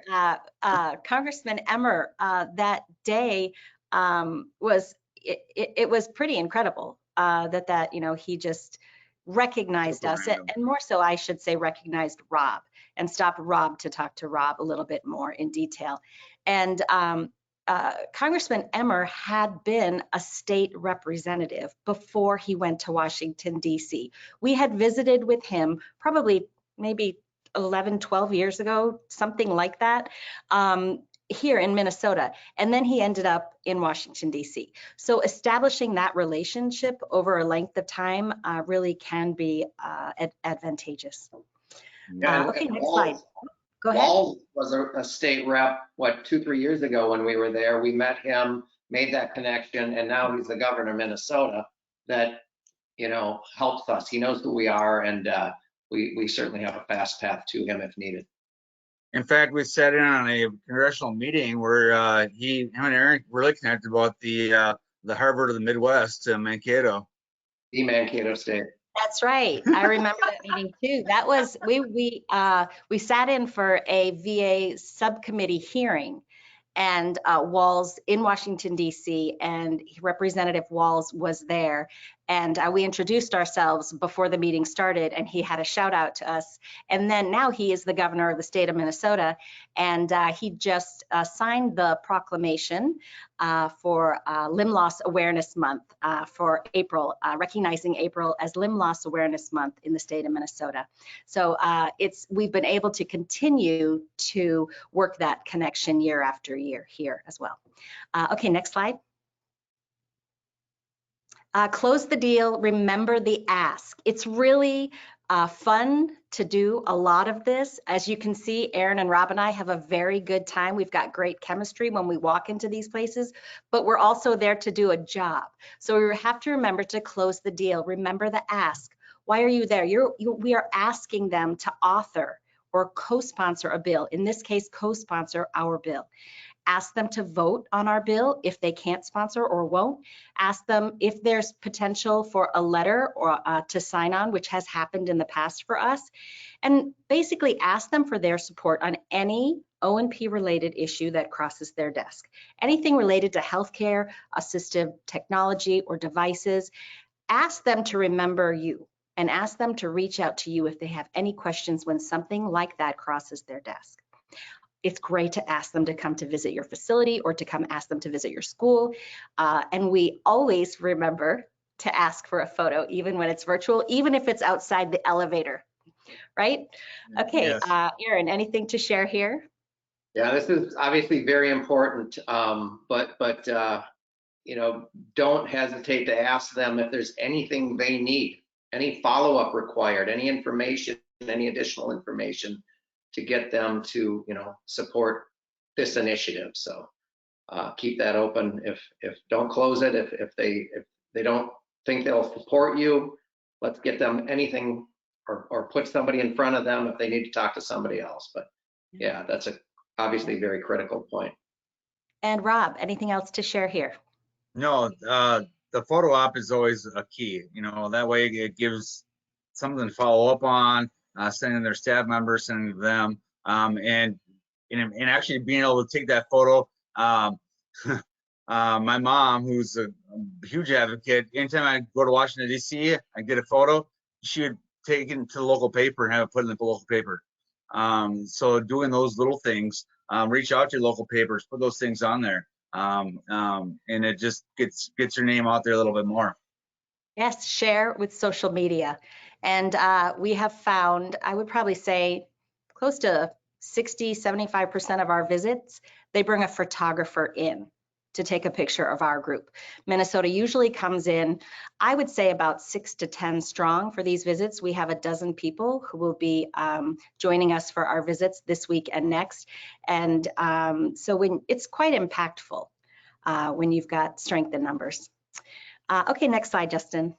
Congressman Emmer that day was pretty incredible that he just recognized us, and more so, I should say, recognized Rob and stopped Rob to talk to Rob a little bit more in detail. And Congressman Emmer had been a state representative before he went to Washington, D.C. We had visited with him probably maybe 11, 12 years ago, something like that, here in Minnesota. And then he ended up in Washington, D.C. So establishing that relationship over a length of time really can be advantageous. Yeah, Okay, next slide. Go ahead. Walls was a state rep, 2-3 years ago when we were there. We met him, made that connection, and now he's the governor of Minnesota that, helps us. He knows who we are, and we certainly have a fast path to him if needed. In fact, we sat in on a congressional meeting where him and Eric really connected about the Harvard of the Midwest, Mankato. The Mankato State. That's right. I remember that meeting too. That was we sat in for a VA subcommittee hearing, and Walls in Washington, D.C., and Representative Walls was there. And we introduced ourselves before the meeting started, and he had a shout out to us. And then now he is the governor of the state of Minnesota, and he just signed the proclamation for Limb Loss Awareness Month for April, recognizing April as Limb Loss Awareness Month in the state of Minnesota. So we've been able to continue to work that connection year after year here as well. Okay, next slide. Close the deal, remember the ask. It's really fun to do a lot of this. As you can see, Aaron and Rob and I have a very good time. We've got great chemistry when we walk into these places, but we're also there to do a job. So we have to remember to close the deal. Remember the ask. Why are you there? We are asking them to author or co-sponsor a bill. In this case, co-sponsor our bill. Ask them to vote on our bill if they can't sponsor or won't. Ask them if there's potential for a letter or to sign on, which has happened in the past for us. And basically ask them for their support on any O&P related issue that crosses their desk. Anything related to healthcare, assistive technology, or devices. Ask them to remember you and ask them to reach out to you if they have any questions when something like that crosses their desk. It's great to ask them to come to visit your facility or to come ask them to visit your school. And we always remember to ask for a photo, even when it's virtual, even if it's outside the elevator, right? Okay, yes. Aaron, anything to share here? Yeah, this is obviously very important, but don't hesitate to ask them if there's anything they need, any follow-up required, any information, any additional information, to get them to support this initiative. So keep that open. If don't close it, if they don't think they'll support you, let's get them anything or put somebody in front of them if they need to talk to somebody else. But yeah, that's obviously very critical point. And Rob, anything else to share here? No, the photo op is always a key. That way it gives something to follow up on. Sending their staff members, sending them, and actually being able to take that photo My mom, who's a huge advocate, anytime I go to Washington, D.C., I get a photo, she would take it to the local paper and have it put in the local paper. So doing those little things, reach out to your local papers, put those things on there, and it just gets your name out there a little bit more. Yes, share with social media. And we have found, I would probably say close to 60-75% of our visits, they bring a photographer in to take a picture of our group. Minnesota usually comes in, I would say about 6 to 10 strong for these visits. We have a dozen people who will be joining us for our visits this week and next. And so when it's quite impactful when you've got strength in numbers. Okay, next slide, Justin.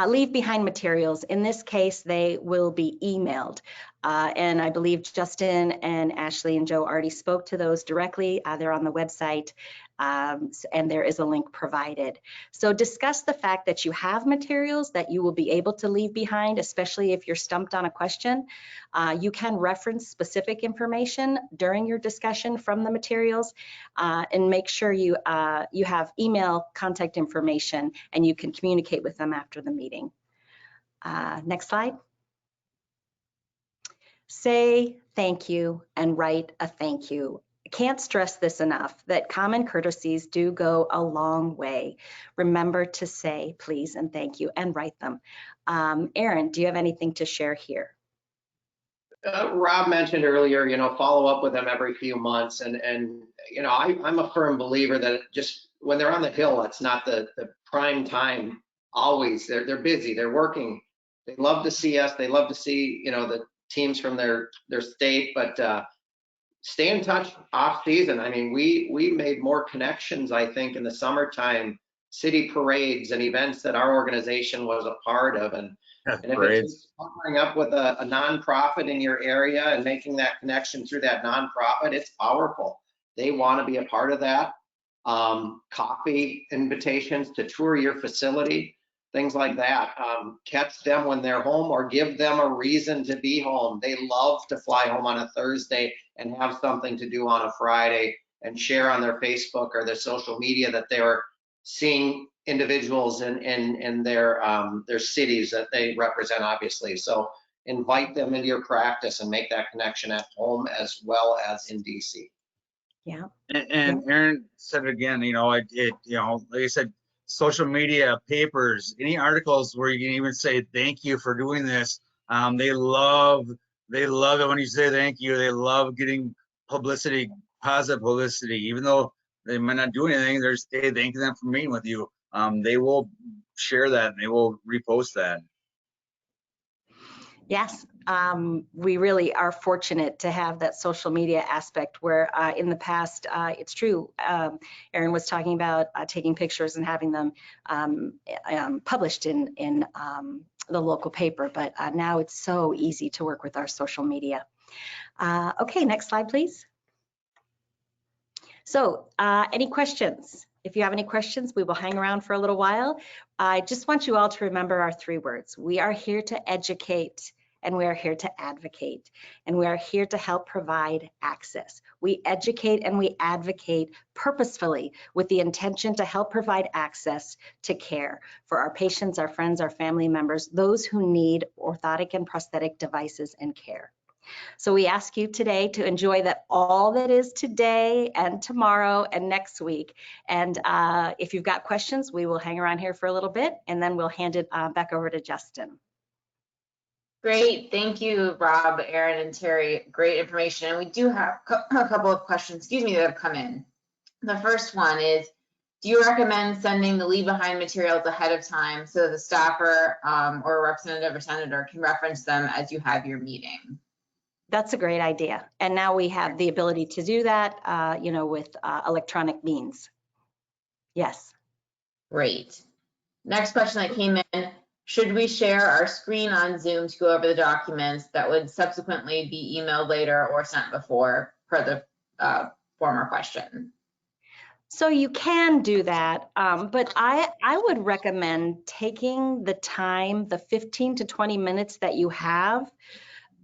Leave behind materials. In this case, they will be emailed. And I believe Justin and Ashley and Joe already spoke to those directly. They're on the website, and there is a link provided. So discuss the fact that you have materials that you will be able to leave behind, especially if you're stumped on a question. You can reference specific information during your discussion from the materials, and make sure you have email contact information and you can communicate with them after the meeting. Next slide. Say thank you and write a thank you. I can't stress this enough, that common courtesies do go a long way. Remember to say please and thank you and write them. Aaron, do you have anything to share here? Rob mentioned earlier, follow up with them every few months. And I'm a firm believer that just when they're on the Hill, it's not the prime time always. They're busy, they're working. They love to see us. They love to see, the teams from their state, but stay in touch off season. I mean, we made more connections, I think, in the summertime, city parades and events that our organization was a part of. And if it's partnering up with a nonprofit in your area and making that connection through that nonprofit, it's powerful. They want to be a part of that. Coffee invitations to tour your facility, things like that. Catch them when they're home or give them a reason to be home. They love to fly home on a Thursday and have something to do on a Friday and share on their Facebook or their social media that they're seeing individuals in their cities that they represent, obviously. So invite them into your practice and make that connection at home as well as in DC. Yeah. And Aaron said it again, like I said, social media, papers, any articles where you can even say thank you for doing this. They love it when you say thank you. They love getting publicity, positive publicity, even though they might not do anything. They're just, hey, thank them for meeting with you. They will share that and they will repost that. Yes, we really are fortunate to have that social media aspect where in the past, it's true, Aaron was talking about taking pictures and having them published in the local paper, but now it's so easy to work with our social media. Okay, next slide, please. So any questions? If you have any questions, we will hang around for a little while. I just want you all to remember our 3 words. We are here to educate, and we are here to advocate, and we are here to help provide access. We educate and we advocate purposefully with the intention to help provide access to care for our patients, our friends, our family members, those who need orthotic and prosthetic devices and care. So we ask you today to enjoy that all that is today and tomorrow and next week. And if you've got questions, we will hang around here for a little bit and then we'll hand it back over to Justin. Great, thank you, Rob, Aaron, and Terry. Great information. And we do have a couple of questions, that have come in. The first one is, do you recommend sending the leave behind materials ahead of time so the staffer or a representative or senator can reference them as you have your meeting? That's a great idea. And now we have the ability to do that, with electronic means. Yes. Great. Next question that came in, should we share our screen on Zoom to go over the documents that would subsequently be emailed later or sent before, per the former question? So you can do that, but I would recommend taking the time, the 15 to 20 minutes that you have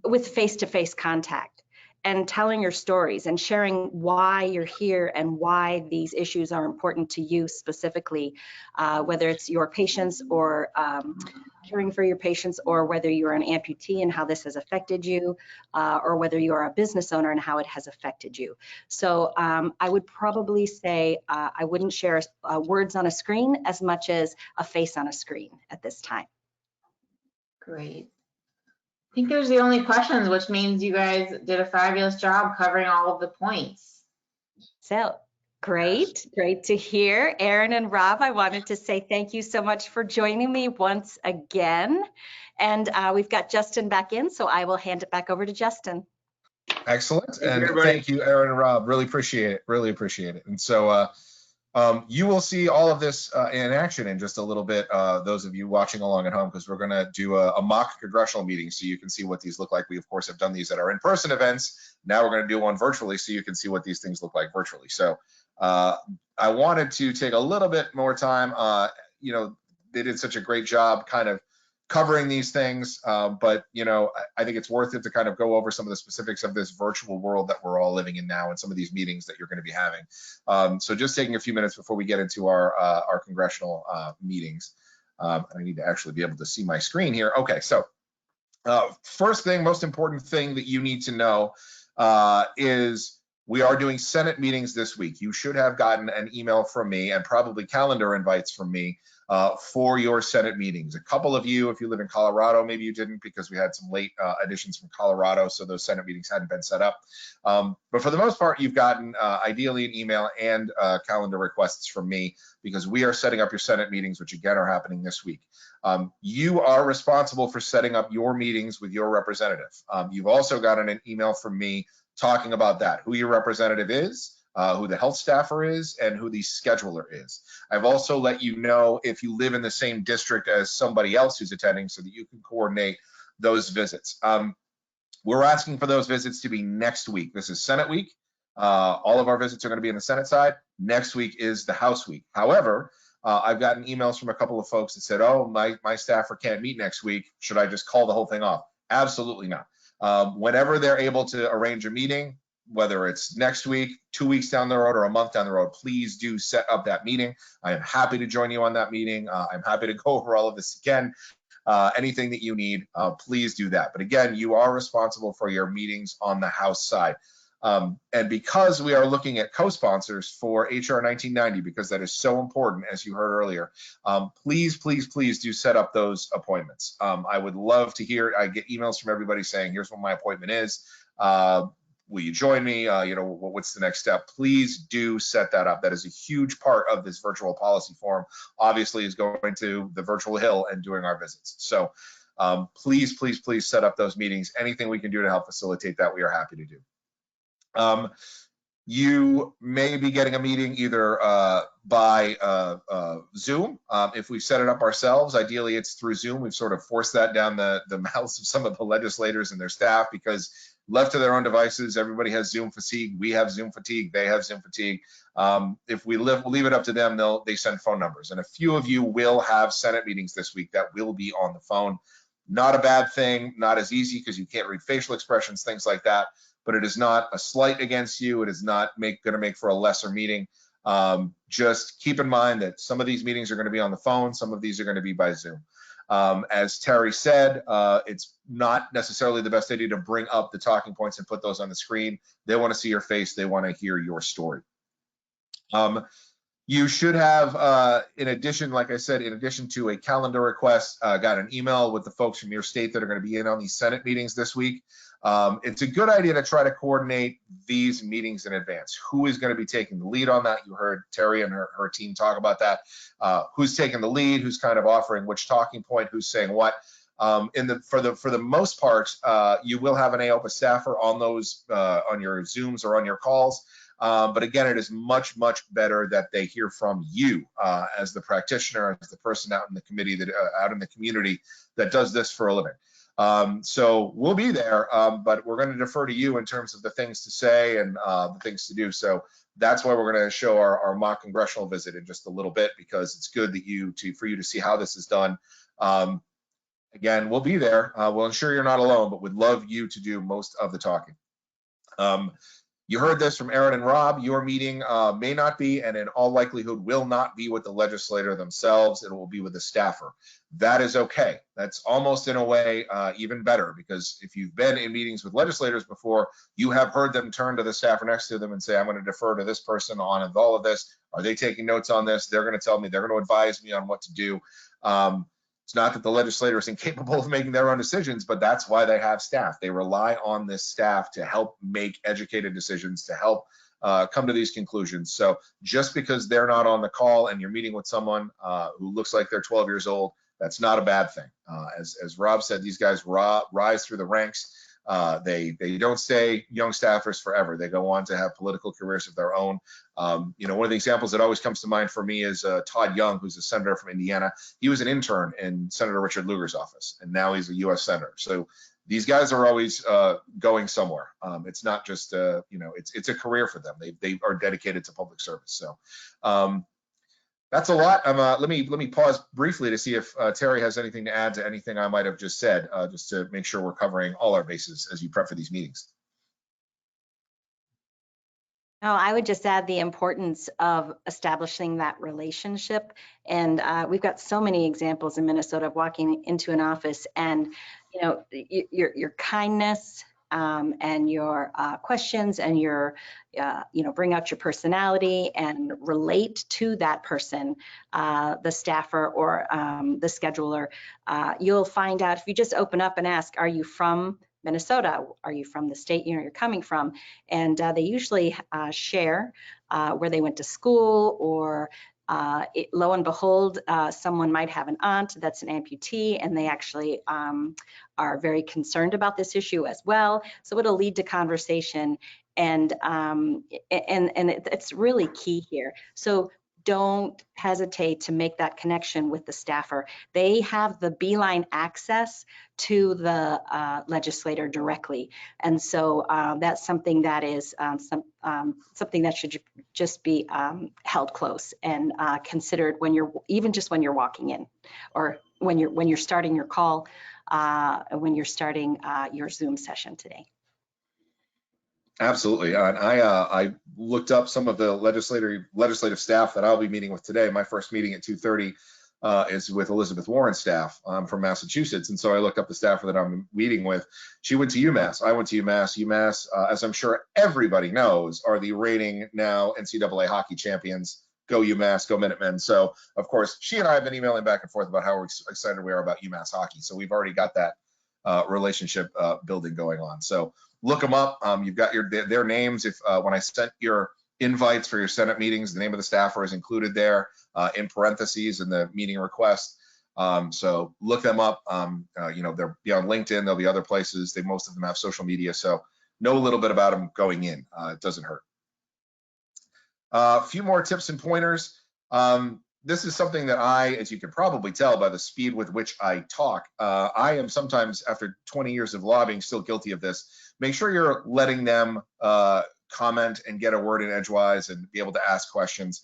with face-to-face contact. and telling your stories and sharing why you're here and why these issues are important to you specifically, whether it's your patients or caring for your patients, or whether you're an amputee and how this has affected you, or whether you are a business owner and how it has affected you. So I would probably say I wouldn't share words on a screen as much as a face on a screen at this time. Great. I think those are the only questions, which means you guys did a fabulous job covering all of the points. So great to hear. Aaron and Rob, I wanted to say thank you so much for joining me once again. And we've got Justin back in, so I will hand it back over to Justin. Excellent. Thank you, And everybody. thank you, Aaron and Rob. Really appreciate it. Really appreciate it. And so you will see all of this in action in just a little bit, those of you watching along at home, because we're going to do a mock congressional meeting so you can see what these look like. We, of course, have done these at our in-person events. Now we're going to do one virtually so you can see what these things look like virtually. So I wanted to take a little bit more time. You know, they did such a great job kind of covering these things, but you know, I think it's worth it to kind of go over some of the specifics of this virtual world that we're all living in now and some of these meetings that you're going to be having. So just taking a few minutes before we get into our congressional meetings. I need to actually be able to see my screen here. Okay, so first thing, most important thing that you need to know is we are doing Senate meetings this week. You should have gotten an email from me and probably calendar invites from me for your Senate meetings. A couple of you, if you live in Colorado, maybe you didn't because we had some late additions from Colorado, so those Senate meetings hadn't been set up. But for the most part, you've gotten ideally an email and calendar requests from me because we are setting up your Senate meetings, which again are happening this week. You are responsible for setting up your meetings with your representative. You've also gotten an email from me talking about that, who your representative is, who the health staffer is, and who the scheduler is. I've also let you know if you live in the same district as somebody else who's attending so that you can coordinate those visits. We're asking for those visits to be next week. This is Senate week. All of our visits are going to be on the Senate side. Next week is the House week. However, I've gotten emails from a couple of folks that said, oh, my staffer can't meet next week. Should I just call the whole thing off? Absolutely not. Whenever they're able to arrange a meeting, whether it's next week, 2 weeks down the road, or a month down the road, please do set up that meeting. I am happy to join you on that meeting. I'm happy to go over all of this again. Anything that you need, please do that. But again, you are responsible for your meetings on the House side. And because we are looking at co-sponsors for HR 1990, because that is so important, as you heard earlier, please do set up those appointments. I would love to hear, I get emails from everybody saying, here's what my appointment is. Will you join me? You know, what's the next step? Please do set that up. That is a huge part of this virtual policy forum, obviously, is going to the virtual hill and doing our visits. So please set up those meetings. Anything we can do to help facilitate that, we are happy to do. You may be getting a meeting either by Zoom. If we set it up ourselves, ideally it's through Zoom. We've sort of forced that down the mouths of some of the legislators and their staff because left to their own devices, everybody has Zoom fatigue. We have Zoom fatigue. They have Zoom fatigue. If we leave it up to them, they send phone numbers. And a few of you will have Senate meetings this week that will be on the phone. Not a bad thing, not as easy because you can't read facial expressions, things like that. But it is not a slight against you. It is not going to make for a lesser meeting. Just keep in mind that some of these meetings are going to be on the phone. Some of these are going to be by Zoom. As Terry said, it's not necessarily the best idea to bring up the talking points and put those on the screen. They want to see your face. They want to hear your story. You should have, in addition, like I said, in addition to a calendar request, got an email with the folks from your state that are going to be in on these Senate meetings this week. It's a good idea to try to coordinate these meetings in advance. Who is going to be taking the lead on that? You heard Terry and her team talk about that. Who's taking the lead? Who's kind of offering which talking point? Who's saying what? For the most part, you will have an Aopa staffer on those on your Zooms or on your calls. But again, it is much better that they hear from you as the practitioner, as the person out in the committee that out in the community that does this for a living. So we'll be there, but we're going to defer to you in terms of the things to say and the things to do. So that's why we're going to show our mock congressional visit in just a little bit, because it's good that for you to see how this is done. Again, we'll be there. We'll ensure you're not alone, but we'd love you to do most of the talking. You heard this from Aaron and Rob. Your meeting may not be, and in all likelihood will not be with the legislator themselves. It will be with the staffer. That is okay. That's almost in a way even better, because if you've been in meetings with legislators before, you have heard them turn to the staffer next to them and say, I'm going to defer to this person on all of this. Are they taking notes on this? They're going to tell me, they're going to advise me on what to do. It's not that the legislator is incapable of making their own decisions, but that's why they have staff. They rely on this staff to help make educated decisions, to help come to these conclusions. So just because they're not on the call and you're meeting with someone who looks like they're 12 years old, that's not a bad thing. As Rob said, these guys rise through the ranks. They don't stay young staffers forever. They go on to have political careers of their own. One of the examples that always comes to mind for me is Todd Young, who's a senator from Indiana. He was an intern in Senator Richard Lugar's office, and now he's a U.S. senator. So these guys are always going somewhere. It's not just, it's a career for them. They are dedicated to public service. So that's a lot. Let me pause briefly to see if Terry has anything to add to anything I might have just said, just to make sure we're covering all our bases as you prep for these meetings. No, I would just add the importance of establishing that relationship. And we've got so many examples in Minnesota of walking into an office and, your kindness and your questions and your, bring out your personality and relate to that person, the staffer or the scheduler. You'll find out if you just open up and ask, are you from Minnesota? Are you from the state you're coming from? And they usually share where they went to school, or lo and behold, someone might have an aunt that's an amputee, and they actually are very concerned about this issue as well. So it'll lead to conversation, and it's really key here. So don't hesitate to make that connection with the staffer. They have the beeline access to the legislator directly. And so that's something that is something that should just be held close and considered when you're walking in, or when you're starting your call, when you're starting your Zoom session today. Absolutely. And I looked up some of the legislative staff that I'll be meeting with today. My first meeting at 2:30 is with Elizabeth Warren's staff from Massachusetts. And so I looked up the staffer that I'm meeting with. She went to UMass. I went to UMass. UMass, as I'm sure everybody knows, are the reigning now NCAA hockey champions. Go UMass, go Minutemen. So, of course, she and I have been emailing back and forth about how excited we are about UMass hockey. So we've already got that relationship building going on. So look them up. You've got their names. If when I sent your invites for your Senate meetings, the name of the staffer is included there in parentheses in the meeting request. So look them up. They'll be on LinkedIn. There'll be other places. Most of them have social media. So know a little bit about them going in. It doesn't hurt. A few more tips and pointers. This is something that as you can probably tell by the speed with which I talk, I am sometimes, after 20 years of lobbying, still guilty of this. Make sure you're letting them comment and get a word in edgewise and be able to ask questions.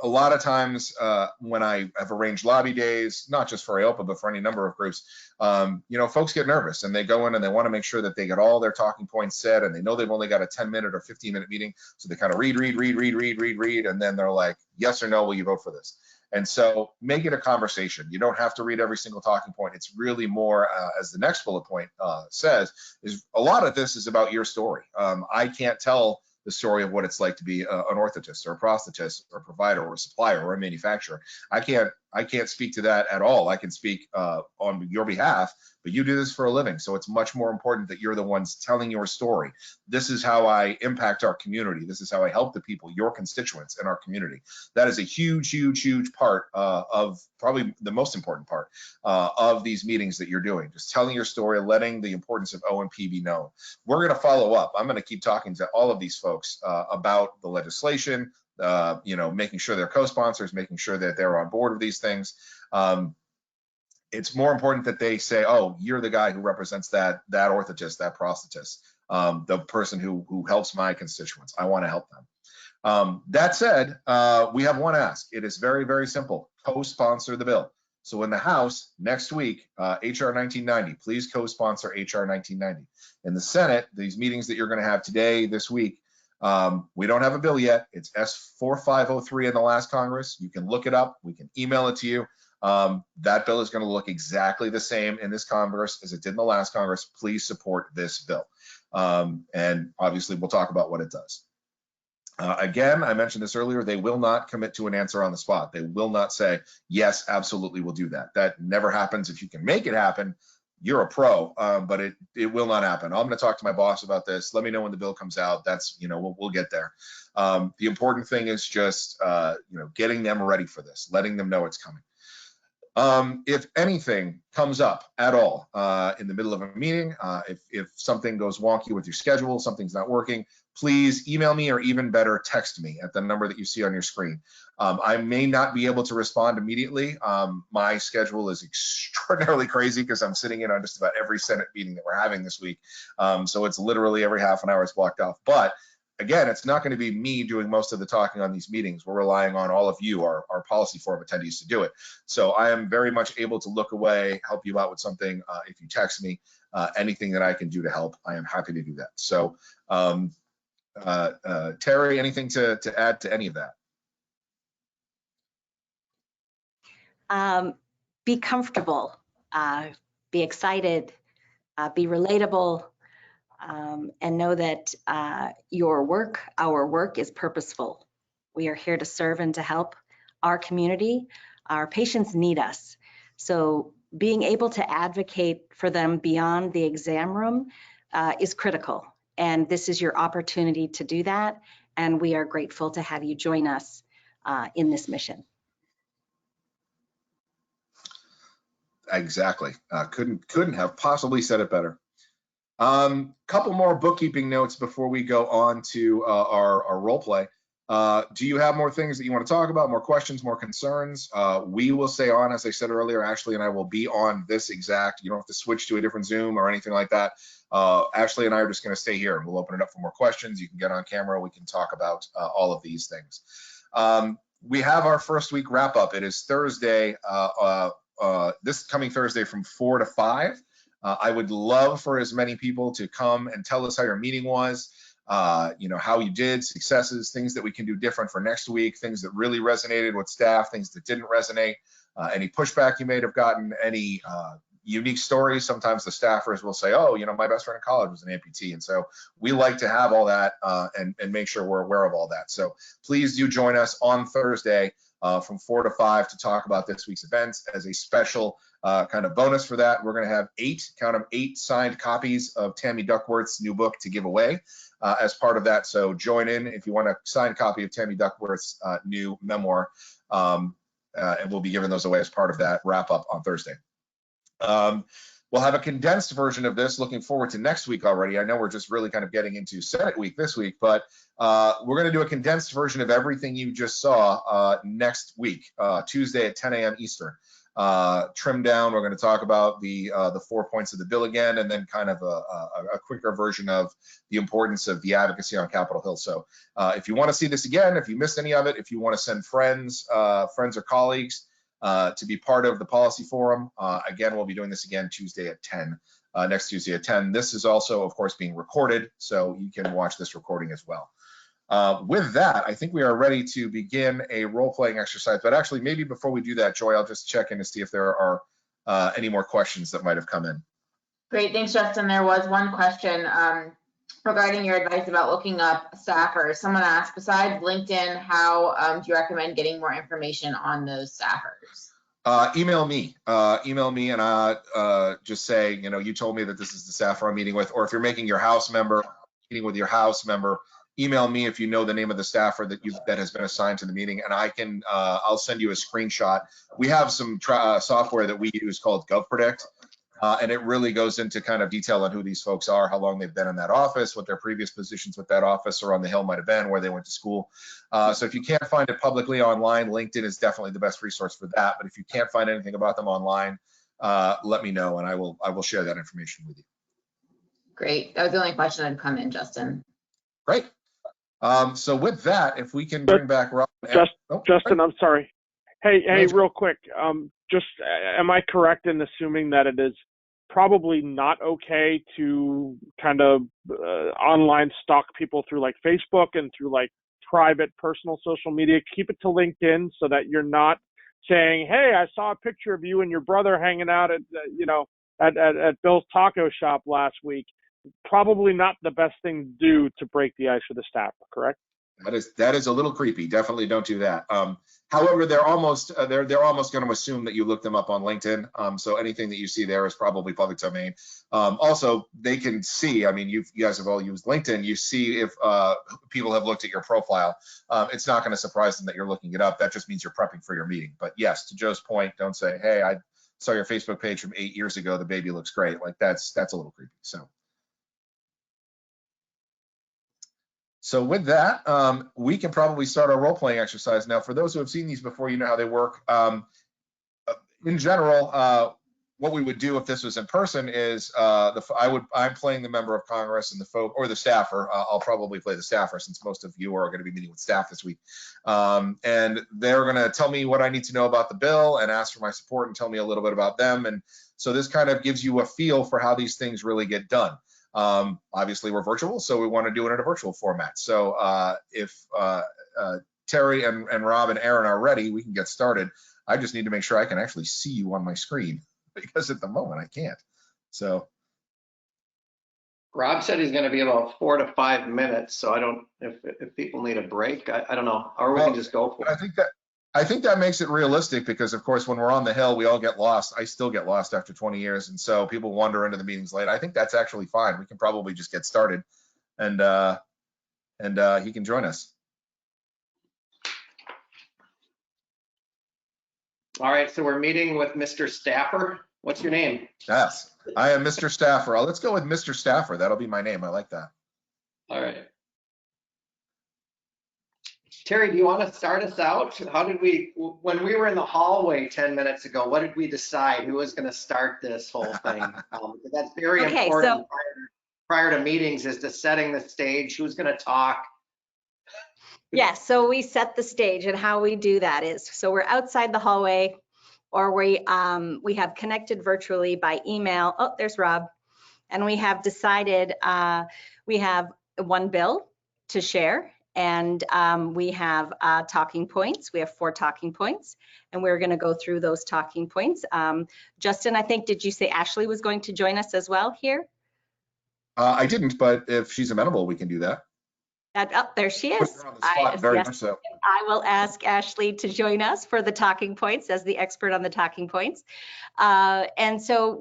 A lot of times when I have arranged lobby days, not just for Aopa, but for any number of groups, folks get nervous and they go in and they want to make sure that they get all their talking points said, and they know they've only got a 10-minute or 15-minute meeting. So they kind of read, and then they're like, yes or no, will you vote for this? And so make it a conversation. You don't have to read every single talking point. It's really more, as the next bullet point says, is a lot of this is about your story. I can't tell the story of what it's like to be an orthotist or a prosthetist or a provider or a supplier or a manufacturer. I can't speak to that at all. I can speak on your behalf, but you do this for a living. So it's much more important that you're the ones telling your story. This is how I impact our community. This is how I help the people, your constituents in our community. That is a huge, huge, huge part of probably the most important part of these meetings that you're doing. Just telling your story, letting the importance of O&P be known. We're going to follow up. I'm going to keep talking to all of these folks about the legislation, making sure they're co-sponsors, making sure that they're on board with these things. It's more important that they say, oh, you're the guy who represents that orthotist, that prosthetist, the person who helps my constituents. I want to help them. That said, we have one ask. It is very, very simple. Co-sponsor the bill. So in the House next week, HR 1990, please co-sponsor HR 1990. In the Senate, these meetings that you're going to have today, this week, we don't have a bill yet. It's S4503 in the last Congress. You can look it up. We can email it to you. That bill is going to look exactly the same in this Congress as it did in the last Congress. Please support this bill. And obviously, we'll talk about what it does. Again, I mentioned this earlier, they will not commit to an answer on the spot. They will not say, yes, absolutely, we'll do that. That never happens. If you can make it happen, you're a pro, but it will not happen. I'm going to talk to my boss about this. Let me know when the bill comes out. That's, we'll get there. The important thing is just, getting them ready for this, letting them know it's coming. If anything comes up at all in the middle of a meeting, if something goes wonky with your schedule, something's not working, please email me, or even better, text me at the number that you see on your screen. I may not be able to respond immediately. My schedule is extraordinarily crazy because I'm sitting in on just about every Senate meeting that we're having this week. So it's literally every half an hour it's blocked off. But again, it's not going to be me doing most of the talking on these meetings. We're relying on all of you, our policy forum attendees, to do it. So I am very much able to look away, help you out with something. If you text me, anything that I can do to help, I am happy to do that. So Terry, anything to add to any of that? Be comfortable, be excited, be relatable, and know that your work, our work, is purposeful. We are here to serve and to help our community. Our patients need us. So being able to advocate for them beyond the exam room is critical. And this is your opportunity to do that. And we are grateful to have you join us in this mission. Exactly. Couldn't have possibly said it better. Couple more bookkeeping notes before we go on to our role play. Do you have more things that you want to talk about, more questions, more concerns? We will stay on, as I said earlier. Ashley and I will be on this exact, you don't have to switch to a different Zoom or anything like that. Ashley and I are just going to stay here, and we'll open it up for more questions. You can get on camera. We can talk about all of these things. We have our first week wrap up. It is Thursday, this coming Thursday from 4 to 5. I would love for as many people to come and tell us how your meeting was, how you did, successes, things that we can do different for next week, things that really resonated with staff, things that didn't resonate, any pushback you may have gotten, any unique stories. Sometimes the staffers will say, oh, my best friend in college was an amputee. And so we like to have all that and make sure we're aware of all that. So please do join us on Thursday from 4 to 5 to talk about this week's events. As a special kind of bonus for that, we're going to have 8 signed copies of Tammy Duckworth's new book to give away as part of that. So join in if you want a signed copy of Tammy Duckworth's new memoir, and we'll be giving those away as part of that wrap up on Thursday. We'll have a condensed version of this. Looking forward to next week already. I know we're just really kind of getting into Senate week this week, but we're going to do a condensed version of everything you just saw next week, Tuesday at 10 a.m. Eastern. Trimmed down, we're going to talk about the 4 points of the bill again, and then kind of a quicker version of the importance of the advocacy on Capitol Hill. So if you want to see this again, if you missed any of it, if you want to send friends or colleagues to be part of the policy forum, again, we'll be doing this again Tuesday at 10, next Tuesday at 10. This is also, of course, being recorded, so you can watch this recording as well. With that, I think we are ready to begin a role-playing exercise. But actually, maybe before we do that, Joy, I'll just check in to see if there are any more questions that might have come in. Great, thanks, Justin. There was one question regarding your advice about looking up staffers. Someone asked, besides LinkedIn, how do you recommend getting more information on those staffers? Email me and just say, you told me that this is the staffer I'm meeting with, or if you're making your house member, meeting with your house member, email me if you know the name of the staffer that has been assigned to the meeting, and I'll send you a screenshot. We have some software that we use called GovPredict, and it really goes into kind of detail on who these folks are, how long they've been in that office, what their previous positions with that office or on the Hill might have been, where they went to school. So if you can't find it publicly online, LinkedIn is definitely the best resource for that. But if you can't find anything about them online, let me know, and I will share that information with you. Great. That was the only question that had come in, Justin. Great. So with that, if we can bring back Rob. Justin, I'm sorry. Hey, real quick, just am I correct in assuming that it is probably not okay to kind of online stalk people through like Facebook and through like private personal social media? Keep it to LinkedIn so that you're not saying, hey, I saw a picture of you and your brother hanging out at, at Bill's Taco Shop last week. Probably not the best thing to do to break the ice with a staffer, correct? That is a little creepy. Definitely don't do that. However, they're almost going to assume that you look them up on LinkedIn. So anything that you see there is probably public domain. Also, they can see. I mean, you guys have all used LinkedIn. You see if people have looked at your profile. It's not going to surprise them that you're looking it up. That just means you're prepping for your meeting. But yes, to Joe's point, don't say, "Hey, I saw your Facebook page from 8 years ago. The baby looks great." Like that's a little creepy. So with that, we can probably start our role-playing exercise. Now, for those who have seen these before, you know how they work. In general, what we would do if this was in person is I'm playing the member of Congress and the staffer. I'll probably play the staffer since most of you are going to be meeting with staff this week. And they're going to tell me what I need to know about the bill and ask for my support and tell me a little bit about them. And so this kind of gives you a feel for how these things really get done. Obviously we're virtual, so we want to do it in a virtual format. So if Terry and Rob and Aaron are ready, we can get started. I just need to make sure I can actually see you on my screen because at the moment I can't. So Rob said he's going to be about 4 to 5 minutes. So I don't, if people need a break, I don't know, or we can just go for it. I think that makes it realistic because, of course, when we're on the Hill, we all get lost. I still get lost after 20 years. And so people wander into the meetings late. I think that's actually fine. We can probably just get started and he can join us. All right. So we're meeting with Mr. Staffer. What's your name? Yes, I am Mr. Staffer. Let's go with Mr. Staffer. That'll be my name. I like that. All right. Terry, do you want to start us out? How did when we were in the hallway 10 minutes ago, what did we decide? Who was going to start this whole thing? That's very important prior to meetings, is to setting the stage. Who's going to talk? Yes, so we set the stage, and how we do that is, so we're outside the hallway, or we have connected virtually by email. Oh, there's Rob. And we have decided we have one bill to share. And we have talking points. We have 4 talking points, and we're going to go through those talking points. Justin, I think, did you say Ashley was going to join us as well here? I didn't, but if she's amenable, we can do that. There she is. Put her on the spot, very much so. I will ask Ashley to join us for the talking points as the expert on the talking points. And so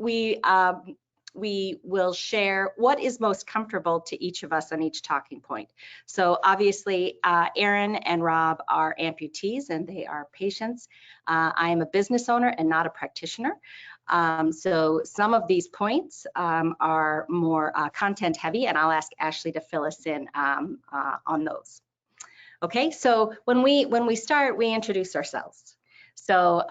we will share what is most comfortable to each of us on each talking point. So obviously, Aaron and Rob are amputees and they are patients. I am a business owner and not a practitioner. So some of these points are more content heavy, and I'll ask Ashley to fill us in on those. Okay, so when we start, we introduce ourselves. So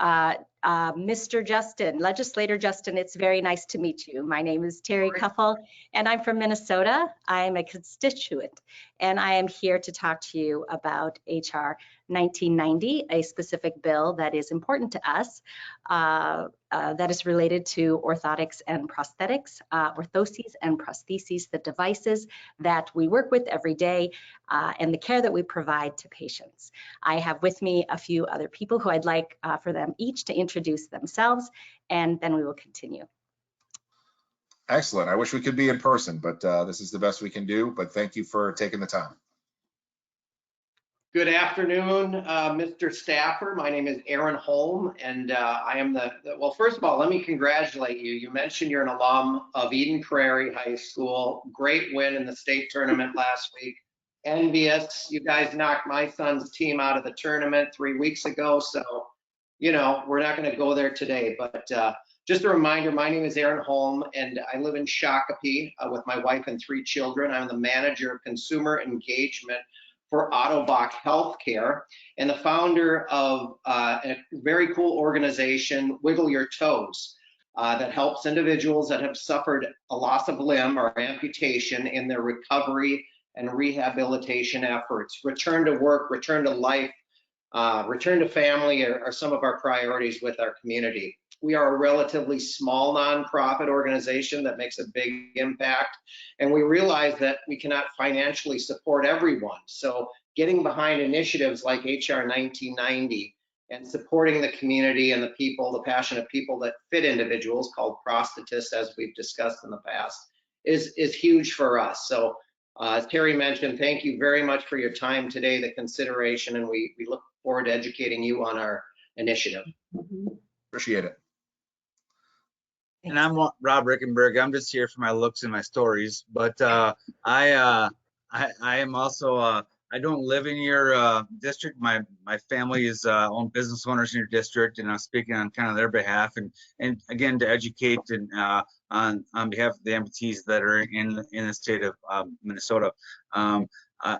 Mr. Justin, Legislator Justin, it's very nice to meet you. My name is Terry Cuffle, and I'm from Minnesota. I'm a constituent, and I am here to talk to you about HR 1990, a specific bill that is important to us, that is related to orthotics and prosthetics, orthoses and prostheses, the devices that we work with every day, and the care that we provide to patients. I have with me a few other people who I'd like for them each to introduce themselves, and then we will continue. Excellent. I wish we could be in person, but this is the best we can do. But thank you for taking the time. Good afternoon, Mr. Staffer. My name is Aaron Holm, and I am well, first of all, let me congratulate you. You mentioned you're an alum of Eden Prairie High School. Great win in the state tournament last week. Envious. You guys knocked my son's team out of the tournament 3 weeks ago, so, you know, we're not going to go there today. But just a reminder, my name is Aaron Holm, and I live in Shakopee with my wife and 3 children. I'm the manager of consumer engagement for Aopa Healthcare and the founder of a very cool organization, Wiggle Your Toes, that helps individuals that have suffered a loss of limb or amputation in their recovery and rehabilitation efforts, return to work, return to life, Return to family are some of our priorities with our community. We are a relatively small nonprofit organization that makes a big impact, and we realize that we cannot financially support everyone. So getting behind initiatives like HR 1990 and supporting the community and the people, the passionate people that fit individuals, called prosthetists, as we've discussed in the past, is huge for us. So as Terry mentioned, thank you very much for your time today, the consideration, and we look forward to educating you on our initiative. Appreciate it. And I'm Rob Rickenberg. I'm just here for my looks and my stories, but I am also I don't live in your district. My family is own business owners in your district, and I'm speaking on kind of their behalf, and again to educate and on behalf of the amputees that are in the state of Minnesota. I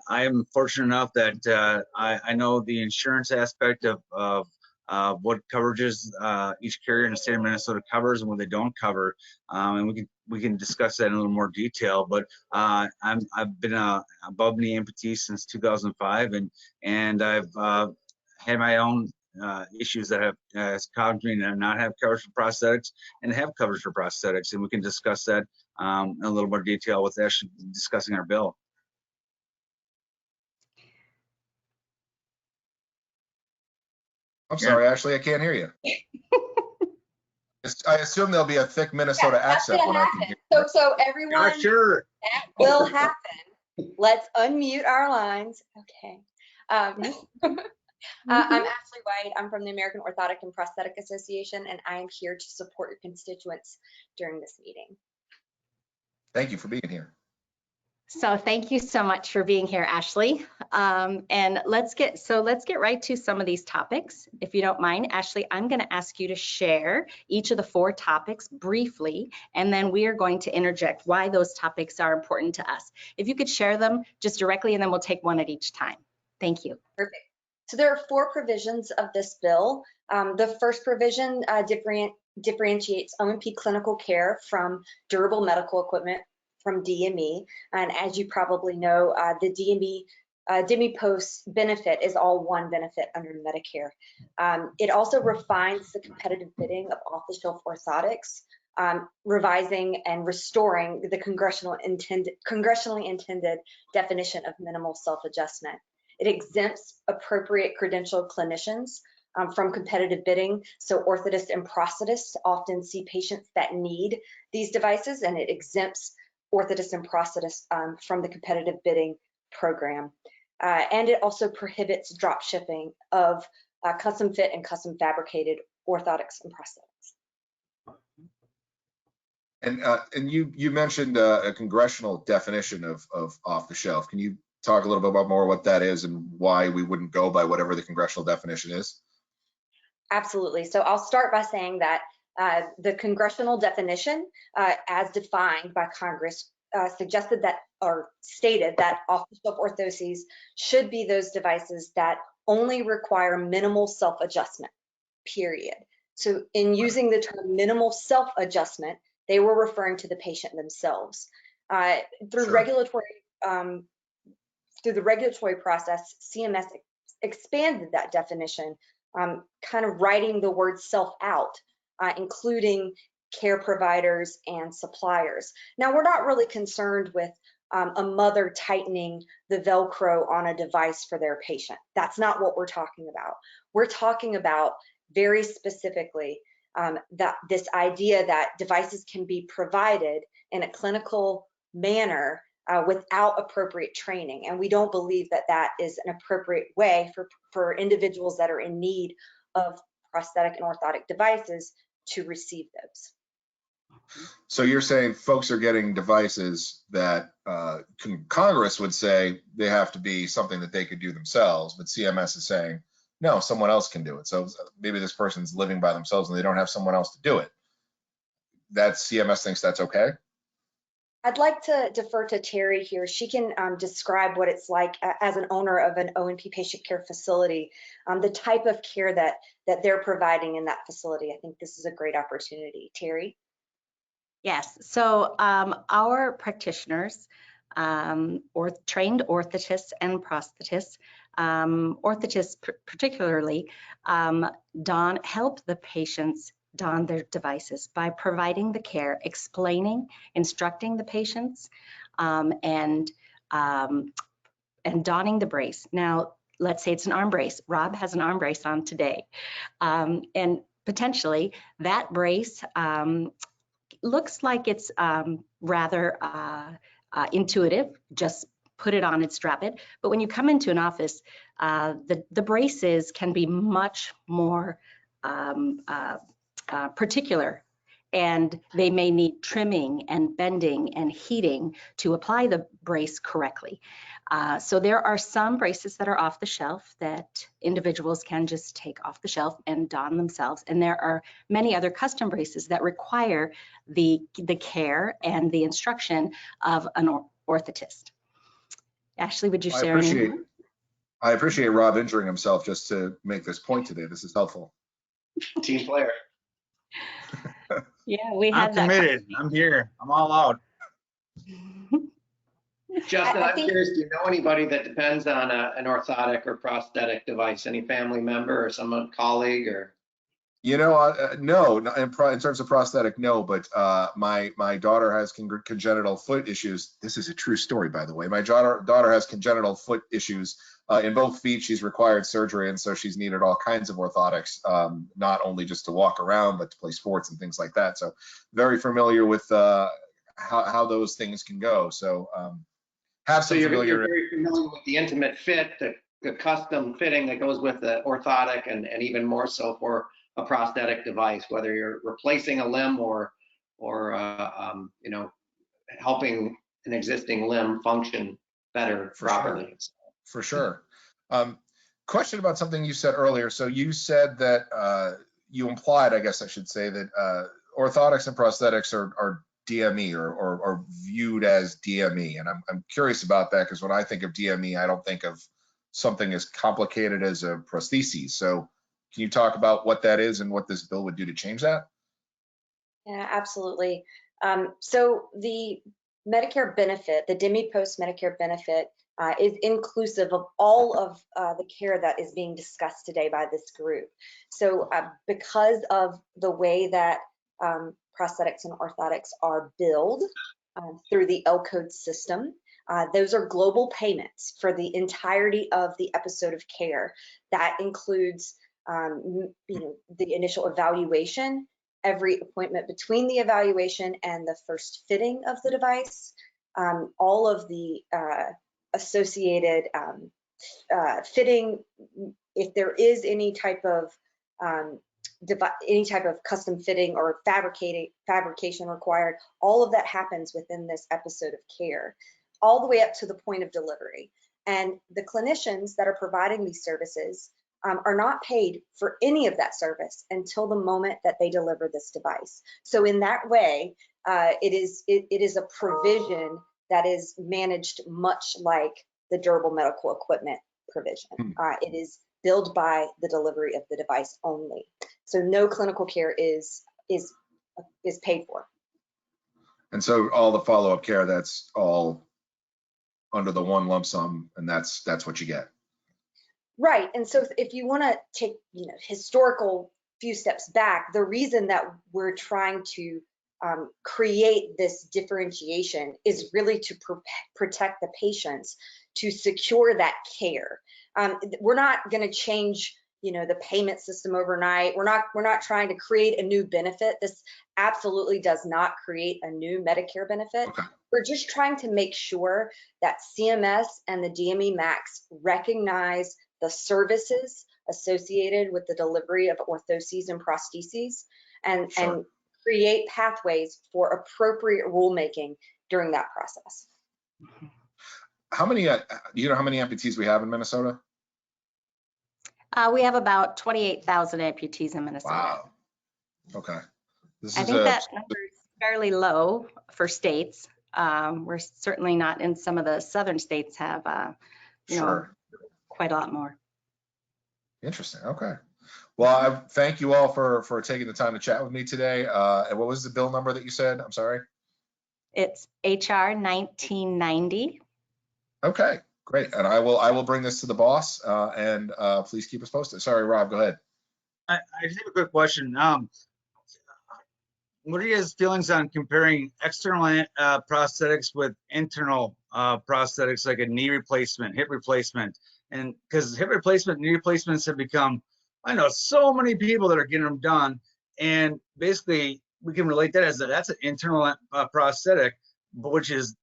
am fortunate enough that I know the insurance aspect of what coverages each carrier in the state of Minnesota covers and what they don't cover, and we can discuss that in a little more detail. But I've been above knee amputee since 2005, and I've had my own issues that have caused me to not have coverage for prosthetics and have coverage for prosthetics, and we can discuss that in a little more detail with Ashley discussing our bill. I'm sorry, Ashley, I can't hear you. I assume there'll be a thick Minnesota accent when I can hear you. So everyone, Sure. that will happen. Let's unmute our lines. Okay. I'm Ashley White. I'm from the American Orthotic and Prosthetic Association, and I am here to support your constituents during this meeting. Thank you for being here. So thank you so much for being here, Ashley. And let's get right to some of these topics. If you don't mind, Ashley, I'm going to ask you to share each of the 4 topics briefly, and then we are going to interject why those topics are important to us. If you could share them just directly, and then we'll take one at each time. Thank you. Perfect. So there are 4 provisions of this bill. The first provision differentiates O&P clinical care from durable medical equipment from DME. And as you probably know, the DME post benefit is all one benefit under Medicare. It also refines the competitive bidding of off-the-shelf orthotics, revising and restoring the congressionally intended definition of minimal self-adjustment. It exempts appropriate credentialed clinicians from competitive bidding. So orthotists and prosthetists often see patients that need these devices, and it exempts orthotists and prosthetists from the competitive bidding program. And it also prohibits drop shipping of custom fit and custom fabricated orthotics and prosthetics. And you mentioned a congressional definition of off the shelf. Can you talk a little bit about more what that is and why we wouldn't go by whatever the congressional definition is? Absolutely. So I'll start by saying that the congressional definition, as defined by Congress, suggested that, or stated that off-the-shelf orthoses should be those devices that only require minimal self-adjustment, period. So in using the term minimal self-adjustment, they were referring to the patient themselves. Through the regulatory process, CMS expanded that definition, kind of writing the word self out, including care providers and suppliers. Now, we're not really concerned with a mother tightening the Velcro on a device for their patient. That's not what we're talking about. We're talking about very specifically that this idea that devices can be provided in a clinical manner without appropriate training. And we don't believe that that is an appropriate way for individuals that are in need of prosthetic and orthotic devices to receive those. So you're saying folks are getting devices that Congress would say they have to be something that they could do themselves, but CMS is saying, no, someone else can do it. So maybe this person's living by themselves and they don't have someone else to do it. That CMS thinks that's okay? I'd like to defer to Terry here. She can describe what it's like as an owner of an O&P patient care facility, the type of care that they're providing in that facility. I think this is a great opportunity. Terry? Yes, so our practitioners, or trained orthotists and prosthetists, orthotists particularly, help the patients don their devices by providing the care, explaining, instructing the patients, and donning the brace. Now, let's say it's an arm brace. Rob has an arm brace on today. And potentially that brace looks like it's rather intuitive, just put it on and strap it. But when you come into an office, the braces can be much more particular, and they may need trimming and bending and heating to apply the brace correctly. So there are some braces that are off the shelf that individuals can just take off the shelf and don themselves. And there are many other custom braces that require the care and the instruction of an orthotist. Ashley, would you share any? I appreciate Rob injuring himself just to make this point today. This is helpful. Team player. Yeah, we had that. I'm committed. I'm here. I'm all out. Justin, I'm curious, do you know anybody that depends on an orthotic or prosthetic device? Any family member or some colleague or? No, in terms of prosthetic, no, but my daughter has congenital foot issues. This is a true story, by the way. My daughter has congenital foot issues in both feet. She's required surgery, and so she's needed all kinds of orthotics, not only just to walk around, but to play sports and things like that. So very familiar with how those things can go. So you're very familiar with the intimate fit, the custom fitting that goes with the orthotic, and even more so for a prosthetic device, whether you're replacing a limb or helping an existing limb function better properly. For sure. Question about something you said earlier. So you said that you implied, I guess I should say, that orthotics and prosthetics are DME or viewed as DME. And I'm curious about that, because when I think of DME, I don't think of something as complicated as a prosthesis. So can you talk about what that is and what this bill would do to change that? Yeah, absolutely. So the Medicare benefit, the DME post Medicare benefit, is inclusive of all of the care that is being discussed today by this group. So because of the way that prosthetics and orthotics are billed through the L code system, those are global payments for the entirety of the episode of care. That includes the initial evaluation, every appointment between the evaluation and the first fitting of the device, all of the associated fitting, if there is any type of custom fitting or fabrication required, all of that happens within this episode of care, all the way up to the point of delivery. And the clinicians that are providing these services are not paid for any of that service until the moment that they deliver this device. So in that way, it is a provision that is managed much like the durable medical equipment provision. It is billed by the delivery of the device only. So no clinical care is paid for. And so all the follow-up care, that's all under the one lump sum, and that's what you get. Right. And so if you want to take, historical few steps back, the reason that we're trying to create this differentiation is really to protect the patients, to secure that care. We're not going to change, the payment system overnight. We're not trying to create a new benefit. This absolutely does not create a new Medicare benefit. Okay. We're just trying to make sure that CMS and the DME MACs recognize the services associated with the delivery of orthoses and prostheses, and create pathways for appropriate rulemaking during that process. How many, do you know how many amputees we have in Minnesota? We have about 28,000 amputees in Minnesota. Wow. Okay. I think that number is fairly low for states. We're certainly not in some of the southern states have, quite a lot more. Interesting. Okay. Well, I thank you all for taking the time to chat with me today. And what was the bill number that you said? I'm sorry. It's HR 1990. Okay, Great, and I will bring this to the boss, and please keep us posted. Sorry, Rob, go ahead. I just have a quick question. What are your guys' feelings on comparing external prosthetics with internal prosthetics, like a knee replacement, hip replacement? And because hip replacement, knee replacements have become, I know so many people that are getting them done, and basically we can relate that as that's an internal prosthetic, but which is,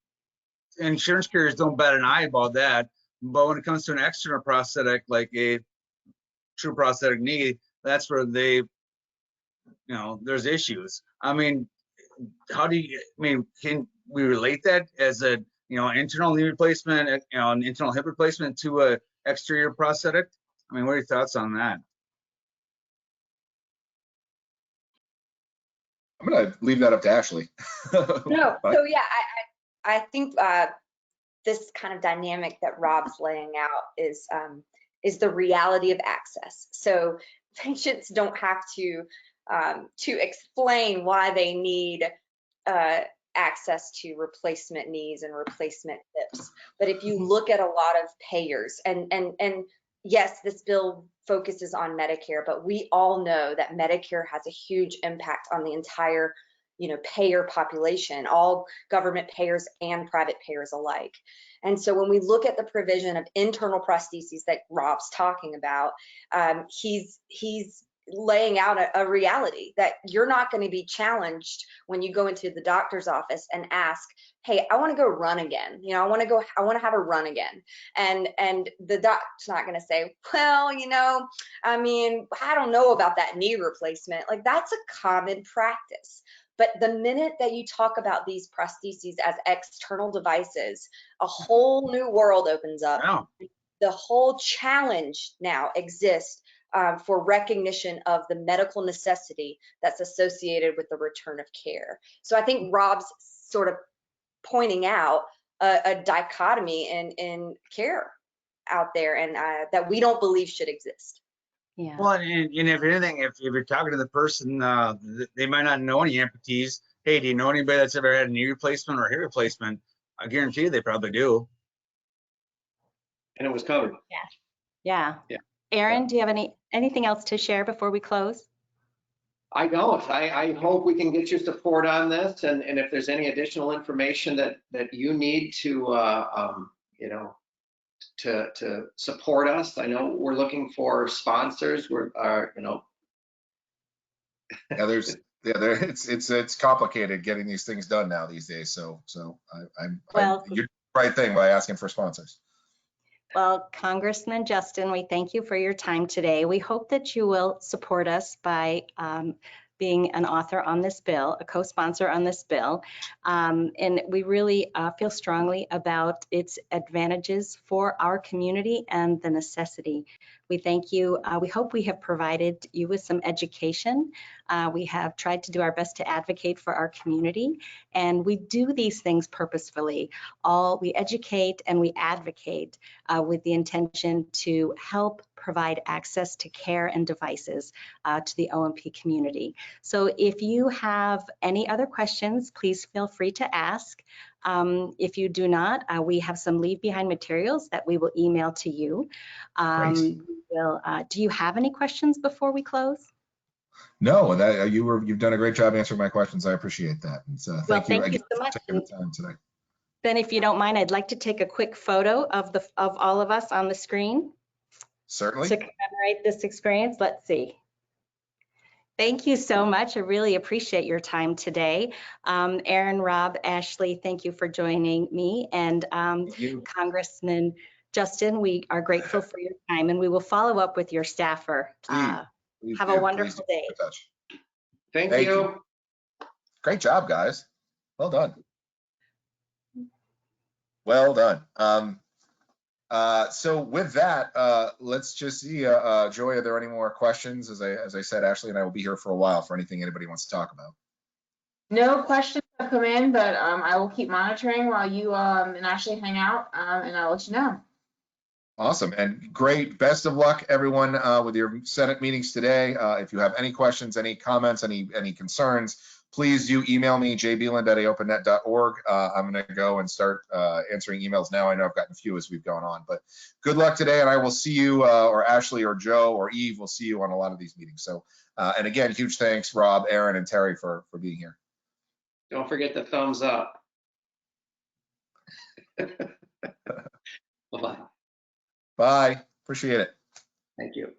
insurance carriers don't bat an eye about that. But when it comes to an external prosthetic, like a true prosthetic knee, that's where they, there's issues. I mean, can we relate that as a, internal knee replacement, an internal hip replacement to a exterior prosthetic? I mean, what are your thoughts on that? I'm going to leave that up to Ashley. No, so yeah, I think this kind of dynamic that Rob's laying out is the reality of access. So patients don't have to explain why they need access to replacement knees and replacement hips. But if you look at a lot of payers, and yes, this bill focuses on Medicare, but we all know that Medicare has a huge impact on the entire payer population, all government payers and private payers alike. And so when we look at the provision of internal prostheses that Rob's talking about, he's laying out a reality that you're not going to be challenged when you go into the doctor's office and ask, hey, I want to go run again. I want to have a run again. And the doctor's not going to say, well, I mean, I don't know about that knee replacement. Like, that's a common practice. But the minute that you talk about these prostheses as external devices, a whole new world opens up. Wow. The whole challenge now exists for recognition of the medical necessity that's associated with the return of care. So I think Rob's sort of pointing out a dichotomy in care out there, and that we don't believe should exist. Yeah. Well, and if anything, if you're talking to the person, they might not know any amputees. Hey, do you know anybody that's ever had a knee replacement or hip replacement? I guarantee you they probably do. And it was covered. Yeah. Aaron, do you have anything else to share before we close? I don't. I hope we can get your support on this, and if there's any additional information that you need to to support us. I know we're looking for sponsors. It's complicated getting these things done now these days. So you're doing the right thing by asking for sponsors. Well, Congressman Justin, we thank you for your time today. We hope that you will support us by being an author on this bill, a co-sponsor on this bill. And we really feel strongly about its advantages for our community and the necessity. We thank you. We hope we have provided you with some education. We have tried to do our best to advocate for our community, and we do these things purposefully. We educate and we advocate with the intention to help provide access to care and devices to the O&P community. So if you have any other questions, please feel free to ask. If you do not, we have some leave behind materials that we will email to you. Do you have any questions before we close? No, you've done a great job answering my questions. I appreciate that. And so thank you again so much for taking the time today. Then if you don't mind, I'd like to take a quick photo of all of us on the screen. Certainly. To commemorate this experience. Let's see. Thank you so much. I really appreciate your time today. Aaron, Rob, Ashley, thank you for joining me. And Congressman Justin, we are grateful for your time, and we will follow up with your staffer. Please have do. a wonderful day. Thank you. Great job, guys. Well done. Well done. So with that, let's just see, Joy, are there any more questions? As I said, Ashley and I will be here for a while for anything anybody wants to talk about. No questions have come in, but I will keep monitoring while you and Ashley hang out, and I'll let you know. Awesome, and great. Best of luck, everyone, with your Senate meetings today. If you have any questions, any comments, any concerns, please do email me, jbeeland@aopanet.org. I'm going to go and start answering emails now. I know I've gotten a few as we've gone on, but good luck today, and I will see you, or Ashley or Joe or Eve will see you on a lot of these meetings. So, and again, huge thanks, Rob, Aaron, and Terry for being here. Don't forget the thumbs up. Bye-bye. Bye. Appreciate it. Thank you.